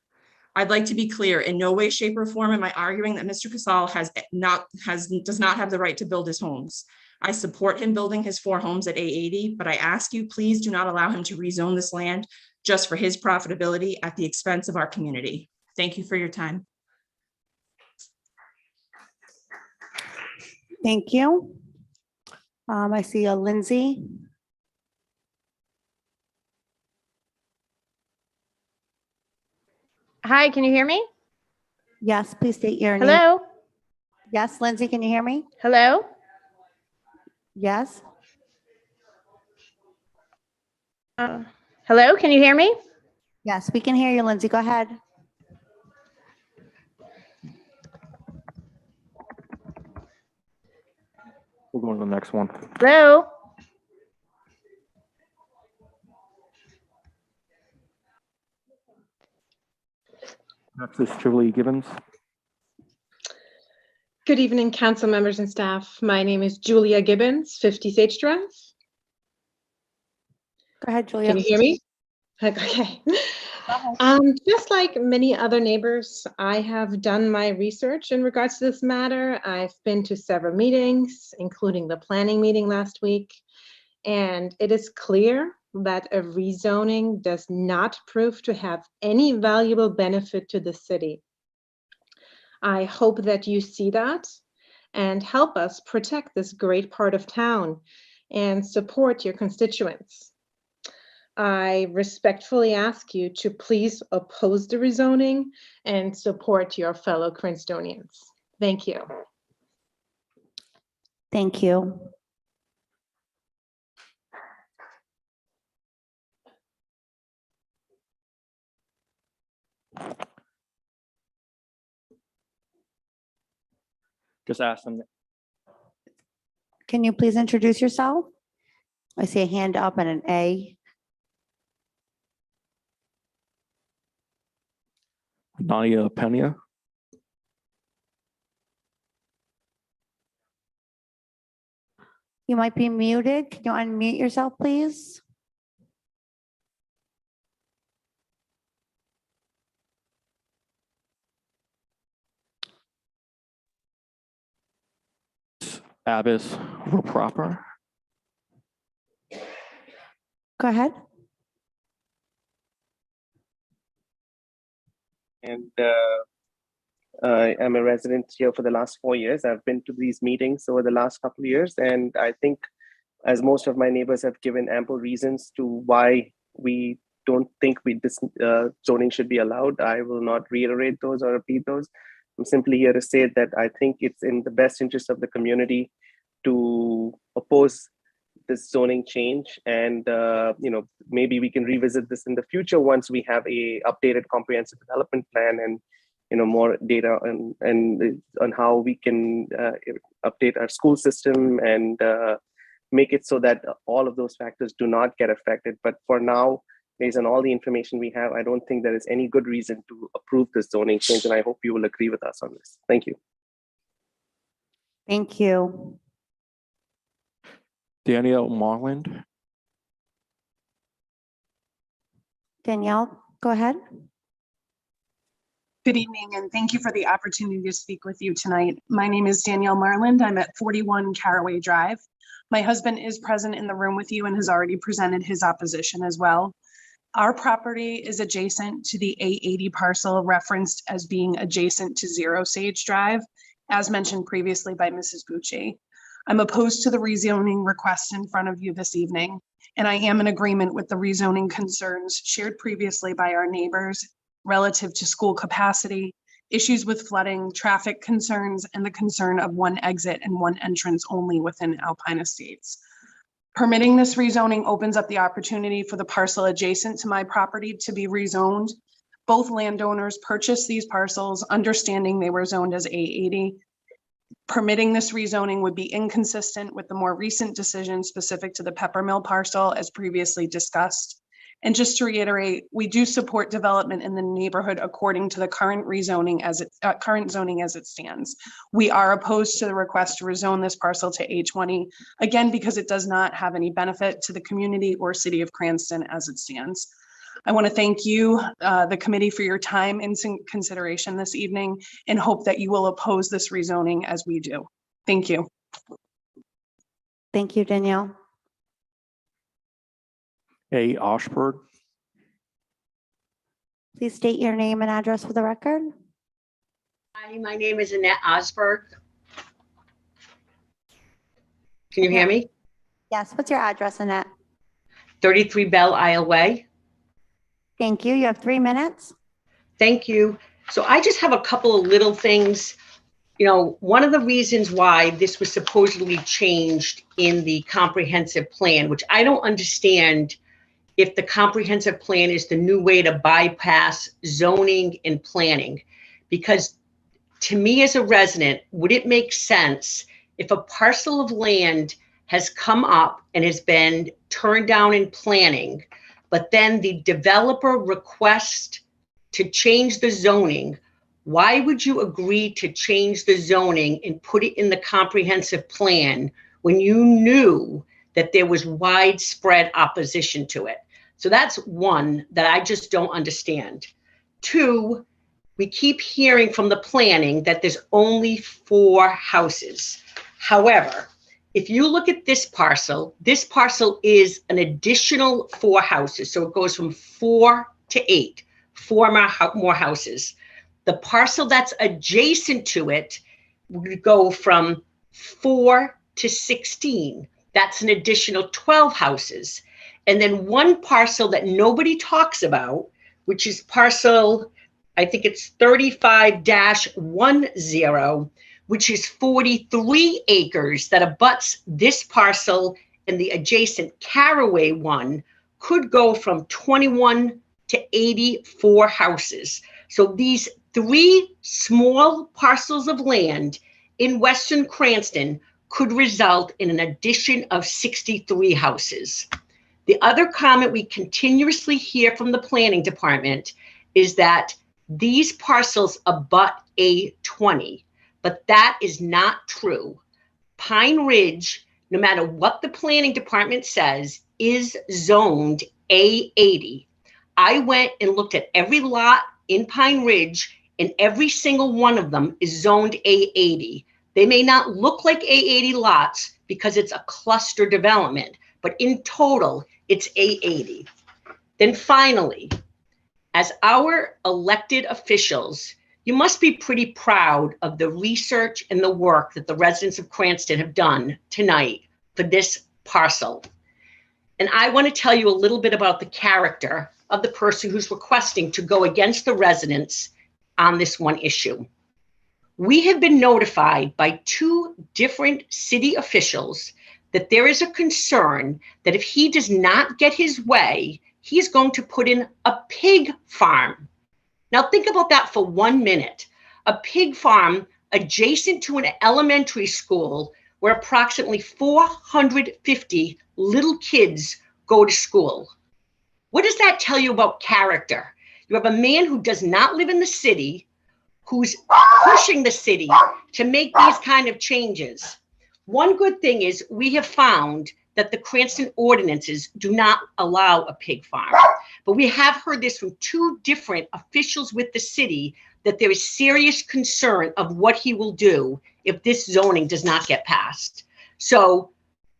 I'd like to be clear, in no way, shape, or form am I arguing that Mr. Casal does not have the right to build his homes. I support him building his 4 homes at A80, but I ask you, please do not allow him to rezone this land just for his profitability at the expense of our community. Thank you for your time. Thank you. I see a Lindsay. Hi, can you hear me? Yes, please state your name. Hello? Yes, Lindsay, can you hear me? Hello? Yes. Hello, can you hear me? Yes, we can hear you, Lindsay. Go ahead. We'll go to the next one. Hello? Next is Julie Gibbons. Good evening, council members and staff. My name is Julia Gibbons, 50 Sage Drive. Go ahead, Julia. Can you hear me? Okay. Just like many other neighbors, I have done my research in regards to this matter. I've been to several meetings, including the planning meeting last week, and it is clear that a rezoning does not prove to have any valuable benefit to the city. I hope that you see that and help us protect this great part of town and support your constituents. I respectfully ask you to please oppose the rezoning and support your fellow Princetonians. Thank you. Thank you. Just ask them. Can you please introduce yourself? I see a hand up and an A. Nadia Pena. You might be muted. Can you unmute yourself, please? Abbas Proper. Go ahead. And I am a resident here for the last 4 years. I've been to these meetings over the last couple of years, and I think, as most of my neighbors have given ample reasons to why we don't think this zoning should be allowed, I will not reiterate those or repeat those. I'm simply here to say that I think it's in the best interest of the community to oppose this zoning change, and maybe we can revisit this in the future once we have a updated comprehensive development plan and more data on how we can update our school system and make it so that all of those factors do not get affected. But for now, based on all the information we have, I don't think there is any good reason to approve this zoning change, and I hope you will agree with us on this. Thank you. Thank you. Danielle Marland. Danielle, go ahead. Good evening, and thank you for the opportunity to speak with you tonight. My name is Danielle Marland. I'm at 41 Caraway Drive. My husband is present in the room with you and has already presented his opposition as well. Our property is adjacent to the 880 parcel referenced as being adjacent to 0 Sage Drive, as mentioned previously by Mrs. Bucci. I'm opposed to the rezoning request in front of you this evening, and I am in agreement with the rezoning concerns shared previously by our neighbors relative to school capacity, issues with flooding, traffic concerns, and the concern of one exit and one entrance only within Alpine Estates. Permitting this rezoning opens up the opportunity for the parcel adjacent to my property to be rezoned. Both landowners purchased these parcels understanding they were zoned as A80. Permitting this rezoning would be inconsistent with the more recent decision specific to the Peppermill parcel as previously discussed. And just to reiterate, we do support development in the neighborhood according to the current rezoning current zoning as it stands. We are opposed to the request to rezone this parcel to A20, again, because it does not have any benefit to the community or city of Cranston as it stands. I want to thank you, the committee, for your time and consideration this evening, and hope that you will oppose this rezoning as we do. Thank you. Thank you, Danielle. A. Oshberg. Please state your name and address for the record. Hi, my name is Annette Osberg. Can you hear me? Yes, what's your address, Annette? 33 Belle Isle Way. Thank you. You have 3 minutes. Thank you. So I just have a couple of little things. You know, one of the reasons why this was supposedly changed in the comprehensive plan, which I don't understand if the comprehensive plan is the new way to bypass zoning and planning. Because to me as a resident, would it make sense if a parcel of land has come up and has been turned down in planning, but then the developer requests to change the zoning? Why would you agree to change the zoning and put it in the comprehensive plan when you knew that there was widespread opposition to it? So that's one that I just don't understand. Two, we keep hearing from the planning that there's only 4 houses. However, if you look at this parcel is an additional 4 houses. So it goes from 4 to 8, 4 more houses. The parcel that's adjacent to it would go from 4 to 16. That's an additional 12 houses. And then one parcel that nobody talks about, which is parcel, I think it's 35-10, which is 43 acres that abuts this parcel, and the adjacent Caraway one could go from 21 to 84 houses. So these 3 small parcels of land in Western Cranston could result in an addition of 63 houses. The other comment we continuously hear from the planning department is that these parcels abut A20, but that is not true. Pine Ridge, no matter what the planning department says, is zoned A80. I went and looked at every lot in Pine Ridge, and every single one of them is zoned A80. They may not look like A80 lots because it's a cluster development, but in total, it's A80. Then finally, as our elected officials, you must be pretty proud of the research and the work that the residents of Cranston have done tonight for this parcel. And I want to tell you a little bit about the character of the person who's requesting to go against the residents on this one issue. We have been notified by 2 different city officials that there is a concern that if he does not get his way, he is going to put in a pig farm. Now think about that for 1 minute. A pig farm adjacent to an elementary school where approximately 450 little kids go to school. What does that tell you about character? You have a man who does not live in the city, who's pushing the city to make these kind of changes. One good thing is we have found that the Cranston ordinances do not allow a pig farm. But we have heard this from 2 different officials with the city that there is serious concern of what he will do if this zoning does not get passed. So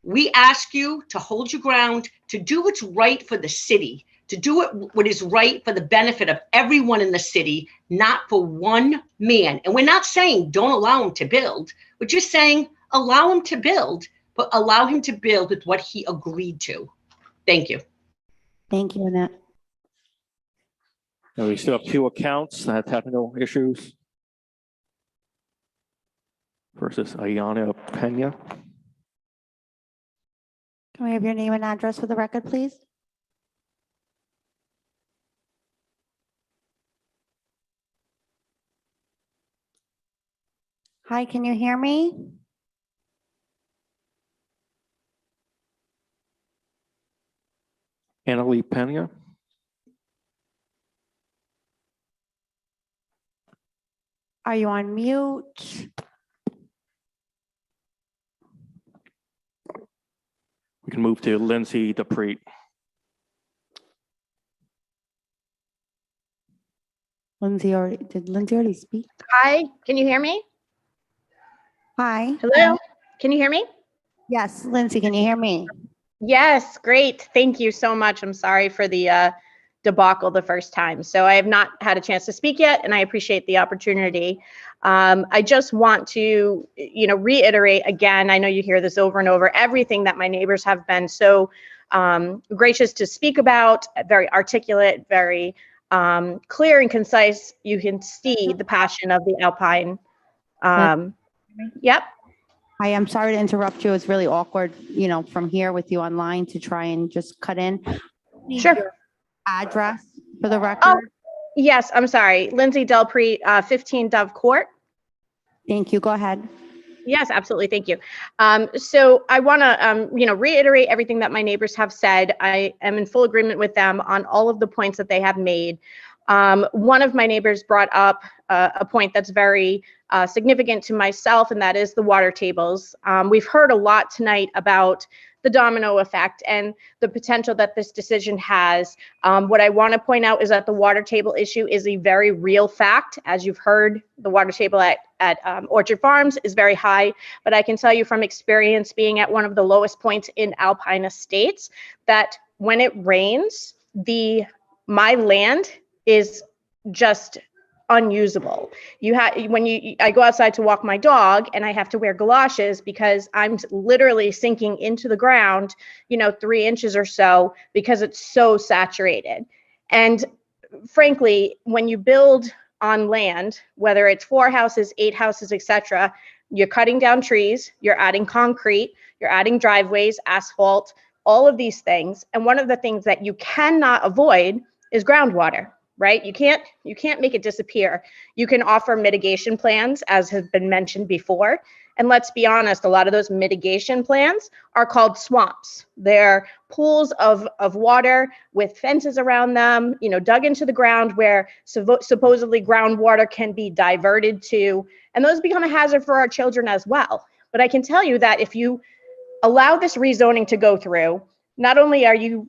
we ask you to hold your ground, to do what's right for the city, to do what is right for the benefit of everyone in the city, not for one man. And we're not saying don't allow him to build. We're just saying allow him to build, but allow him to build with what he agreed to. Thank you. Thank you, Annette. And we still have 2 accounts that have technical issues. Versus Ayana Pena. Can we have your name and address for the record, please? Hi, can you hear me? Annalie Pena. Are you on mute? We can move to Lindsay DePreet. Did Lindsay already speak? Hi, can you hear me? Hi. Hello, can you hear me? Yes, Lindsay, can you hear me? Yes, great. Thank you so much. I'm sorry for the debacle the first time. So I have not had a chance to speak yet, and I appreciate the opportunity. I just want to, reiterate again, I know you hear this over and over, everything that my neighbors have been so gracious to speak about, very articulate, very clear and concise. You can see the passion of the Alpine. Yep. I am sorry to interrupt you. It's really awkward, from here with you online to try and just cut in. Sure. Your address for the Oh, record. yes, I'm sorry. Lindsay Delpre, 15 Dove Court. Thank you. Go ahead. Yes, absolutely. Thank you. So I want to, reiterate everything that my neighbors have said. I am in full agreement with them on all of the points that they have made. One of my neighbors brought up a point that's very significant to myself, and that is the water tables. We've heard a lot tonight about the domino effect and the potential that this decision has. What I want to point out is that the water table issue is a very real fact. As you've heard, the water table at Orchard Farms is very high, but I can tell you from experience being at one of the lowest points in Alpine Estates that when it rains, my land is just unusable. I go outside to walk my dog and I have to wear galoshes because I'm literally sinking into the ground, 3 inches or so because it's so saturated. And frankly, when you build on land, whether it's 4 houses, 8 houses, etc., you're cutting down trees, you're adding concrete, you're adding driveways, asphalt, all of these things. And one of the things that you cannot avoid is groundwater. Right? You can't make it disappear. You can offer mitigation plans, as has been mentioned before. And let's be honest, a lot of those mitigation plans are called swamps. They're pools of water with fences around them, dug into the ground where supposedly groundwater can be diverted to. And those become a hazard for our children as well. But I can tell you that if you allow this rezoning to go through, not only are you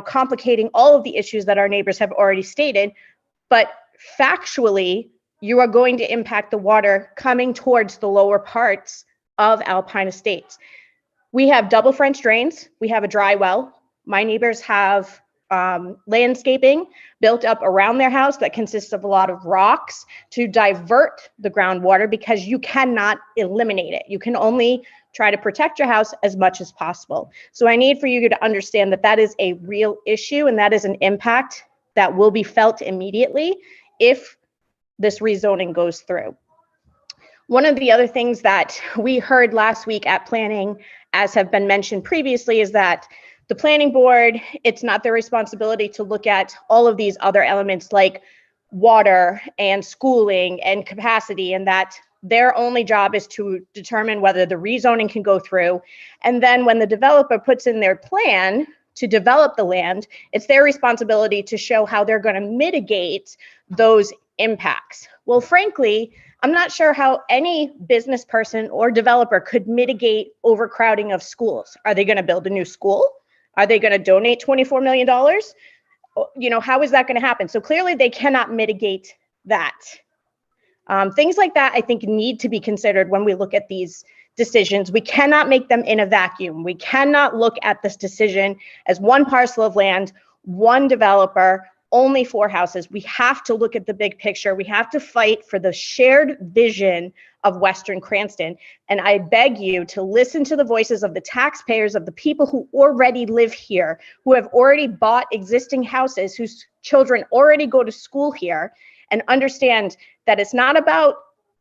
complicating all of the issues that our neighbors have already stated, but factually, you are going to impact the water coming towards the lower parts of Alpine Estates. We have double French drains. We have a dry well. My neighbors have landscaping built up around their house that consists of a lot of rocks to divert the groundwater because you cannot eliminate it. You can only try to protect your house as much as possible. So I need for you to understand that that is a real issue and that is an impact that will be felt immediately if this rezoning goes through. One of the other things that we heard last week at planning, as have been mentioned previously, is that the planning board, it's not their responsibility to look at all of these other elements like water and schooling and capacity, and that their only job is to determine whether the rezoning can go through. And then when the developer puts in their plan to develop the land, it's their responsibility to show how they're going to mitigate those impacts. Well, frankly, I'm not sure how any business person or developer could mitigate overcrowding of schools. Are they going to build a new school? Are they going to donate $24 million? How is that going to happen? So clearly they cannot mitigate that. Things like that, I think, need to be considered when we look at these decisions. We cannot make them in a vacuum. We cannot look at this decision as one parcel of land, one developer, only 4 houses. We have to look at the big picture. We have to fight for the shared vision of Western Cranston. And I beg you to listen to the voices of the taxpayers, of the people who already live here, who have already bought existing houses, whose children already go to school here, and understand that it's not about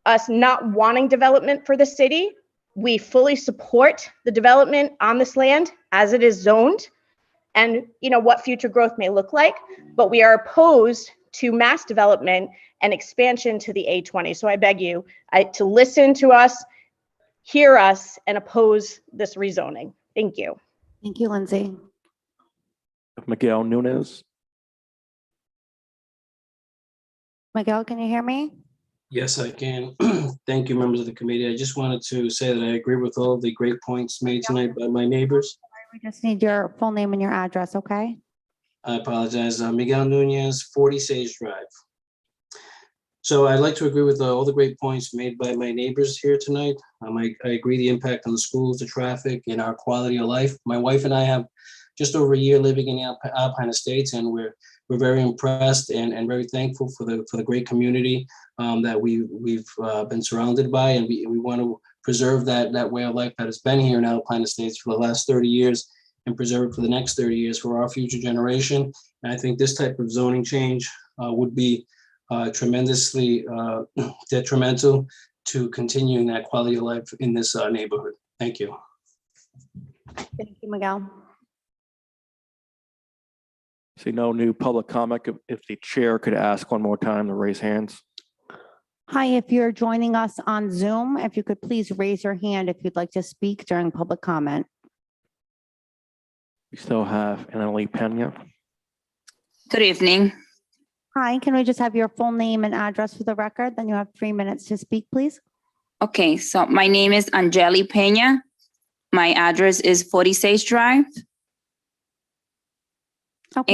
us not wanting development for the city. We fully support the development on this land as it is zoned and what future growth may look like, but we are opposed to mass development and expansion to the A20. So I beg you to listen to us, hear us, and oppose this rezoning. Thank you. Thank you, Lindsay. Miguel Nunes. Miguel, can you hear me? Yes, I can. Thank you, members of the committee. I just wanted to say that I agree with all of the great points made tonight by my neighbors. We just need your full name and your address, okay? I apologize. Miguel Nunez, 40 Sage Drive. So I'd like to agree with all the great points made by my neighbors here tonight. I agree the impact on the schools, the traffic, and our quality of life. My wife and I have just over a year living in Alpine Estates, and we're we're very impressed and very thankful for the great community that we've been surrounded by, and we want to preserve that way of life that has been here in Alpine Estates for the last 30 years and preserve it for the next 30 years for our future generation. And I think this type of zoning change would be tremendously detrimental to continuing that quality of life in this neighborhood. Thank you. Thank you, Miguel. See no new public comment. If the chair could ask one more time to raise hands. Hi, if you're joining us on Zoom, if you could please raise your hand if you'd like to speak during public comment. We still have Annalie Pena. Good evening. Hi, can we just have your full name and address for the record? Then you have 3 minutes to speak, please. Okay, so my name is Angeli Pena. My address is 40 Sage Drive. Okay,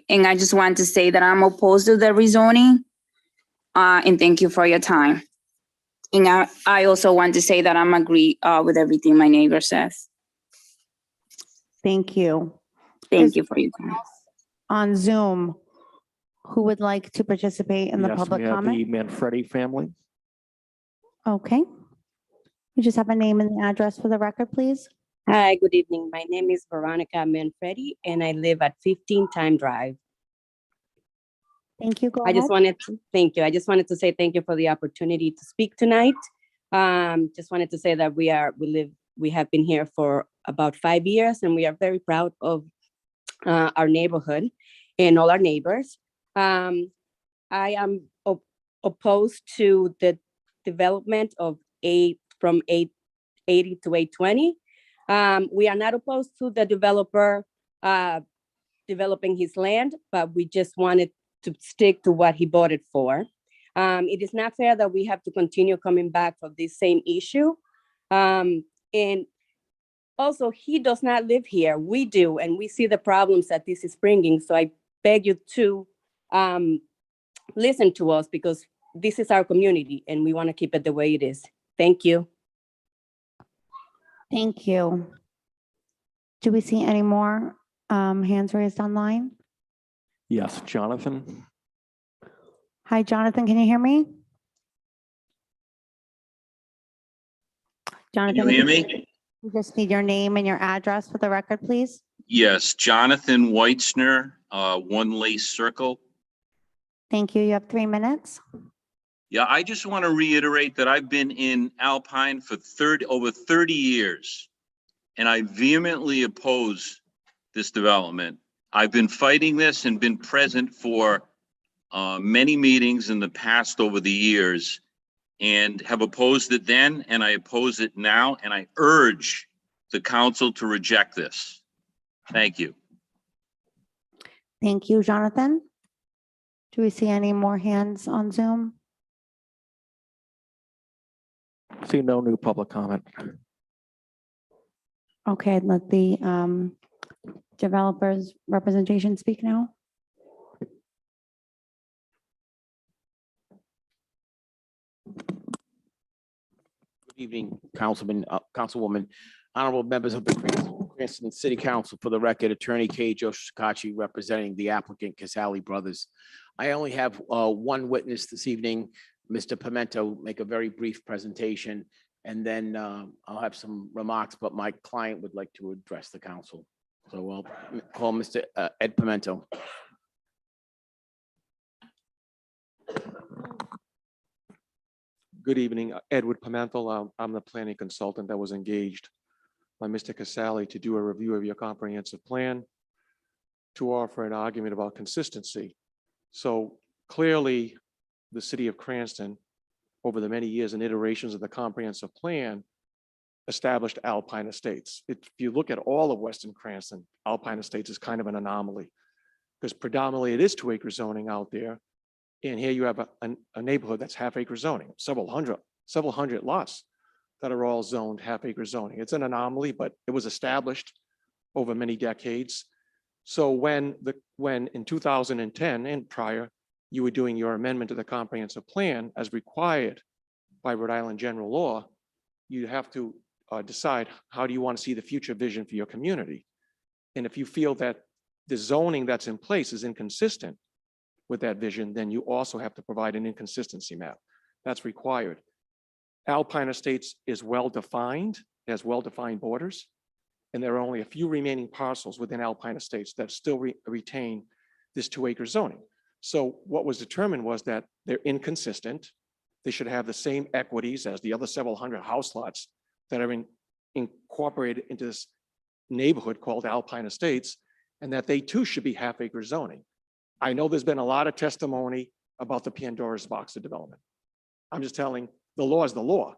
And I just want to say that I'm opposed to the rezoning. And thank you for your time. And I also want to say that I'm agree with everything my neighbor says. Thank you. Thank you for your time. On Zoom, who would like to participate in the Yes, public we have comment? the Manfredi family. Okay. You just have a name and the address for the record, please. Hi, good evening. My name is Veronica Manfredi, and I live at 15 Time Drive. Thank you. Go I just ahead. wanted to thank you. I just wanted to say thank you for the opportunity to speak tonight. Just wanted to say that we have been here for about 5 years, and we are very proud of our neighborhood and all our neighbors. I am opposed to the development of from 880 to 820. We are not opposed to the developer developing his land, but we just wanted to stick to what he bought it for. It is not fair that we have to continue coming back for this same issue. And also, he does not live here. We do, and we see the problems that this is bringing. So I beg you to listen to us, because this is our community and we want to keep it the way it is. Thank you. Thank you. Do we see any more hands raised online? Yes, Jonathan. Hi, Jonathan, can you hear me? Jonathan, Can you hear me? we just need your name and your address for the record, please. Yes, Jonathan Weitzner, 1 Lace Circle. Thank you. You have 3 minutes. Yeah, I just want to reiterate that I've been in Alpine for over 30 years, and I vehemently oppose this development. I've been fighting this and been present for many meetings in the past over the years, and have opposed it then, and I oppose it now, and I urge the council to reject this. Thank you. Thank you, Jonathan. Do we see any more hands on Zoom? See no new public comment. Okay, let the developers representation speak now. Good evening, Councilman, Councilwoman, honorable members of the Cranston City Council. For the record, Attorney Kay Yoshikachi representing the applicant Casali Brothers. I only have one witness this evening, Mr. Pimento, make a very brief presentation, and then I'll have some remarks, but my client would like to address the council. So I'll call Mr. Ed Pimento. Good evening, Edward Pimentel. I'm the planning consultant that was engaged by Mr. Casali to do a review of your comprehensive plan, to offer an argument about consistency. So clearly, the city of Cranston, over the many years and iterations of the comprehensive plan, established Alpine Estates. If you look at all of Western Cranston, Alpine Estates is kind of an anomaly, because predominantly it is 2-acre zoning out there. And here you have a neighborhood that's half-acre zoning, several hundred lots that are all zoned half-acre zoning. It's an anomaly, but it was established over many decades. So when in 2010 and prior, you were doing your amendment to the comprehensive plan as required by Rhode Island general law, you have to decide how do you want to see the future vision for your community. And if you feel that the zoning that's in place is inconsistent with that vision, then you also have to provide an inconsistency map. That's required. Alpine Estates is well-defined, has well-defined borders, and there are only a few remaining parcels within Alpine Estates that still retain this 2-acre zoning. So what was determined was that they're inconsistent. They should have the same equities as the other several hundred house lots that are incorporated into this neighborhood called Alpine Estates, and that they too should be half-acre zoning. I know there's been a lot of testimony about the Pandora's box of development. I'm just telling, the law is the law.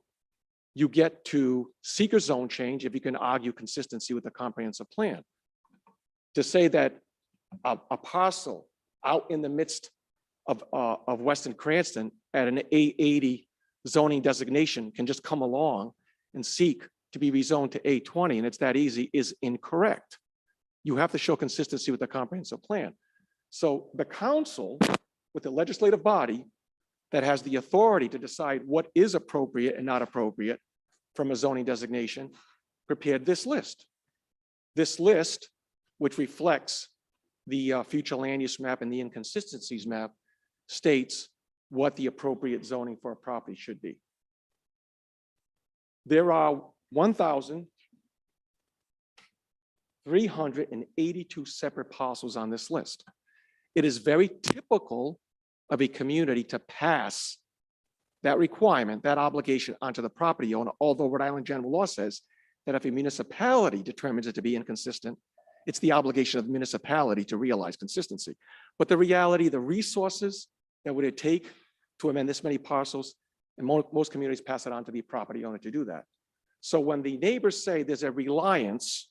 You get to seek a zone change if you can argue consistency with the comprehensive plan. To say that a parcel out in the midst of Weston Cranston at an A80 zoning designation can just come along and seek to be rezoned to A20 and it's that easy is incorrect. You have to show consistency with the comprehensive plan. So the council, with the legislative body that has the authority to decide what is appropriate and not appropriate from a zoning designation, prepared this list. This list, which reflects the future land use map and the inconsistencies map, states what the appropriate zoning for a property should be. There are 1,382 separate parcels on this list. It is very typical of a community to pass that requirement, that obligation onto the property owner, although Rhode Island general law says that if a municipality determines it to be inconsistent, it's the obligation of the municipality to realize consistency. But the reality, the resources that would it take to amend this many parcels, and most communities pass it on to the property owner to do that. So when the neighbors say there's a reliance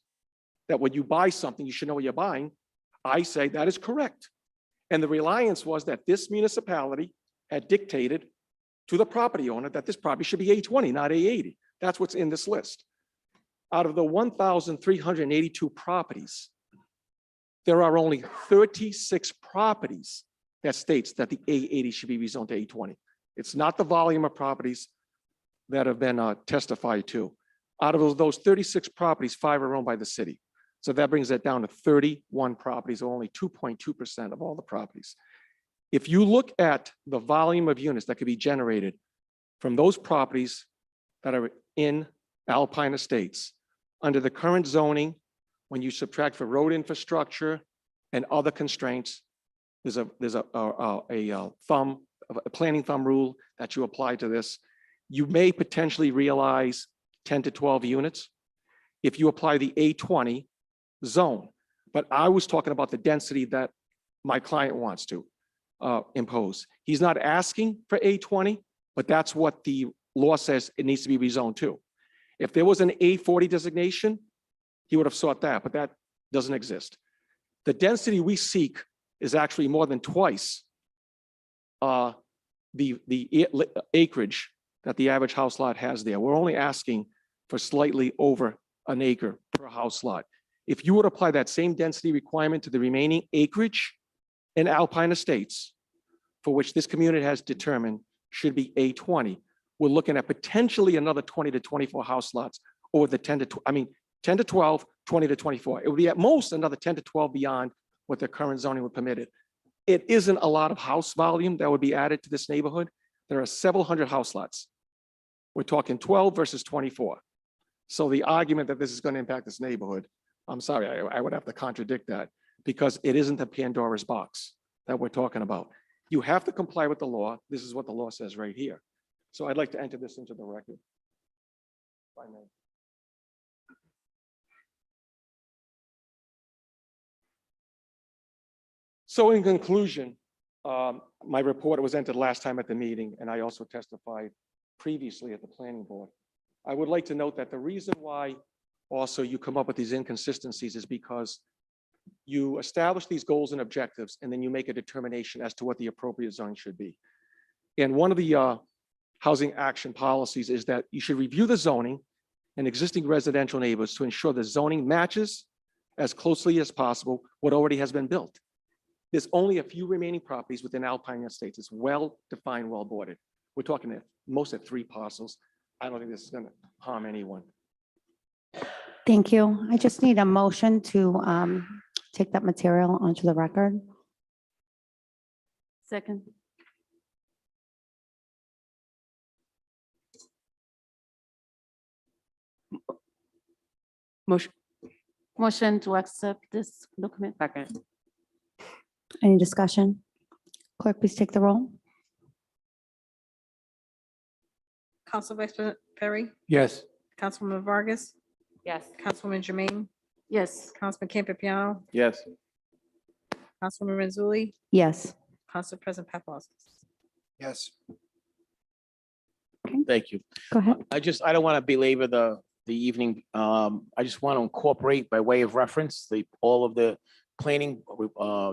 that when you buy something, you should know what you're buying, I say that is correct. And the reliance was that this municipality had dictated to the property owner that this property should be A20, not A80. That's what's in this list. Out of the 1,382 properties, there are only 36 properties that states that the A80 should be rezoned to A20. It's not the volume of properties that have been testified to. Out of those 36 properties, 5 are owned by the city. So that brings it down to 31 properties, or only 2.2% of all the properties. If you look at the volume of units that could be generated from those properties that are in Alpine Estates, under the current zoning, when you subtract for road infrastructure and other constraints, there's a planning thumb rule that you apply to this. You may potentially realize 10 to 12 units if you apply the A20 zone. But I was talking about the density that my client wants to impose. He's not asking for A20, but that's what the law says it needs to be rezoned to. If there was an A40 designation, he would have sought that, but that doesn't exist. The density we seek is actually more than twice the acreage that the average house lot has there. We're only asking for slightly over an acre per house lot. If you would apply that same density requirement to the remaining acreage in Alpine Estates, for which this community has determined should be A20, we're looking at potentially another 20 to 24 house lots, or the 10 to 12, 20 to 24. It would be at most another 10 to 12 beyond what the current zoning would permit it. It isn't a lot of house volume that would be added to this neighborhood. There are several hundred house lots. We're talking 12 versus 24. So the argument that this is going to impact this neighborhood, I'm sorry, I would have to contradict that, because it isn't a Pandora's box that we're talking about. You have to comply with the law. This is what the law says right here. So I'd like to enter this into the record. If I may. So in conclusion, my report was entered last time at the meeting, and I also testified previously at the planning board. I would like to note that the reason why also you come up with these inconsistencies is because you establish these goals and objectives, and then you make a determination as to what the appropriate zoning should be. And one of the housing action policies is that you should review the zoning and existing residential neighbors to ensure the zoning matches as closely as possible what already has been built. There's only a few remaining properties within Alpine Estates. It's well-defined, well-bordered. We're talking at most at 3 parcels. I don't think this is going to harm anyone. Thank you. I just need a motion to take that material onto the record. Second. Motion to accept this document. Second. Any discussion? Clerk, please take the roll. Council Vice President Perry, Yes. Councilwoman Vargas, Yes. Councilwoman Jermaine, Yes. Councilman Campiano, Yes. Councilwoman Renzulli, Yes. Council President Paplaskas. Yes. Thank you. Go ahead. I don't want to belabor the evening. I just want to incorporate by way of reference, all of the planning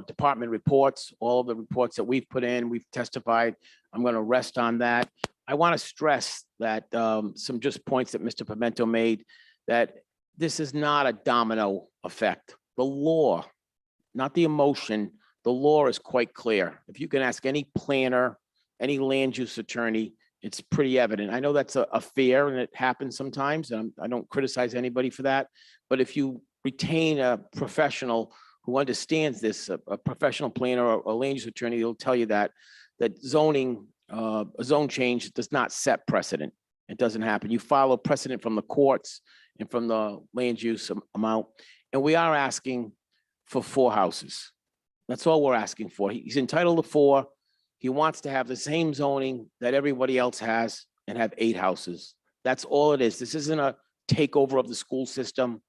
department reports, all of the reports that we've put in, we've testified. I'm going to rest on that. I want to stress that some just points that Mr. Pimento made, that this is not a domino effect. The law, not the emotion, the law is quite clear. If you can ask any planner, any land use attorney, it's pretty evident. I know that's a fear and it happens sometimes, and I don't criticize anybody for that. But if you retain a professional who understands this, a professional planner or a land use attorney, he'll tell you that zoning, a zone change does not set precedent. It doesn't happen. You follow precedent from the courts and from the land use amount. And we are asking for 4 houses. That's all we're asking for. He's entitled to 4. He wants to have the same zoning that everybody else has and have 8 houses. That's all it is. This isn't a takeover of the school system.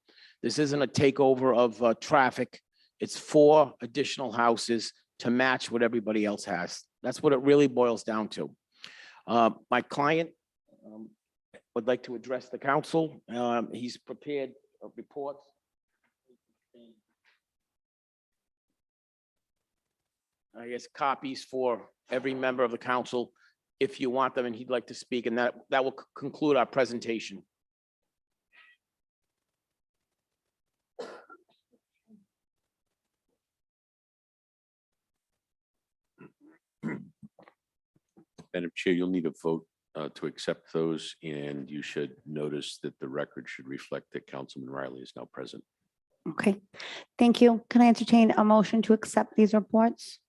This isn't a takeover of traffic. It's 4 additional houses to match what everybody else has. That's what it really boils down to. My client would like to address the council. He's prepared reports. I guess copies for every member of the council if you want them and he'd like to speak, and that will conclude our presentation. Madam Chair, you'll need a vote to accept those, and you should notice that the record should reflect that Councilman Riley is now present. Okay, thank you. Can I entertain a motion to accept these reports?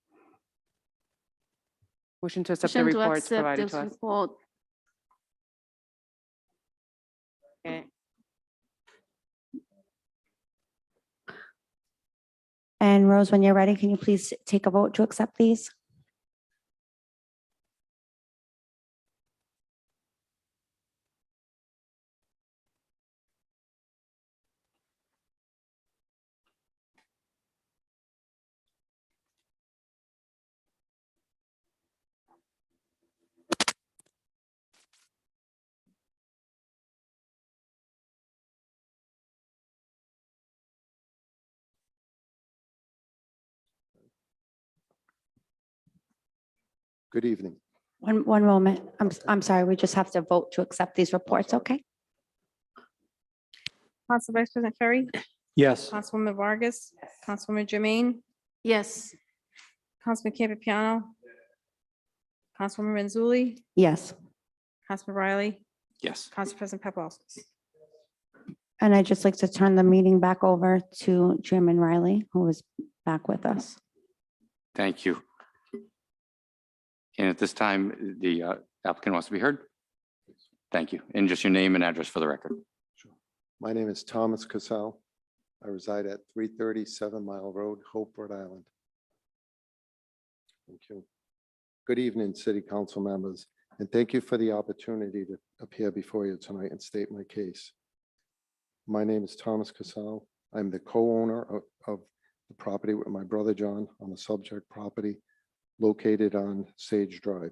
Motion to accept the reports provided to us. Okay. And Rose, when you're ready, can you please take a vote to accept these? Good evening. One moment. I'm sorry. We just have to vote to accept these reports, okay? Council Vice President Ferry, Yes. Councilwoman Vargas, Councilwoman Jermaine, Yes. Councilman Campiano, Councilwoman Renzulli, Yes. Councilman Riley, Yes. Council President Paplaskas. And I'd just like to turn the meeting back over to Chairman Riley, who is back with us. Thank you. And at this time, the applicant wants to be heard. Thank you. And just your name and address for the record. My name is Thomas Cassell. I reside at 330 7 Mile Road, Hope, Rhode Island. Thank you. Good evening, City Council members, and thank you for the opportunity to appear before you tonight and state my case. My name is Thomas Cassell. I'm the co-owner of the property with my brother John on the subject property located on Sage Drive.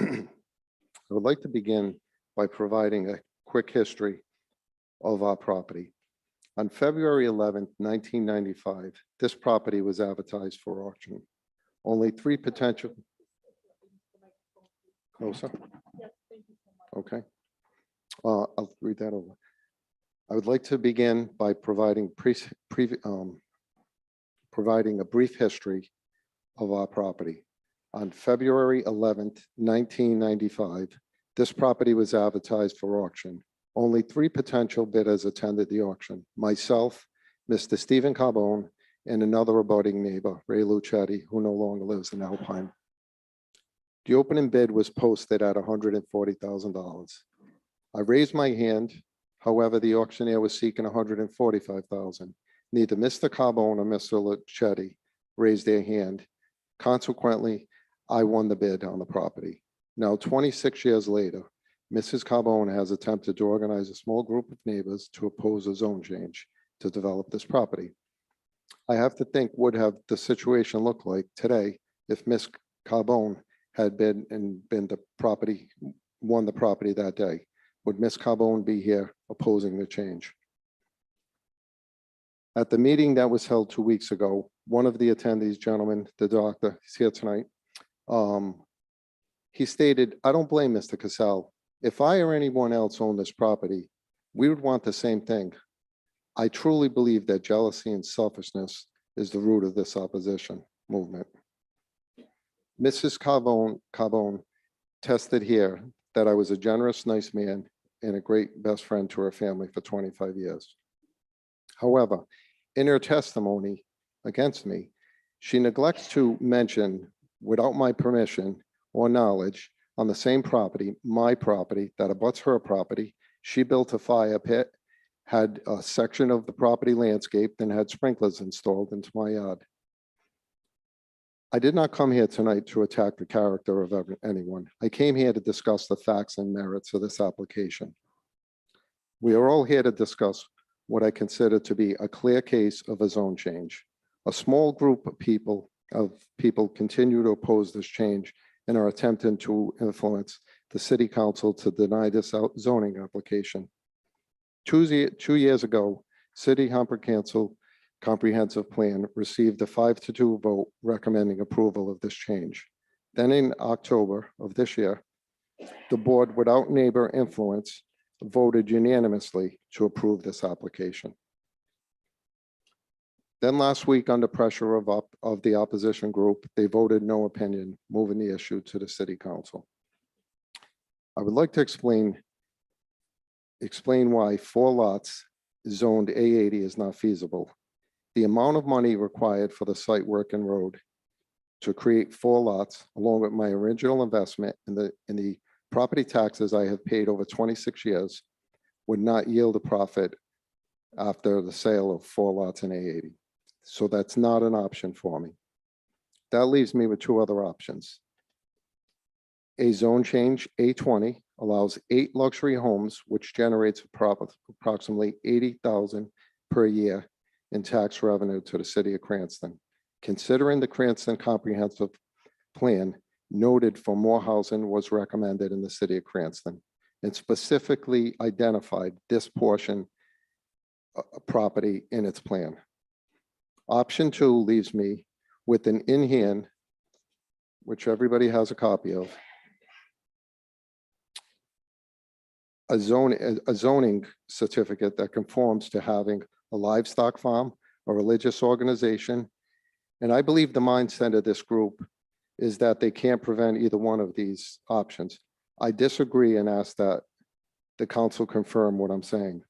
I would like to begin by providing a quick history of our property. On February 11th, 1995, this property was advertised for auction. Only 3 potential. Closer? Okay. I'll read that over. I would like to begin by providing a brief history of our property. On February 11th, 1995, this property was advertised for auction. Only 3 potential bidders attended the auction: myself, Mr. Stephen Carbone, and another abutting neighbor, Ray Lucetti, who no longer lives in Alpine. The opening bid was posted at $140,000. I raised my hand. However, the auctioneer was seeking $145,000. Neither Mr. Carbone or Mr. Lucetti raised their hand. Consequently, I won the bid on the property. Now, 26 years later, Mrs. Carbone has attempted to organize a small group of neighbors to oppose a zone change to develop this property. I have to think, would have the situation looked like today if Ms. Carbone had been the property, won the property that day? Would Ms. Carbone be here opposing the change? At the meeting that was held 2 weeks ago, one of the attendees, gentleman, the doctor, he's here tonight. He stated, I don't blame Mr. Casal. If I or anyone else owned this property, we would want the same thing. I truly believe that jealousy and selfishness is the root of this opposition movement. Mrs. Carbone tested here that I was a generous, nice man and a great best friend to her family for 25 years. However, in her testimony against me, she neglects to mention, without my permission or knowledge, on the same property, my property, that abuts her property, she built a fire pit, had a section of the property landscaped, and had sprinklers installed into my yard. I did not come here tonight to attack the character of anyone. I came here to discuss the facts and merits of this application. We are all here to discuss what I consider to be a clear case of a zone change. A small group of people continue to oppose this change and are attempting to influence the city council to deny this zoning application. 2 years ago, City Comprehensive Plan received a 5-2 vote recommending approval of this change. Then in October of this year, the board, without neighbor influence, voted unanimously to approve this application. Then last week, under pressure of the opposition group, they voted no opinion, moving the issue to the city council. I would like to explain why 4 lots zoned A80 is not feasible. The amount of money required for the site work and road to create 4 lots, along with my original investment in the property taxes I have paid over 26 years, would not yield a profit after the sale of 4 lots in A80. So that's not an option for me. That leaves me with 2 other options. A zone change, A20, allows 8 luxury homes, which generates approximately $80,000 per year in tax revenue to the city of Cranston. Considering the Cranston Comprehensive Plan noted for more housing was recommended in the city of Cranston and specifically identified this portion of property in its plan. Option 2 leaves me with an in hand, which everybody has a copy of, a zoning certificate that conforms to having a livestock farm, a religious organization. And I believe the mindset of this group is that they can't prevent either one of these options. I disagree and ask that the council confirm what I'm saying.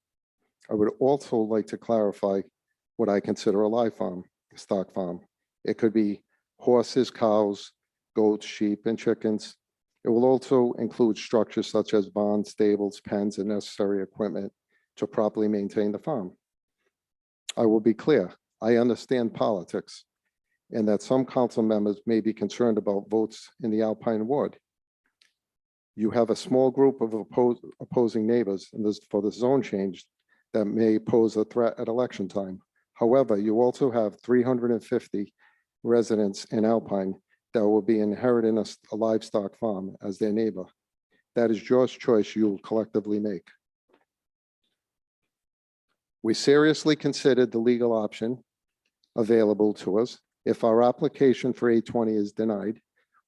I would also like to clarify what I consider a live farm, a stock farm. It could be horses, cows, goats, sheep, and chickens. It will also include structures such as barns, stables, pens, and necessary equipment to properly maintain the farm. I will be clear, I understand politics and that some council members may be concerned about votes in the Alpine ward. You have a small group of opposing neighbors for the zone change that may pose a threat at election time. However, you also have 350 residents in Alpine that will be inheriting a livestock farm as their neighbor. That is your choice you will collectively make. We seriously considered the legal option available to us. If our application for A20 is denied,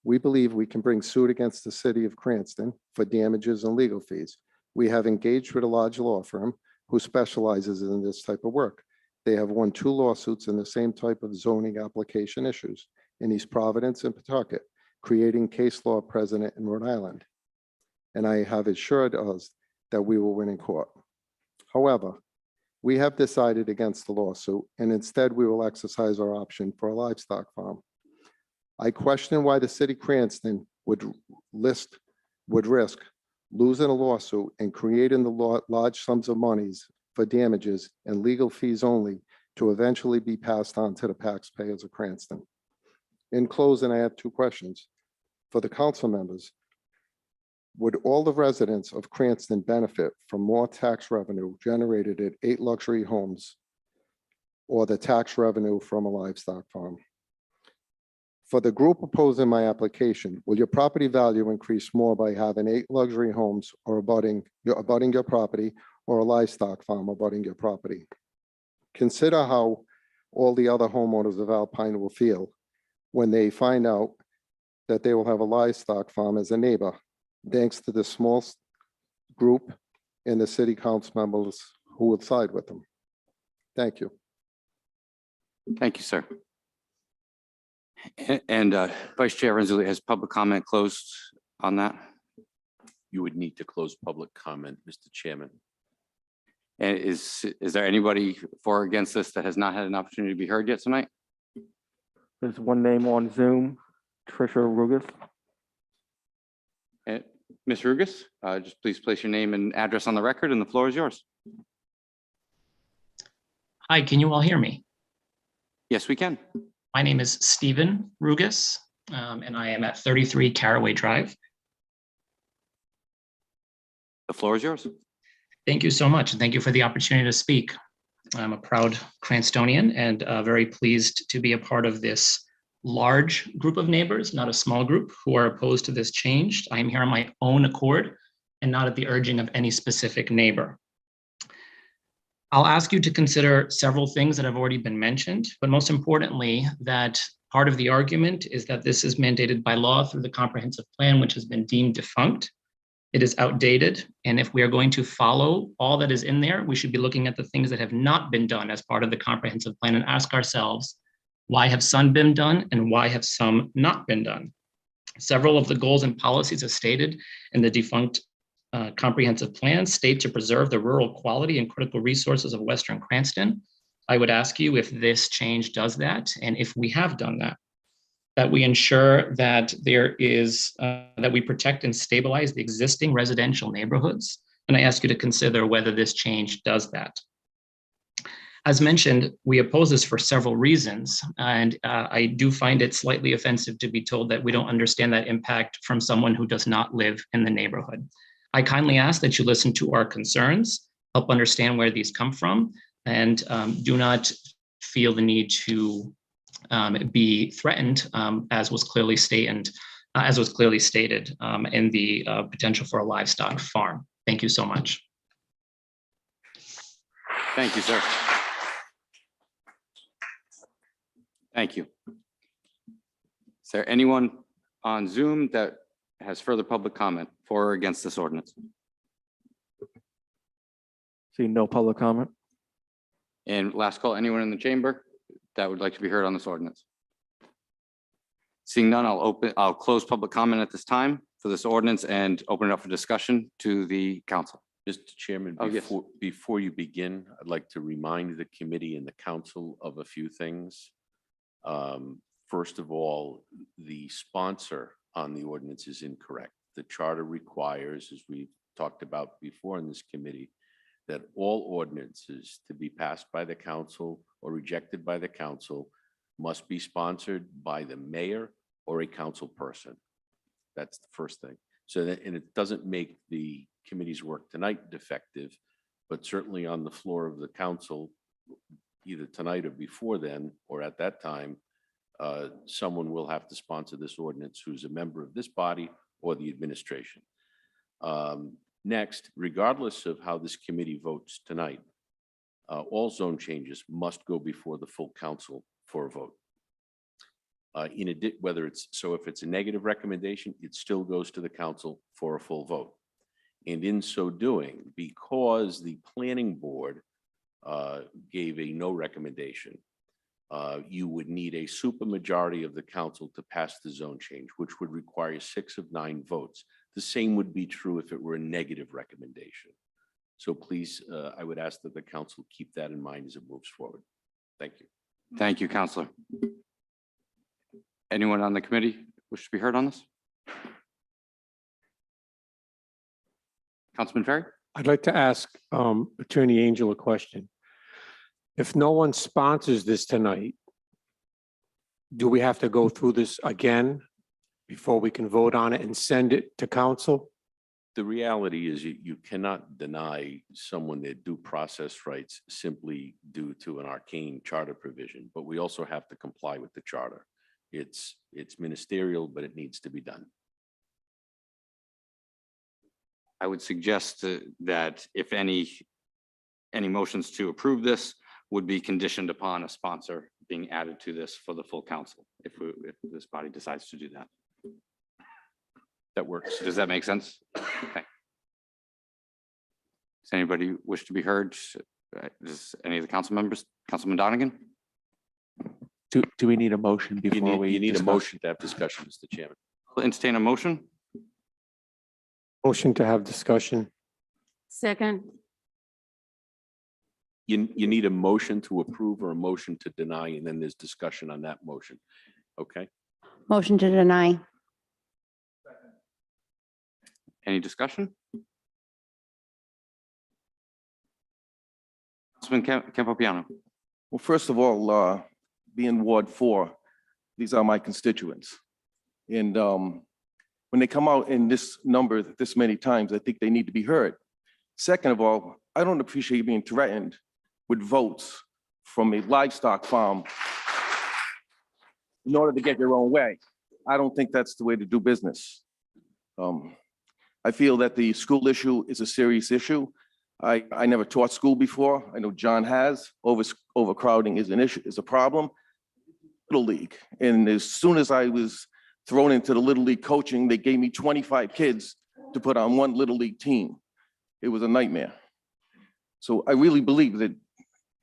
we believe we can bring suit against the city of Cranston for damages and legal fees. We have engaged with a large law firm who specializes in this type of work. They have won 2 lawsuits in the same type of zoning application issues in East Providence and Pawtucket, creating case law precedent in Rhode Island. And I have assured us that we will win in court. However, We have decided against the lawsuit, and instead we will exercise our option for a livestock farm. I question why the city of Cranston would risk losing a lawsuit and creating the large sums of monies for damages and legal fees only to eventually be passed on to the taxpayers of Cranston. In closing, I have two questions for the council members. Would all the residents of Cranston benefit from more tax revenue generated at 8 luxury homes or the tax revenue from a livestock farm? For the group opposing my application, will your property value increase more by having 8 luxury homes or abutting your property, or a livestock farm abutting your property? Consider how all the other homeowners of Alpine will feel when they find out that they will have a livestock farm as a neighbor, thanks to the small group and the city council members who will side with them. Thank you. Thank you, sir. And Vice Chair Renzulli, has public comment closed on that? You would need to close public comment, Mr. Chairman. And is there anybody for or against this that has not had an opportunity to be heard yet tonight? There's one name on Zoom, Trisha Rugas. And Ms. Rugas, just please place your name and address on the record, and the floor is yours. Hi, can you all hear me? Yes, we can. My name is Stephen Rugas, and I am at 33 Caraway Drive. The floor is yours. Thank you so much, and thank you for the opportunity to speak. I'm a proud Cranstonian and very pleased to be a part of this large group of neighbors, not a small group, who are opposed to this change. I am here on my own accord and not at the urging of any specific neighbor. I'll ask you to consider several things that have already been mentioned, but most importantly, that part of the argument is that this is mandated by law through the comprehensive plan, which has been deemed defunct. It is outdated, and if we are going to follow all that is in there, we should be looking at the things that have not been done as part of the comprehensive plan and ask ourselves, why have some been done and why have some not been done? Several of the goals and policies as stated in the defunct comprehensive plan state to preserve the rural quality and critical resources of Western Cranston. I would ask you if this change does that, and if we have done that, that we ensure that there is, that we protect and stabilize the existing residential neighborhoods. And I ask you to consider whether this change does that. As mentioned, we oppose this for several reasons, and I do find it slightly offensive to be told that we don't understand that impact from someone who does not live in the neighborhood. I kindly ask that you listen to our concerns, help understand where these come from, and do not feel the need to be threatened, as was clearly stated, in the potential for a livestock farm. Thank you so much. Thank you, sir. Thank you. Is there anyone on Zoom that has further public comment for or against this ordinance? See no public comment. And last call, anyone in the chamber that would like to be heard on this ordinance? Seeing none, I'll close public comment at this time for this ordinance and open it up for discussion to the council. Mr. Chairman, Oh, yes. before you begin, I'd like to remind the committee and the council of a few things. First of all, the sponsor on the ordinance is incorrect. The charter requires, as we talked about before in this committee, that all ordinances to be passed by the council or rejected by the council must be sponsored by the mayor or a council person. That's the first thing. So that, and it doesn't make the committee's work tonight defective, but certainly on the floor of the council, either tonight or before then, or at that time, someone will have to sponsor this ordinance who's a member of this body or the administration. Next, regardless of how this committee votes tonight, all zone changes must go before the full council for a vote. In addition, whether it's, so if it's a negative recommendation, it still goes to the council for a full vote. And in so doing, because the planning board gave a no recommendation, you would need a supermajority of the council to pass the zone change, which would require 6 of 9 votes. The same would be true if it were a negative recommendation. So please, I would ask that the council keep that in mind as it moves forward. Thank you. Thank you, Counselor. Anyone on the committee wish to be heard on this? Councilman Ferry? I'd like to ask Attorney Angel a question. If no one sponsors this tonight, do we have to go through this again before we can vote on it and send it to council? The reality is you cannot deny someone their due process rights simply due to an arcane charter provision, but we also have to comply with the charter. It's ministerial, but it needs to be done. I would suggest that if any motions to approve this would be conditioned upon a sponsor being added to this for the full council, if this body decides to do that. That works. Does that make sense? Okay. Does anybody wish to be heard? Does any of the council members? Councilman Donegan? Do we need a motion before You need a discuss? motion to have discussion, Mr. Chairman. I'll entertain a motion. Motion to have discussion. Second, You need a motion to approve or a motion to deny, and then there's discussion on that motion. Okay? Motion to deny. Any discussion? Councilman Campopiano? Well, first of all, being Ward 4, these are my constituents. And when they come out in this number this many times, I think they need to be heard. Second of all, I don't appreciate being threatened with votes from a livestock farm in order to get your own way. I don't think that's the way to do business. I feel that the school issue is a serious issue. I never taught school before. I know John has. Overcrowding is an issue, is a problem. Little League, and as soon as I was thrown into the Little League coaching, they gave me 25 kids to put on one Little League team. It was a nightmare. So I really believe that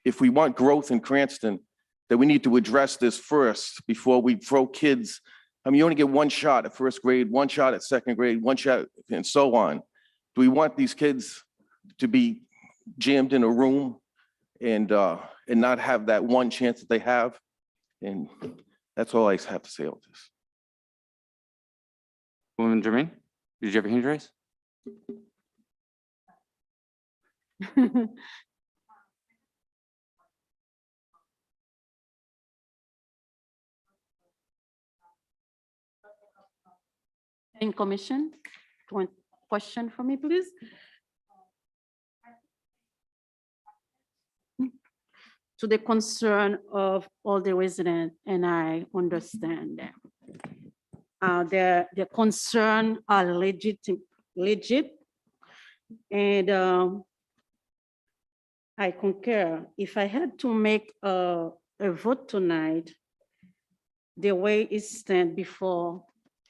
if we want growth in Cranston, that we need to address this first before we throw kids. I mean, you only get one shot at first grade, one shot at second grade, one shot, and so on. Do we want these kids to be jammed in a room and not have that one chance that they have? And that's all I have to say on this. Woman Jermaine, did you have your hand raised? in commission, one question for me, please. To the concern of all the residents, and I understand them. The concern are legit, and I concur. If I had to make a vote tonight, the way it stands before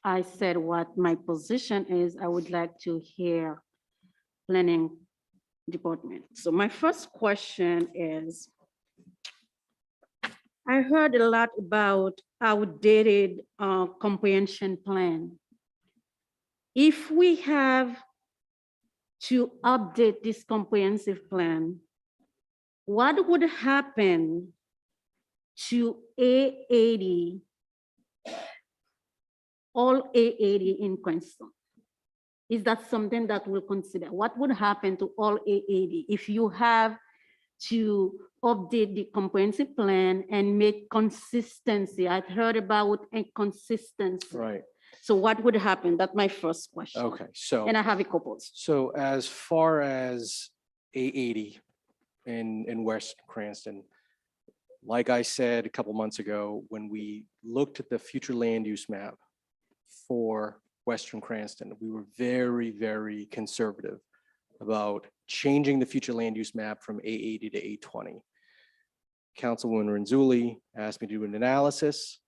I said what my position is, I would like to hear planning department. So my first question is, I heard a lot about outdated comprehension plan. If we have to update this comprehensive plan, what would happen to A80, all A80 in Cranston? Is that something that we'll consider? What would happen to all A80 if you have to update the comprehensive plan and make consistency? I've heard about inconsistency. Right. So what would happen? That's my first question. Okay, so. And I have a couple. So as far as A80 in West Cranston, like I said a couple months ago, when we looked at the future land use map for Western Cranston, we were very, very conservative about changing the future land use map from A80 to A20. Councilwoman Renzulli asked me to do an analysis.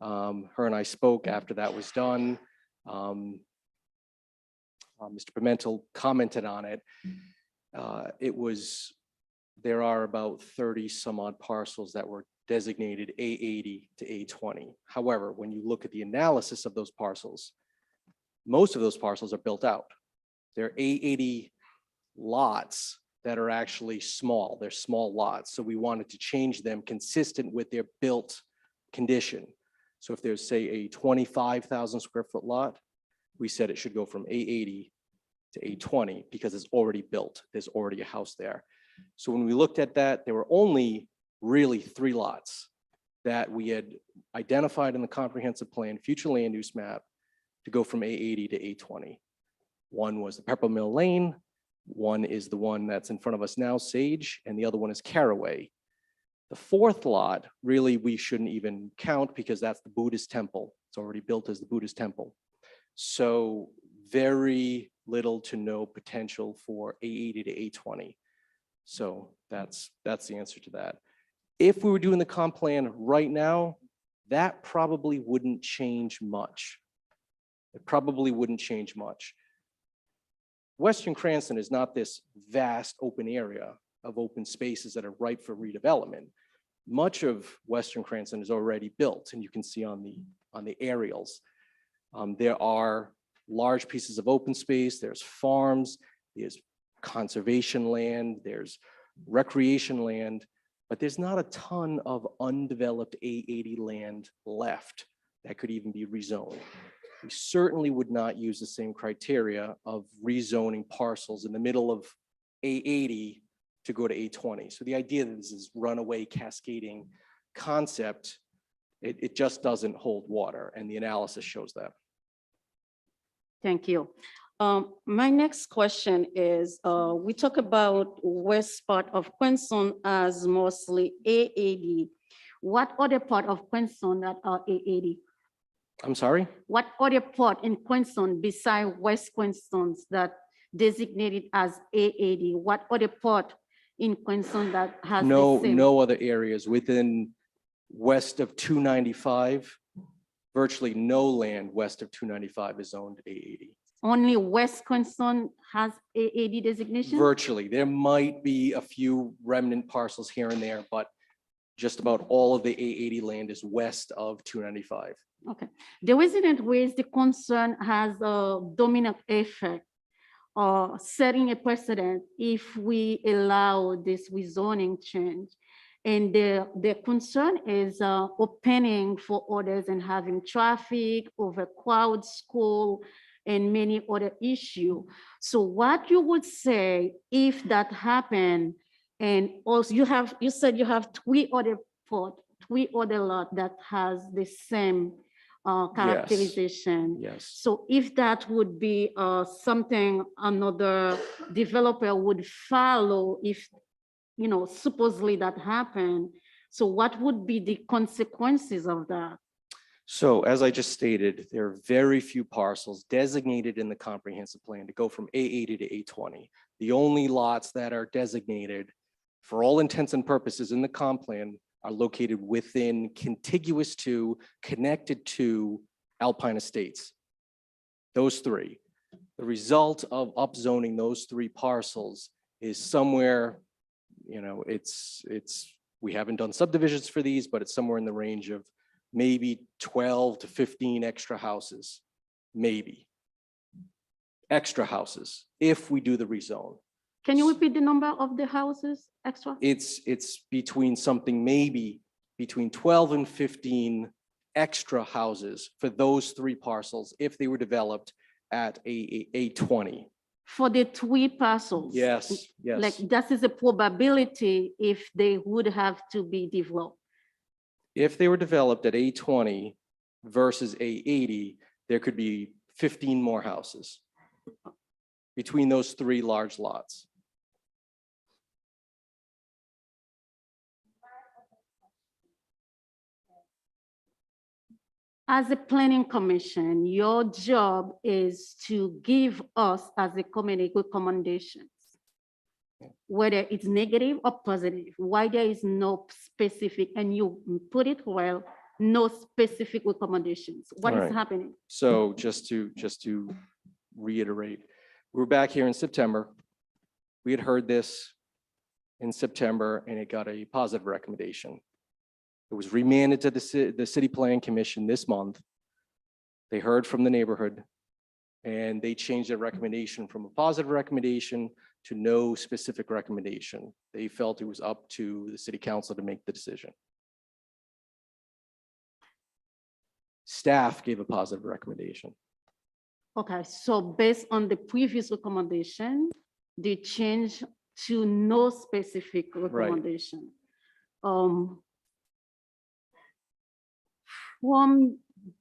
Her and I spoke after that was done. Mr. Pimentel commented on it. There are about 30 some odd parcels that were designated A80 to A20. However, when you look at the analysis of those parcels, most of those parcels are built out. They're A80 lots that are actually small. They're small lots. So we wanted to change them consistent with their built condition. So if there's, say, a 25,000 square foot lot, we said it should go from A80 to A20 because it's already built. There's already a house there. So when we looked at that, there were only really 3 lots that we had identified in the comprehensive plan, future land use map, to go from A80 to A20. One was the Pepper Mill Lane, one is the one that's in front of us now, Sage, and the other one is Caraway. The 4th lot, really, we shouldn't even count because that's the Buddhist temple. It's already built as the Buddhist temple. So very little to no potential for A80 to A20. So that's the answer to that. If we were doing the comp plan right now, that probably wouldn't change much. It probably wouldn't change much. Western Cranston is not this vast open area of open spaces that are ripe for redevelopment. Much of Western Cranston is already built, and you can see on the aerials. There are large pieces of open space, there's farms, there's conservation land, there's recreation land, but there's not a ton of undeveloped A80 land left that could even be rezoned. We certainly would not use the same criteria of rezoning parcels in the middle of A80 to go to A20. So the idea that this is runaway cascading concept, it just doesn't hold water, and the analysis shows that. Thank you. My next question is, we talk about west part of Quinson as mostly A80. What other part of Quinson that are A80? I'm sorry? What other part in Quinson beside West Quinson that designated as A80? What other part in Quinson that has the same? No other areas within west of 295. Virtually no land west of 295 is zoned A80. Only West Quinson has A80 designation? Virtually. There might be a few remnant parcels here and there, but just about all of the A80 land is west of 295. Okay. The resident raised the concern has a dominant effect or setting a precedent if we allow this rezoning change. And the concern is opening for others and having traffic, overcrowded school, and many other issues. So what you would say if that happened, and also you said you have 3 other lots that has the same characterization. Yes. So if that would be something another developer would follow, if supposedly that happened, so what would be the consequences of that? So as I just stated, there are very few parcels designated in the comprehensive plan to go from A80 to A20. The only lots that are designated for all intents and purposes in the comp plan are located within, contiguous to, connected to Alpine Estates. Those 3. The result of upzoning those 3 parcels is somewhere, we haven't done subdivisions for these, but it's somewhere in the range of maybe 12 to 15 extra houses, maybe. Extra houses, if we do the rezone. Can you repeat the number of the houses extra? It's between something maybe between 12 and 15 extra houses for those 3 parcels if they were developed at A20. For the 3 parcels? Yes. Like that is a probability if they would have to be developed. If they were developed at A20 versus A80, there could be 15 more houses between those 3 large lots. As a planning commission, your job is to give us as a committee recommendations, whether it's negative or positive, why there is no specific, and you put it well, no specific recommendations. What is happening? So just to reiterate, we were back here in September. We had heard this in September and it got a positive recommendation. It was remanded to the City Plan Commission this month. They heard from the neighborhood. And they changed their recommendation from a positive recommendation to no specific recommendation. They felt it was up to the city council to make the decision. Staff gave a positive recommendation. Okay, so based on the previous recommendation, they changed to no specific recommendation. From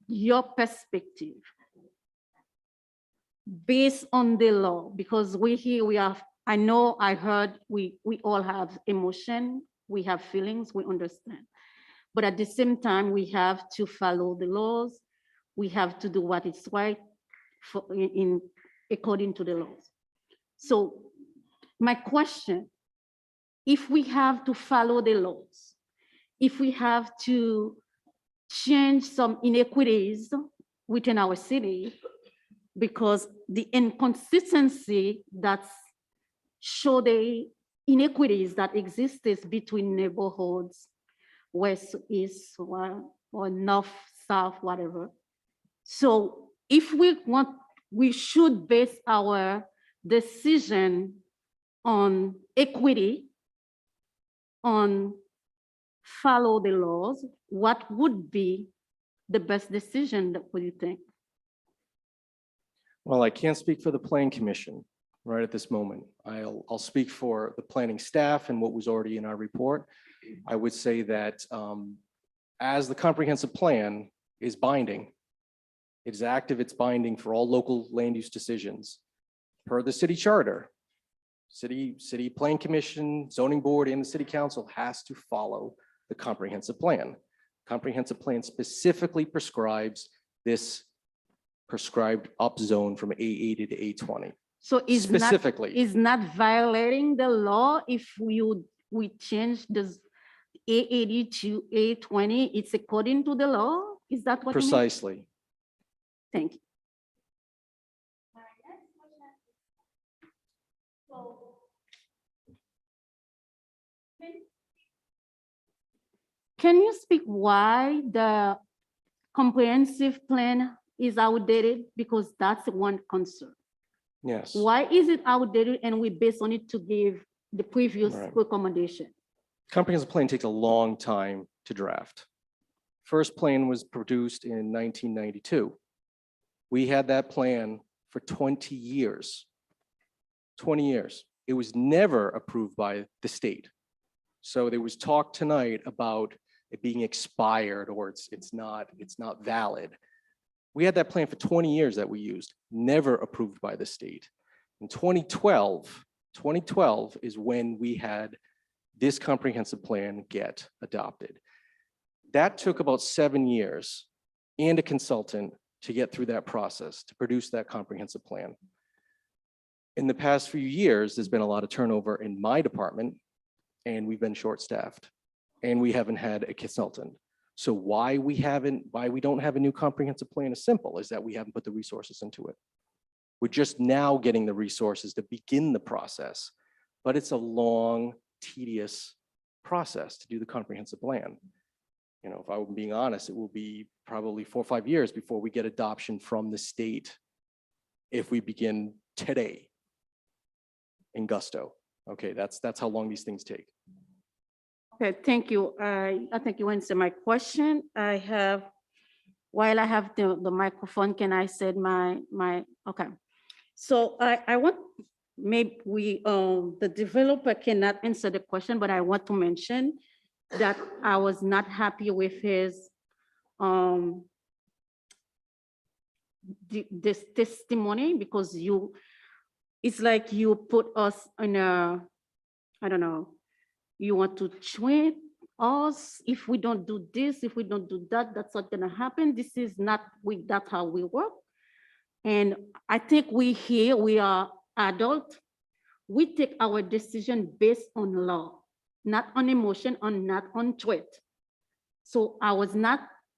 your perspective, based on the law, because I know I heard we all have emotion, we have feelings, we understand. But at the same time, we have to follow the laws. We have to do what is right according to the laws. So my question, if we have to follow the laws, if we have to change some inequities within our city, because the inconsistency that show the inequities that exists between neighborhoods, west, east, or north, south, whatever. So if we should base our decision on equity, on follow the laws, what would be the best decision, what do you think? Well, I can't speak for the planning commission right at this moment. I'll speak for the planning staff and what was already in our report. I would say that as the comprehensive plan is binding, it's active, it's binding for all local land use decisions. Per the city charter, city planning commission, zoning board, and the city council has to follow the comprehensive plan. Comprehensive plan specifically prescribes this prescribed up zone from A80 to A20. So specifically, is not violating the law if we change the A80 to A20, it's according to the law? Is that what you mean? precisely. Thank you. Can you speak why the comprehensive plan is outdated? Because that's one concern. Yes. Why is it outdated and we base on it to give the previous recommendation? Comprehensive plan takes a long time to draft. First plan was produced in 1992. We had that plan for 20 years. 20 years. It was never approved by the state. So there was talk tonight about it being expired or it's not valid. We had that plan for 20 years that we used, never approved by the state. In 2012 is when we had this comprehensive plan get adopted. That took about 7 years and a consultant to get through that process, to produce that comprehensive plan. In the past few years, there's been a lot of turnover in my department, and we've been short-staffed, and we haven't had a consultant. So why we don't have a new comprehensive plan is simple, is that we haven't put the resources into it. We're just now getting the resources to begin the process, but it's a long, tedious process to do the comprehensive plan. You know, if I'm being honest, it will be probably 4 or 5 years before we get adoption from the state if we begin today in gusto. Okay, that's how long these things take. Okay, thank you. I think you answered my question. While I have the microphone, can I say okay. So I want, maybe the developer cannot answer the question, but I want to mention that I was not happy with his this testimony, because it's like you put us in a, I don't know, you want to treat us if we don't do this, if we don't do that, that's not gonna happen. This is not, that's how we work. And I think we are adult. We take our decision based on law, not on emotion, not on threat. So I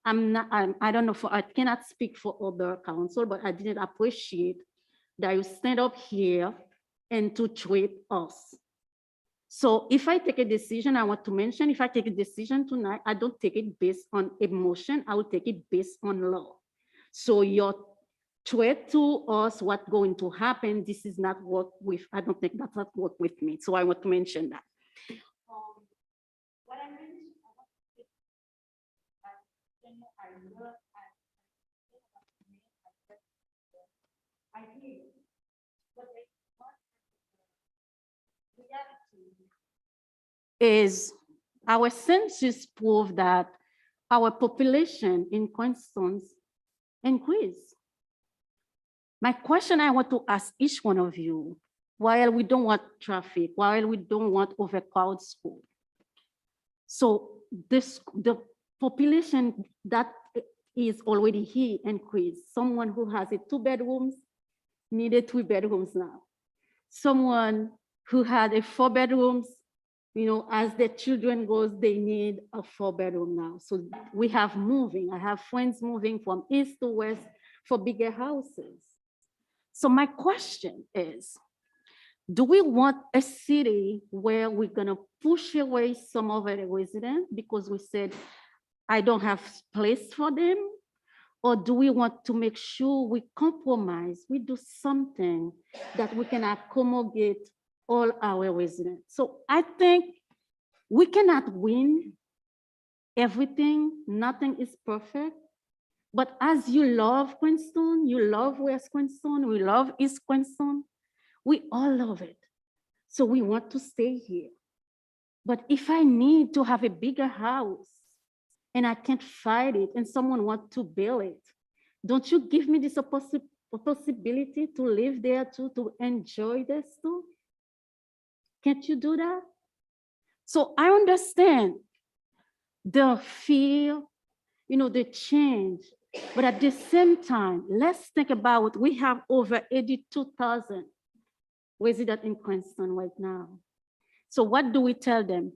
don't know, I cannot speak for other council, but I didn't appreciate that you stand up here and to treat us. So if I take a decision, I want to mention, if I take a decision tonight, I don't take it based on emotion, I will take it based on law. So threat to us what's going to happen. This is not work with, I don't think that's not work with me. So I want to mention that. What I mentioned, I hear, but the reality is our census prove that our population in Queenston increase. My question I want to ask each one of you, while we don't want traffic, while we don't want overcrowded school. So the population that is already here increased. Someone who has 2 bedrooms needed 3 bedrooms now. Someone who had 4 bedrooms, you know, as their children goes, they need a 4 bedroom now. So we have moving. I have friends moving from east to west for bigger houses. So my question is, do we want a city where we're gonna push away some of the residents because we said, I don't have place for them? Or do we want to make sure we compromise, we do something that we can accommodate all our residents? So I think we cannot win everything. Nothing is perfect. But as you love Queenston, you love West Queenston, we love East Queenston, we all love it. So we want to stay here. But if I need to have a bigger house and I can't fight it and someone wants to build it, don't you give me this possibility to live there too, to enjoy this too? Can't you do that? So I understand the fear, you know, the change, but at the same time, let's think about, we have over 82,000 residents in Queenston right now. So what do we tell them?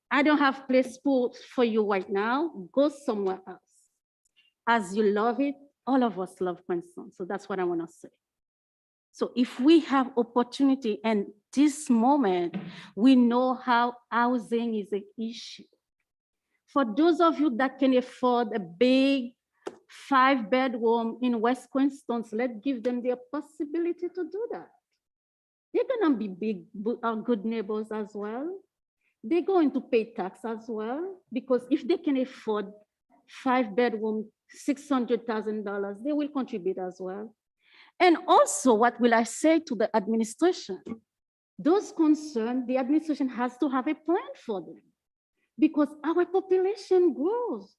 I don't have place for you right now, go somewhere else. As you love it, all of us love Queenston, so that's what I wanna say. So if we have opportunity and this moment, we know how housing is an issue. For those of you that can afford a big 5 bedroom in West Queenston, let's give them the possibility to do that. They're gonna be good neighbors as well. They're going to pay tax as well, because if they can afford 5 bedroom, $600,000, they will contribute as well. And also, what will I say to the administration? Those concerned, the administration has to have a plan for them because our population grows.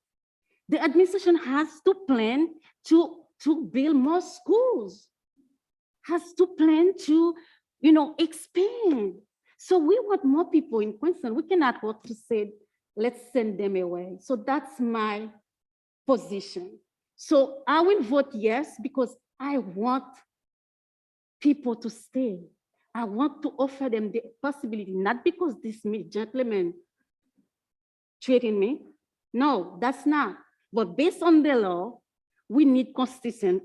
The administration has to plan to build more schools, has to plan to, you know, expand. So we want more people in Queenston. We cannot work to say, let's send them away. So that's my position. So I will vote yes, because I want people to stay. I want to offer them the possibility, not because this gentleman treating me. No, that's not. But based on the law, we need consistency.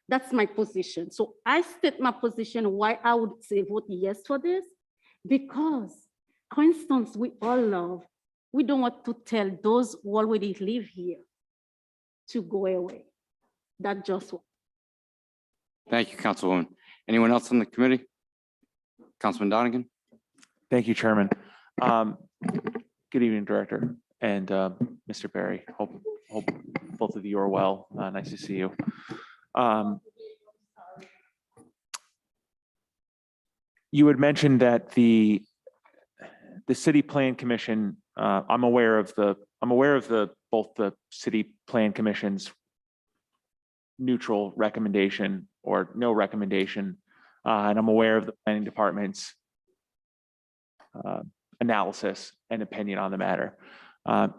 That's my position. So I state my position why I would say vote yes for this, because Queenston, we all love. We don't want to tell those who already live here to go away. That just what. Thank you, Councilwoman. Anyone else on the committee? Councilman Donegan? Thank you, Chairman. Good evening, Director and Mr. Barry. Hope both of you are well. Nice to see you. You had mentioned that the City Plan Commission. I'm aware of both the City Plan Commission's neutral recommendation or no recommendation, and I'm aware of the Planning Department's analysis and opinion on the matter.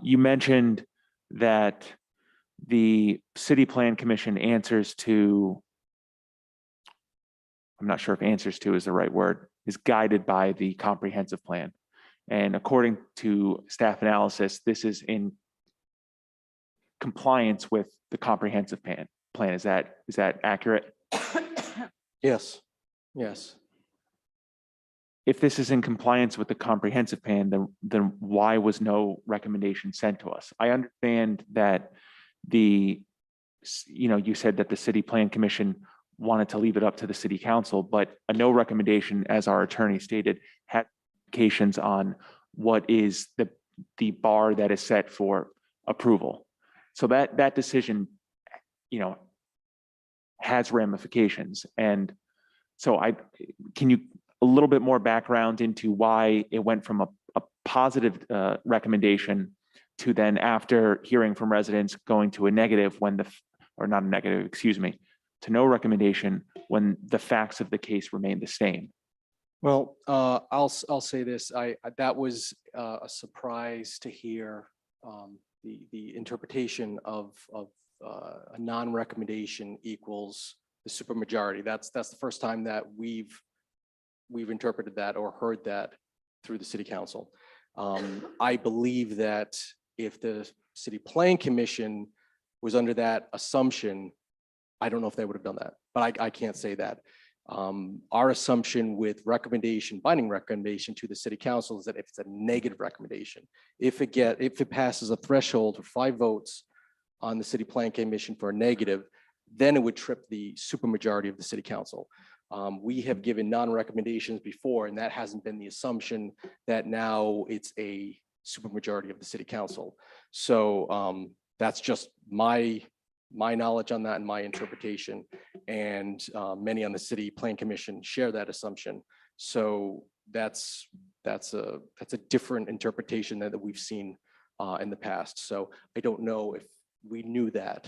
You mentioned that the City Plan Commission answers to, I'm not sure if answers to is the right word, is guided by the comprehensive plan. And according to staff analysis, this is in compliance with the comprehensive plan. Is that accurate? Yes, yes. If this is in compliance with the comprehensive plan, then why was no recommendation sent to us? I understand that you said that the city plan commission wanted to leave it up to the city council, but a no recommendation, as our attorney stated, had implications on what is the bar that is set for approval. So that decision, has ramifications. And so can you, a little bit more background into why it went from a positive recommendation to then, after hearing from residents, going to a negative or not a negative, excuse me, to no recommendation when the facts of the case remain the same? Well, I'll say this, that was a surprise to hear the interpretation of a non-recommendation equals the supermajority. That's the first time that we've interpreted that or heard that through the city council. I believe that if the city planning commission was under that assumption, I don't know if they would have done that, but I can't say that. Our assumption with binding recommendation to the city council is that if it's a negative recommendation, if it passes a threshold of 5 votes on the city planning commission for a negative, then it would trip the supermajority of the city council. We have given non-recommendations before, and that hasn't been the assumption that now it's a supermajority of the city council. So that's just my knowledge on that and my interpretation. And many on the city plan commission share that assumption. So that's a different interpretation than that we've seen in the past. So I don't know if we knew that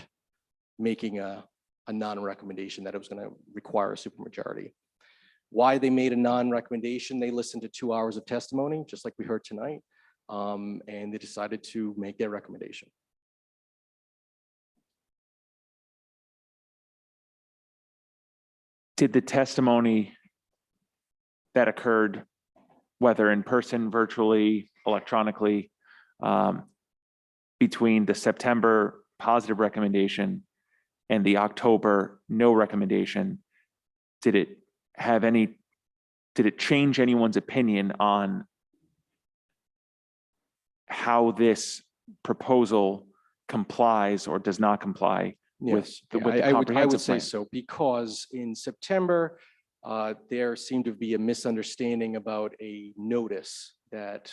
making a non-recommendation that it was going to require a supermajority. Why they made a non-recommendation, they listened to 2 hours of testimony, just like we heard tonight, and they decided to make their recommendation. Did the testimony that occurred, whether in person, virtually, electronically, between the September positive recommendation and the October no recommendation, did it change anyone's opinion on how this proposal complies or does not comply with the I comprehensive would say plan? so, because in September, there seemed to be a misunderstanding about a notice that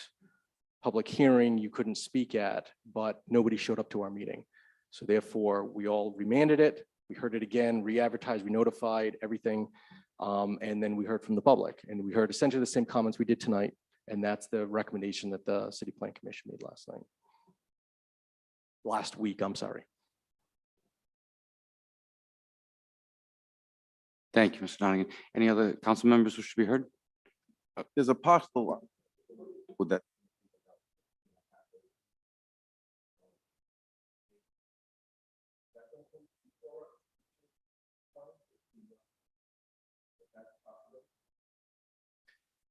public hearing you couldn't speak at, but nobody showed up to our meeting. So therefore, we all remanded it. We heard it again, re-advertised, re-notified, everything. And then we heard from the public, and we heard essentially the same comments we did tonight. And that's the recommendation that the City Plan Commission made last week, I'm sorry. Thank you, Mr. Donegan. Any other council members who should be heard? There's a possible, would that?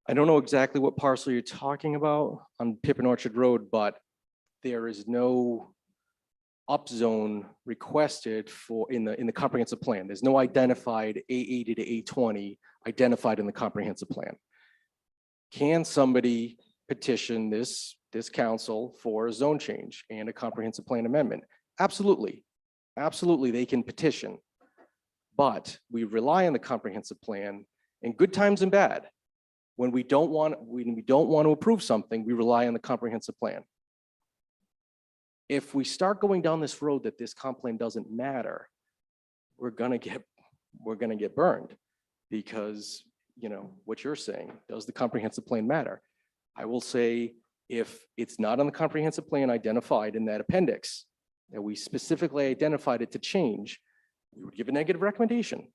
I don't know exactly what parcel you're talking about on Pippin Orchard Road, but there is no upzone requested for in the comprehensive plan. There's no identified A80 to A20 identified in the comprehensive plan. Can somebody petition this council for a zone change and a comprehensive plan amendment? Absolutely. Absolutely, they can petition. But we rely on the comprehensive plan in good times and bad. When we don't want to approve something, we rely on the comprehensive plan. If we start going down this road that this comp plan doesn't matter, we're gonna get burned, because what you're saying, does the comprehensive plan matter? I will say, if it's not on the comprehensive plan identified in that appendix, that we specifically identified it to change, we would give a negative recommendation.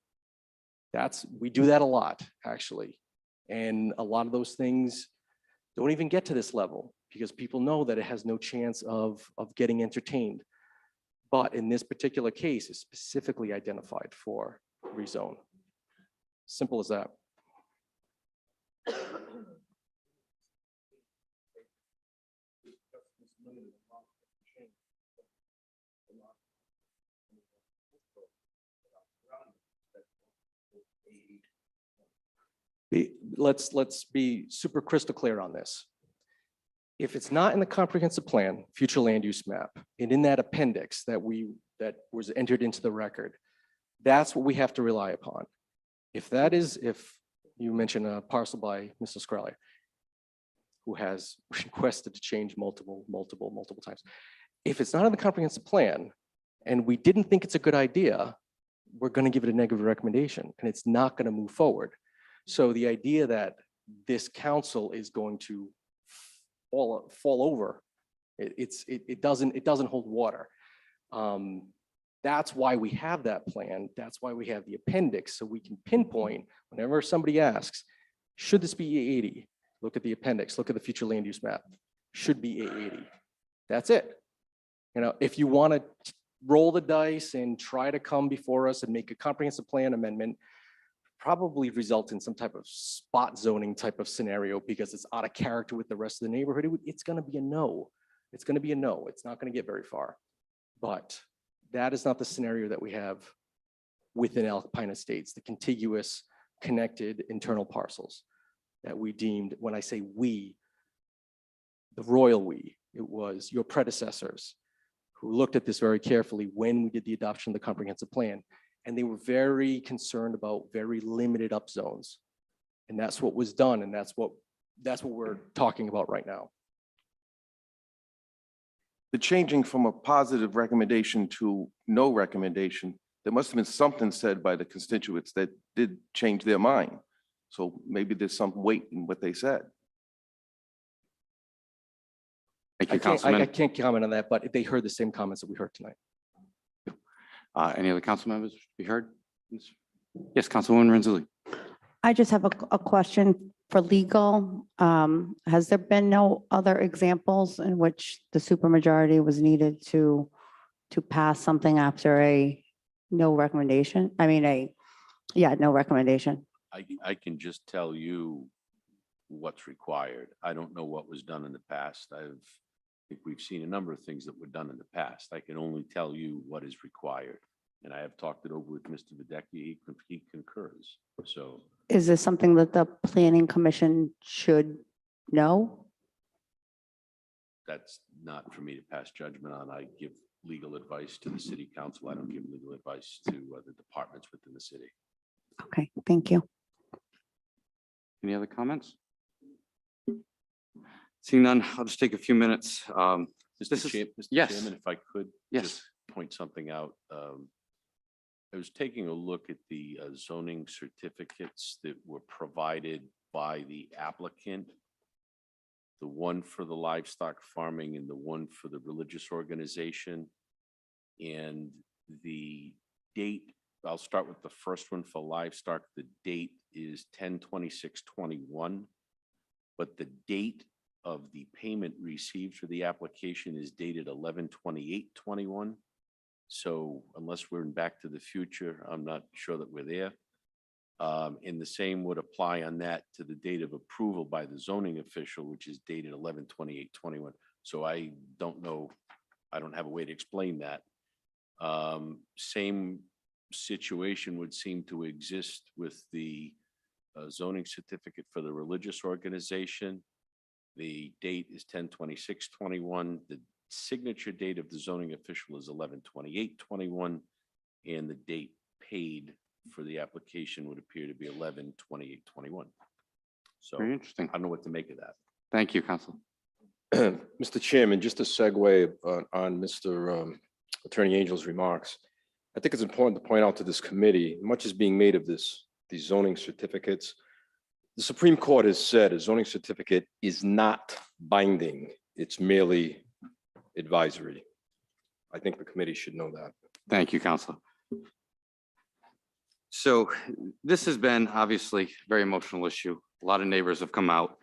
We do that a lot, actually. And a lot of those things don't even get to this level because people know that it has no chance of getting entertained. But in this particular case, it's specifically identified for rezone. Simple as that. Let's be super crystal clear on this. If it's not in the comprehensive plan, future land use map, and in that appendix that we that was entered into the record. That's what we have to rely upon. If you mentioned a parcel by Mr. Scully, who has requested to change multiple times. If it's not in the comprehensive plan and we didn't think it's a good idea, we're going to give it a negative recommendation and it's not going to move forward. So the idea that this council is going to fall over, it doesn't hold water. That's why we have that plan. That's why we have the appendix, so we can pinpoint whenever somebody asks, should this be A80? Look at the appendix, look at the future land use map. Should be A80. That's it. You know, if you want to roll the dice and try to come before us and make a comprehensive plan amendment, probably result in some type of spot zoning type of scenario because it's out of character with the rest of the neighborhood. It's going to be a no. It's going to be a no. It's not going to get very far. But that is not the scenario that we have within Alpine Estates, the contiguous, connected internal parcels that we deemed, when I say we, the royal we, it was your predecessors who looked at this very carefully when we did the adoption of the comprehensive plan. And they were very concerned about very limited up zones. And that's what was done. And that's what we're talking about right now. The changing from a positive recommendation to no recommendation, there must have been something said by the constituents that did change their mind. So maybe there's some weight in what they said. Thank you, I Councilman. can't comment on that, but they heard the same comments that we heard tonight. Any other council members to be heard? Yes, Councilwoman Renzulli. I just have a question for legal. Has there been no other examples in which the supermajority was needed to pass something after a no recommendation? I mean, no recommendation. I can just tell you what's required. I don't know what was done in the past. I think we've seen a number of things that were done in the past. I can only tell you what is required. And I have talked it over with Mr. Videcchia. He concurs. So Is this something that the planning commission should know? that's not for me to pass judgment on. I give legal advice to the city council. I don't give legal advice to the departments within the city. Okay, thank you. Any other comments? Seeing none, I'll just take a few minutes. Mr. Yes. Chairman, if I could Yes. just point something out. I was taking a look at the zoning certificates that were provided by the applicant, the one for the livestock farming and the one for the religious organization. And the date, I'll start with the first one for livestock. The date is 10/26/21, but the date of the payment received for the application is dated 11/28/21. So unless we're in Back to the Future, I'm not sure that we're there. And the same would apply on that to the date of approval by the zoning official, which is dated 11/28/21. So I don't know, I don't have a way to explain that. Same situation would seem to exist with the zoning certificate for the religious organization. The date is 10/26/21. The signature date of the zoning official is 11/28/21, and the date paid for the application would appear to be 11/28/21. So Very interesting. I don't know what to make of that. Thank you, Council. Mr. Chairman, just to segue on Mr. Attorney Angel's remarks, I think it's important to point out to this committee, much is being made of these zoning certificates. The Supreme Court has said a zoning certificate is not binding. It's merely advisory. I think the committee should know that. Thank you, Councilor. So this has been obviously a very emotional issue. A lot of neighbors have come out.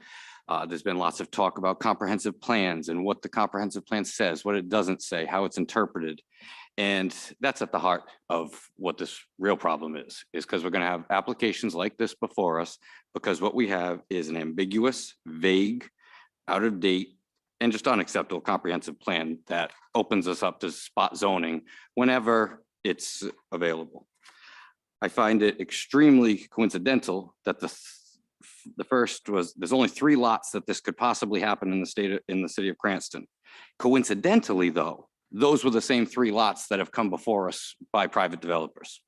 There's been lots of talk about comprehensive plans and what the comprehensive plan says, what it doesn't say, how it's interpreted. And that's at the heart of what this real problem is because we're going to have applications like this before us because what we have is an ambiguous, vague, out of date, and just unacceptable comprehensive plan that opens us up to spot zoning whenever it's available. I find it extremely coincidental that the first was, there's only 3 lots that this could possibly happen in the city of Cranston. Coincidentally, though, Those were the same 3 lots that have come before us by private developers.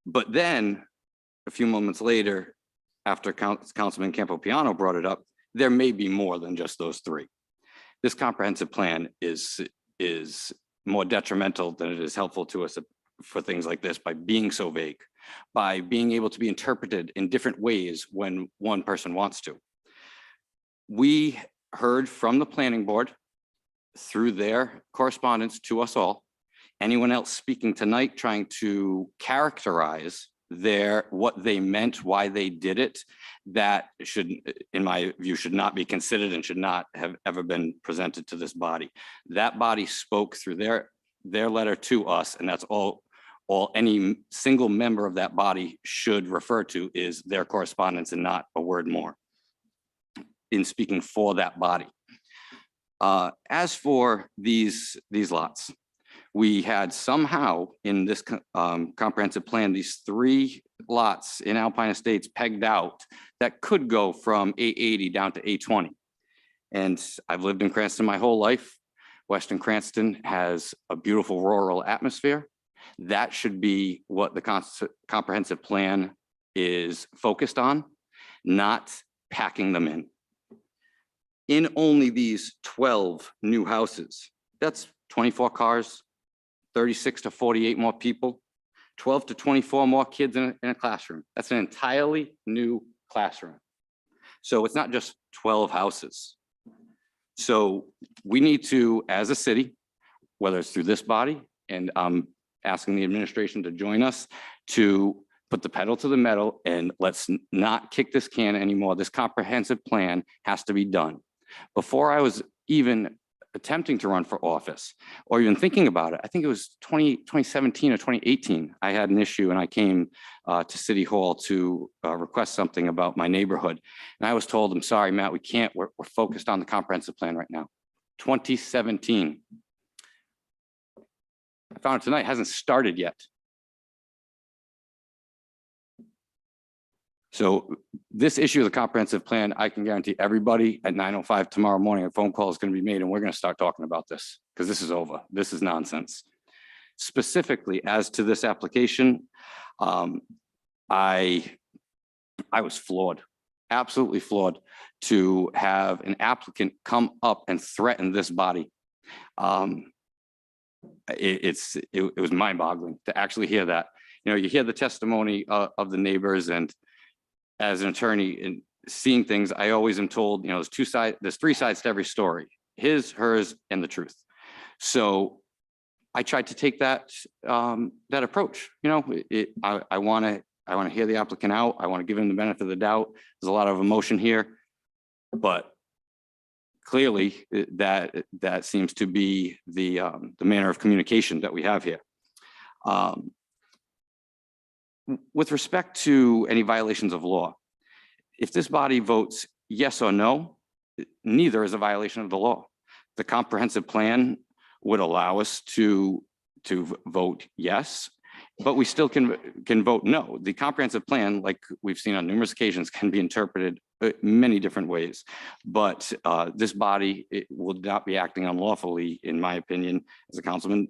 But then, a few moments later, after Councilman Campopiano brought it up, there may be more than just those 3. This comprehensive plan is more detrimental than it is helpful to us for things like this by being so vague, by being able to be interpreted in different ways when one person wants to. We heard from the planning board through their correspondence to us all, anyone else speaking tonight trying to characterize what they meant, why they did it, that should, in my view, should not be considered and should not have ever been presented to this body. That body spoke through their letter to us, and that's all any single member of that body should refer to is their correspondence and not a word more in speaking for that body. As for these lots, we had somehow in this comprehensive plan, these 3 lots in Alpine Estates pegged out that could go from 880 down to 820. And I've lived in Cranston my whole life. Western Cranston has a beautiful rural atmosphere. That should be what the comprehensive plan is focused on, not packing them in. In only these 12 new houses, that's 24 cars, 36 to 48 more people, 12 to 24 more kids in a classroom. That's an entirely new classroom. So it's not just 12 houses. So we need to, as a city, whether it's through this body, and I'm asking the administration to join us, to put the pedal to the metal and let's not kick this can anymore. This comprehensive plan has to be done. Before I was even attempting to run for office or even thinking about it, I think it was 2017 or 2018, I had an issue and I came to City Hall to request something about my neighborhood. And I was told, I'm sorry, Matt, we can't, we're focused on the comprehensive plan right now. 2017. I found it tonight, hasn't started yet. So this issue of the comprehensive plan, I can guarantee everybody at 9:05 tomorrow morning, a phone call is going to be made and we're going to start talking about this because this is over. This is nonsense. Specifically as to this application, I was floored, absolutely floored to have an applicant come up and threaten this body. It was mind-boggling to actually hear that. You know, you hear the testimony of the neighbors, and as an attorney and seeing things, I always am told, you know, there's 3 sides to every story: his, hers, and the truth. So I tried to take that approach. You know, I want to hear the applicant out. I want to give him the benefit of the doubt. There's a lot of emotion here, but clearly that seems to be the manner of communication that we have here. With respect to any violations of law, if this body votes yes or no, neither is a violation of the law. The comprehensive plan would allow us to vote yes, but we still can vote no. The comprehensive plan, like we've seen on numerous occasions, can be interpreted many different ways. But this body will not be acting unlawfully, in my opinion, as a councilman,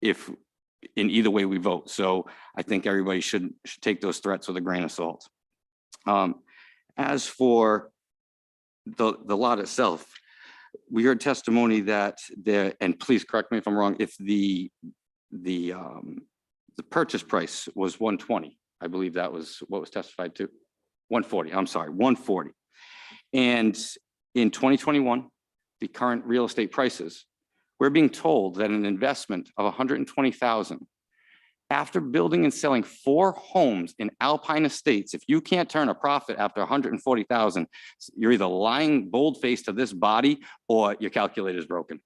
if in either way we vote. So I think everybody should take those threats with a grain of salt. As for the lot itself, we heard testimony that there, and please correct me if I'm wrong, if the purchase price was 120, I believe that was what was testified to. 140, I'm sorry, 140. And in 2021, the current real estate prices, we're being told that an investment of $120,000 after building and selling 4 homes in Alpine Estates, if you can't turn a profit after $140,000, you're either lying bold-faced to this body or your calculator is broken.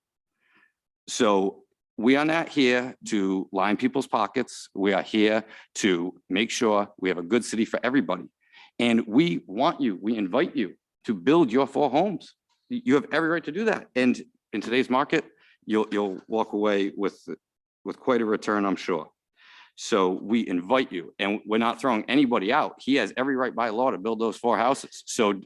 So we are not here to line people's pockets. We are here to make sure we have a good city for everybody. And we want you, we invite you to build your 4 homes. You have every right to do that. And in today's market, you'll walk away with quite a return, I'm sure. So we invite you, and we're not throwing anybody out. He has every right by law to build those 4 houses. So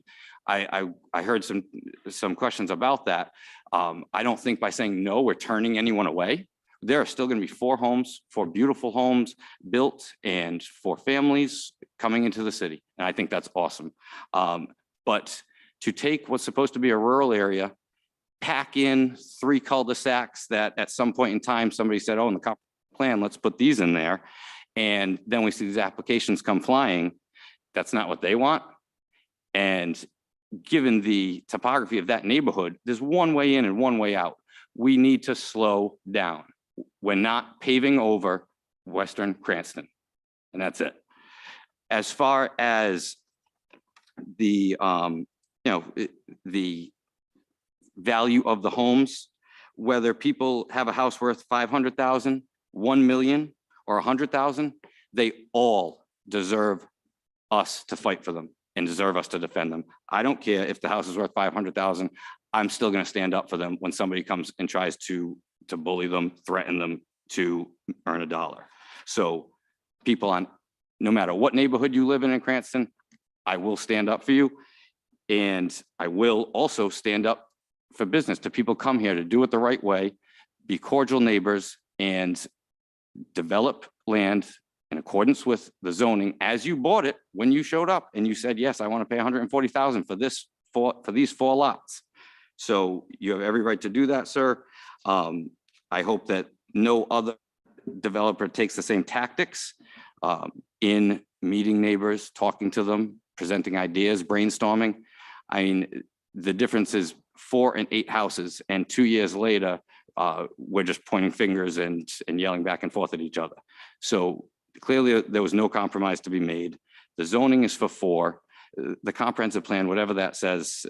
I heard some questions about that. I don't think by saying no, we're turning anyone away. There are still going to be 4 homes, 4 beautiful homes built and for families coming into the city. And I think that's awesome. But to take what's supposed to be a rural area, pack in 3 cul-de-sacs that at some point in time, somebody said, oh, in the comp plan, let's put these in there. And then we see these applications come flying. That's not what they want. And given the topography of that neighborhood, there's one way in and one way out. We need to slow down. We're not paving over Western Cranston, and that's it. As far as the, the value of the homes, whether people have a house worth 500,000, 1 million, or 100,000, they all deserve us to fight for them and deserve us to defend them. I don't care if the house is worth 500,000. I'm still going to stand up for them when somebody comes and tries to bully them, threaten them to earn a dollar. So people on, no matter what neighborhood you live in Cranston, I will stand up for you. And I will also stand up for business to people come here to do it the right way, be cordial neighbors, and develop land in accordance with the zoning as you bought it when you showed up and you said, yes, I want to pay 140,000 for this, for these 4 lots. So you have every right to do that, sir. I hope that no other developer takes the same tactics in meeting neighbors, talking to them, presenting ideas, brainstorming. I mean, the difference is 4 and 8 houses, and 2 years later, we're just pointing fingers and yelling back and forth at each other. So clearly there was no compromise to be made. The zoning is for 4. The comprehensive plan, whatever that says,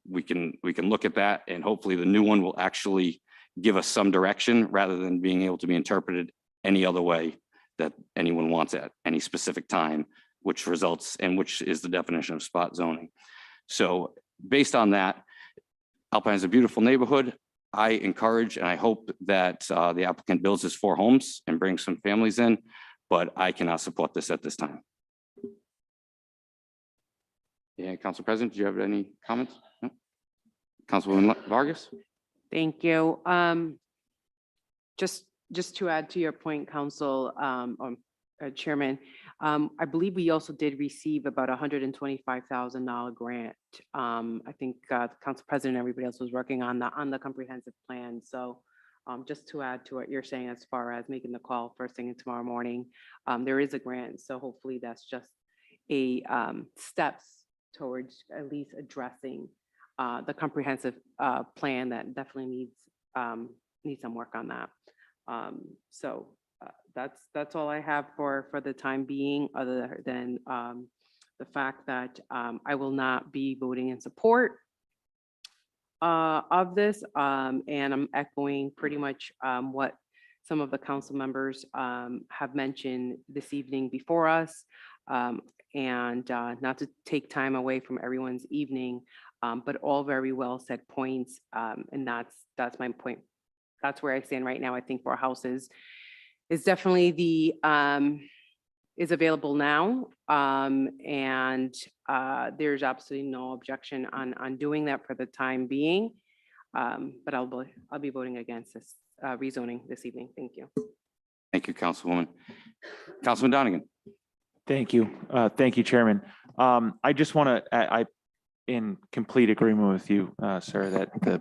we can look at that, and hopefully the new one will actually give us some direction rather than being able to be interpreted any other way that anyone wants at any specific time, which results in, which is the definition of spot zoning. So based on that, Alpine is a beautiful neighborhood. I encourage and I hope that the applicant builds his 4 homes and brings some families in, but I cannot support this at this time. Yeah, Council President, do you have any comments? No? Councilwoman Vargas? Thank you. Just to add to your point, Council Chairman, I believe we also did receive about $125,000 grant. I think the Council President and everybody else was working on the comprehensive plan. So just to add to what you're saying as far as making the call first thing tomorrow morning, there is a grant. So hopefully that's just a steps towards at least addressing the comprehensive plan that definitely needs some work on that. So that's all I have for the time being, other than the fact that I will not be voting in support of this, and I'm echoing pretty much what some of the council members have mentioned this evening before us, and not to take time away from everyone's evening, but all very well said points, and that's my point. That's where I stand right now. I think 4 houses is definitely is available now, and there's absolutely no objection on doing that for the time being, but I'll be voting against this rezoning this evening. Thank you. Thank you, Councilwoman. Councilman Donegan. Thank you. Thank you, Chairman. I just want to, I in complete agreement with you, sir, that the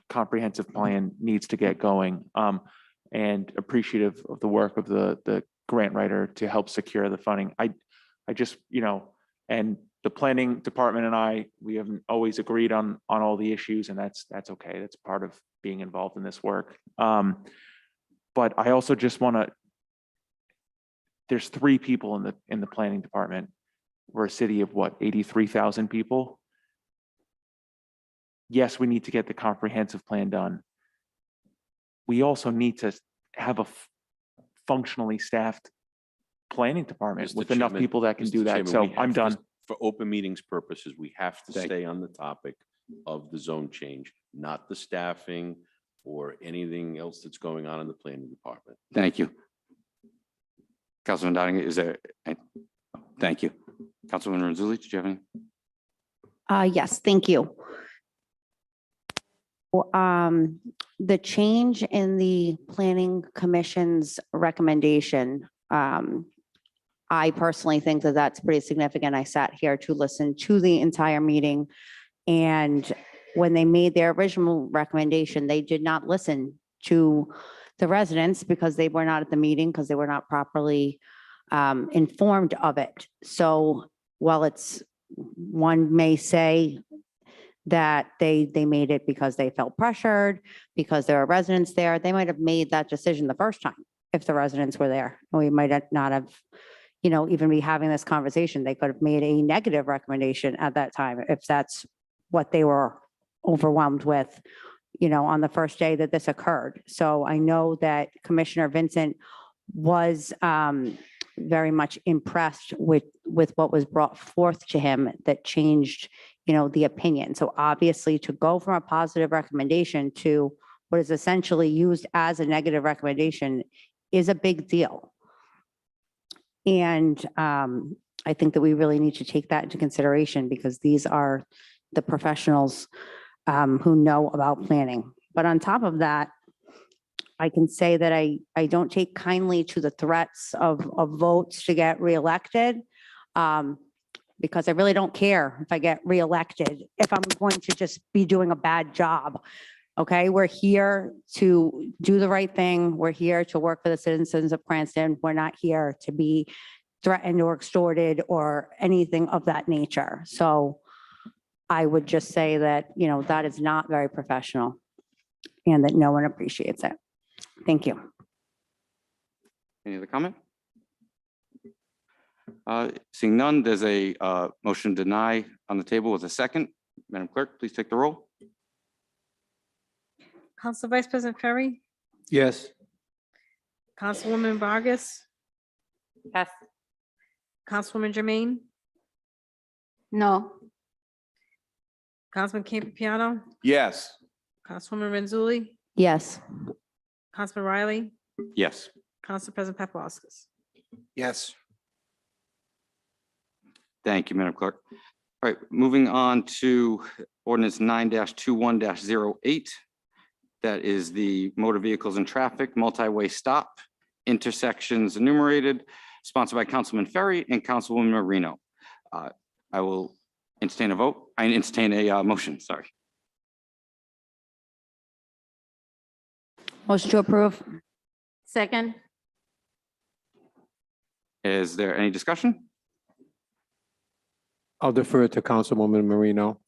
comprehensive plan needs to get going, and appreciative of the work of the grant writer to help secure the funding. I just, and the planning department and we haven't always agreed on all the issues, and that's okay. That's part of being involved in this work. But I also just want to, there's 3 people in the planning department. We're a city of what, 83,000 people? Yes, we need to get the comprehensive plan done. We also need to have a functionally staffed planning department with enough people that can do that. So I'm done. For open meetings purposes, we have to Thank stay on the topic of the zone change, not the staffing or anything else that's going on in the planning department. Thank you. Councilman Donegan, is there? Thank you. Councilman Ronzulli, did you have any? Yes, thank you. The change in the planning commission's recommendation, I personally think that that's pretty significant. I sat here to listen to the entire meeting. And when they made their original recommendation, they did not listen to the residents because they were not at the meeting, because they were not properly informed of it. So while it's, one may say that they made it because they felt pressured, because there are residents there, they might have made that decision the first time if the residents were there. We might not have, even be having this conversation. They could have made a negative recommendation at that time if that's what they were overwhelmed with, on the first day that this occurred. So I know that Commissioner Vincent was very much impressed with what was brought forth to him that changed, the opinion. So obviously to go from a positive recommendation to what is essentially used as a negative recommendation is a big deal. And I think that we really need to take that into consideration because these are the professionals who know about planning. But on top of that, I can say that I don't take kindly to the threats of votes to get reelected because I really don't care if I get reelected, if I'm going to just be doing a bad job. Okay, we're here to do the right thing. We're here to work for the citizens of Cranston. We're not here to be threatened or extorted or anything of that nature. So I would just say that, that is not very professional and that no one appreciates it. Thank you. Any other comment? Seeing none, there's a motion to deny on the table with a second. Madam Clerk, please take the roll. Council Vice President Ferry, Yes. Councilwoman Vargas, Yes. Councilwoman Jermaine, No. Councilman Campiano, Yes. Councilwoman Renzulli, Yes. Councilman Riley, Yes. Council President Paplaskas. Yes. Thank you, Madam Clerk. All right, moving on to ordinance 9-21-08. That is the motor vehicles and traffic multi-way stop intersections enumerated, sponsored by Councilman Ferry and Councilwoman Marino. I will entertain a vote. I entertain a motion, sorry. Motion to approve. Second. Is there any discussion? I'll defer to Councilwoman Marino.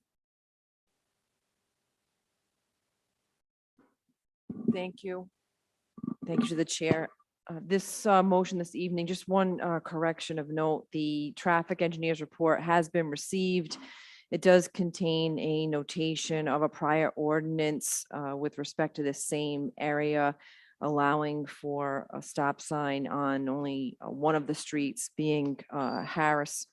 Thank you. Thank you to the chair. This motion this evening, just one correction of note, the traffic engineer's report has been received. It does contain a notation of a prior ordinance with respect to this same area, allowing for a stop sign on only one of the streets being Harris.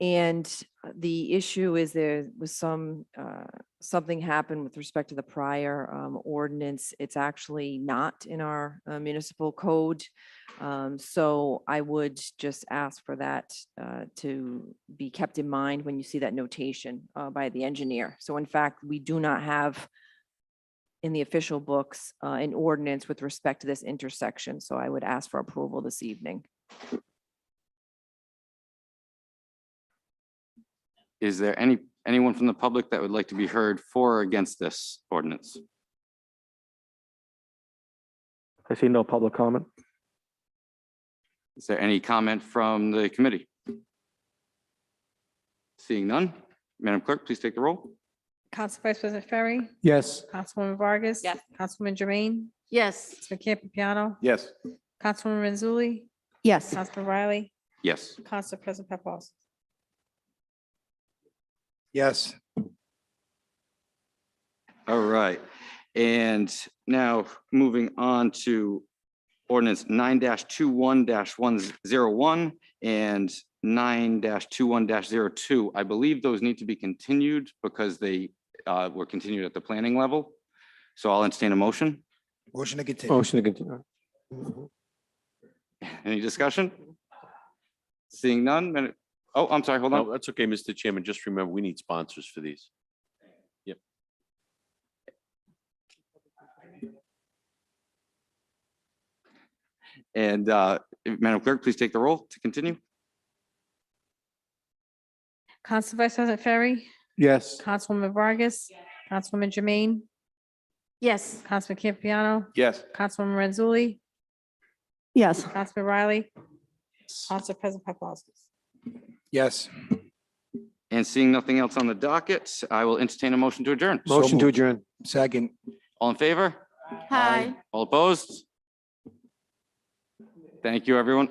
And the issue is there was something happened with respect to the prior ordinance. It's actually not in our municipal code. So I would just ask for that to be kept in mind when you see that notation by the engineer. So in fact, we do not have in the official books an ordinance with respect to this intersection. So I would ask for approval this evening. Is there anyone from the public that would like to be heard for or against this ordinance? I see no public comment. Is there any comment from the committee? Seeing none, Madam Clerk, please take the roll. Council Vice President Ferry, Yes. Councilwoman Vargas. Yes. Councilwoman Jermaine, Yes. Councilman Campiano, Yes. Councilwoman Renzulli, Yes. Councilman Riley, Yes. Council President Paplaskas. Yes. All right. And now moving on to ordinance 9-21-101 and 9-21-02. I believe those need to be continued because they were continued at the planning level. So I'll entertain a motion. Motion to continue. Motion to continue. Any discussion? Seeing none, Oh, I'm sorry, hold on. No, that's okay, Mr. Chairman. Just remember, we need sponsors for these. Yep. And Madam Clerk, please take the roll to continue. Council Vice President Ferry, Yes. Councilwoman Vargas, Councilwoman Jermaine, Yes. Councilman Campiano, Yes. Councilwoman Renzulli, Yes. Councilman Riley, Council President Paplaskas. Yes. And seeing nothing else on the docket, I will entertain a motion to adjourn. Motion to adjourn. Second. All in favor? Hi. All opposed? Thank you, everyone.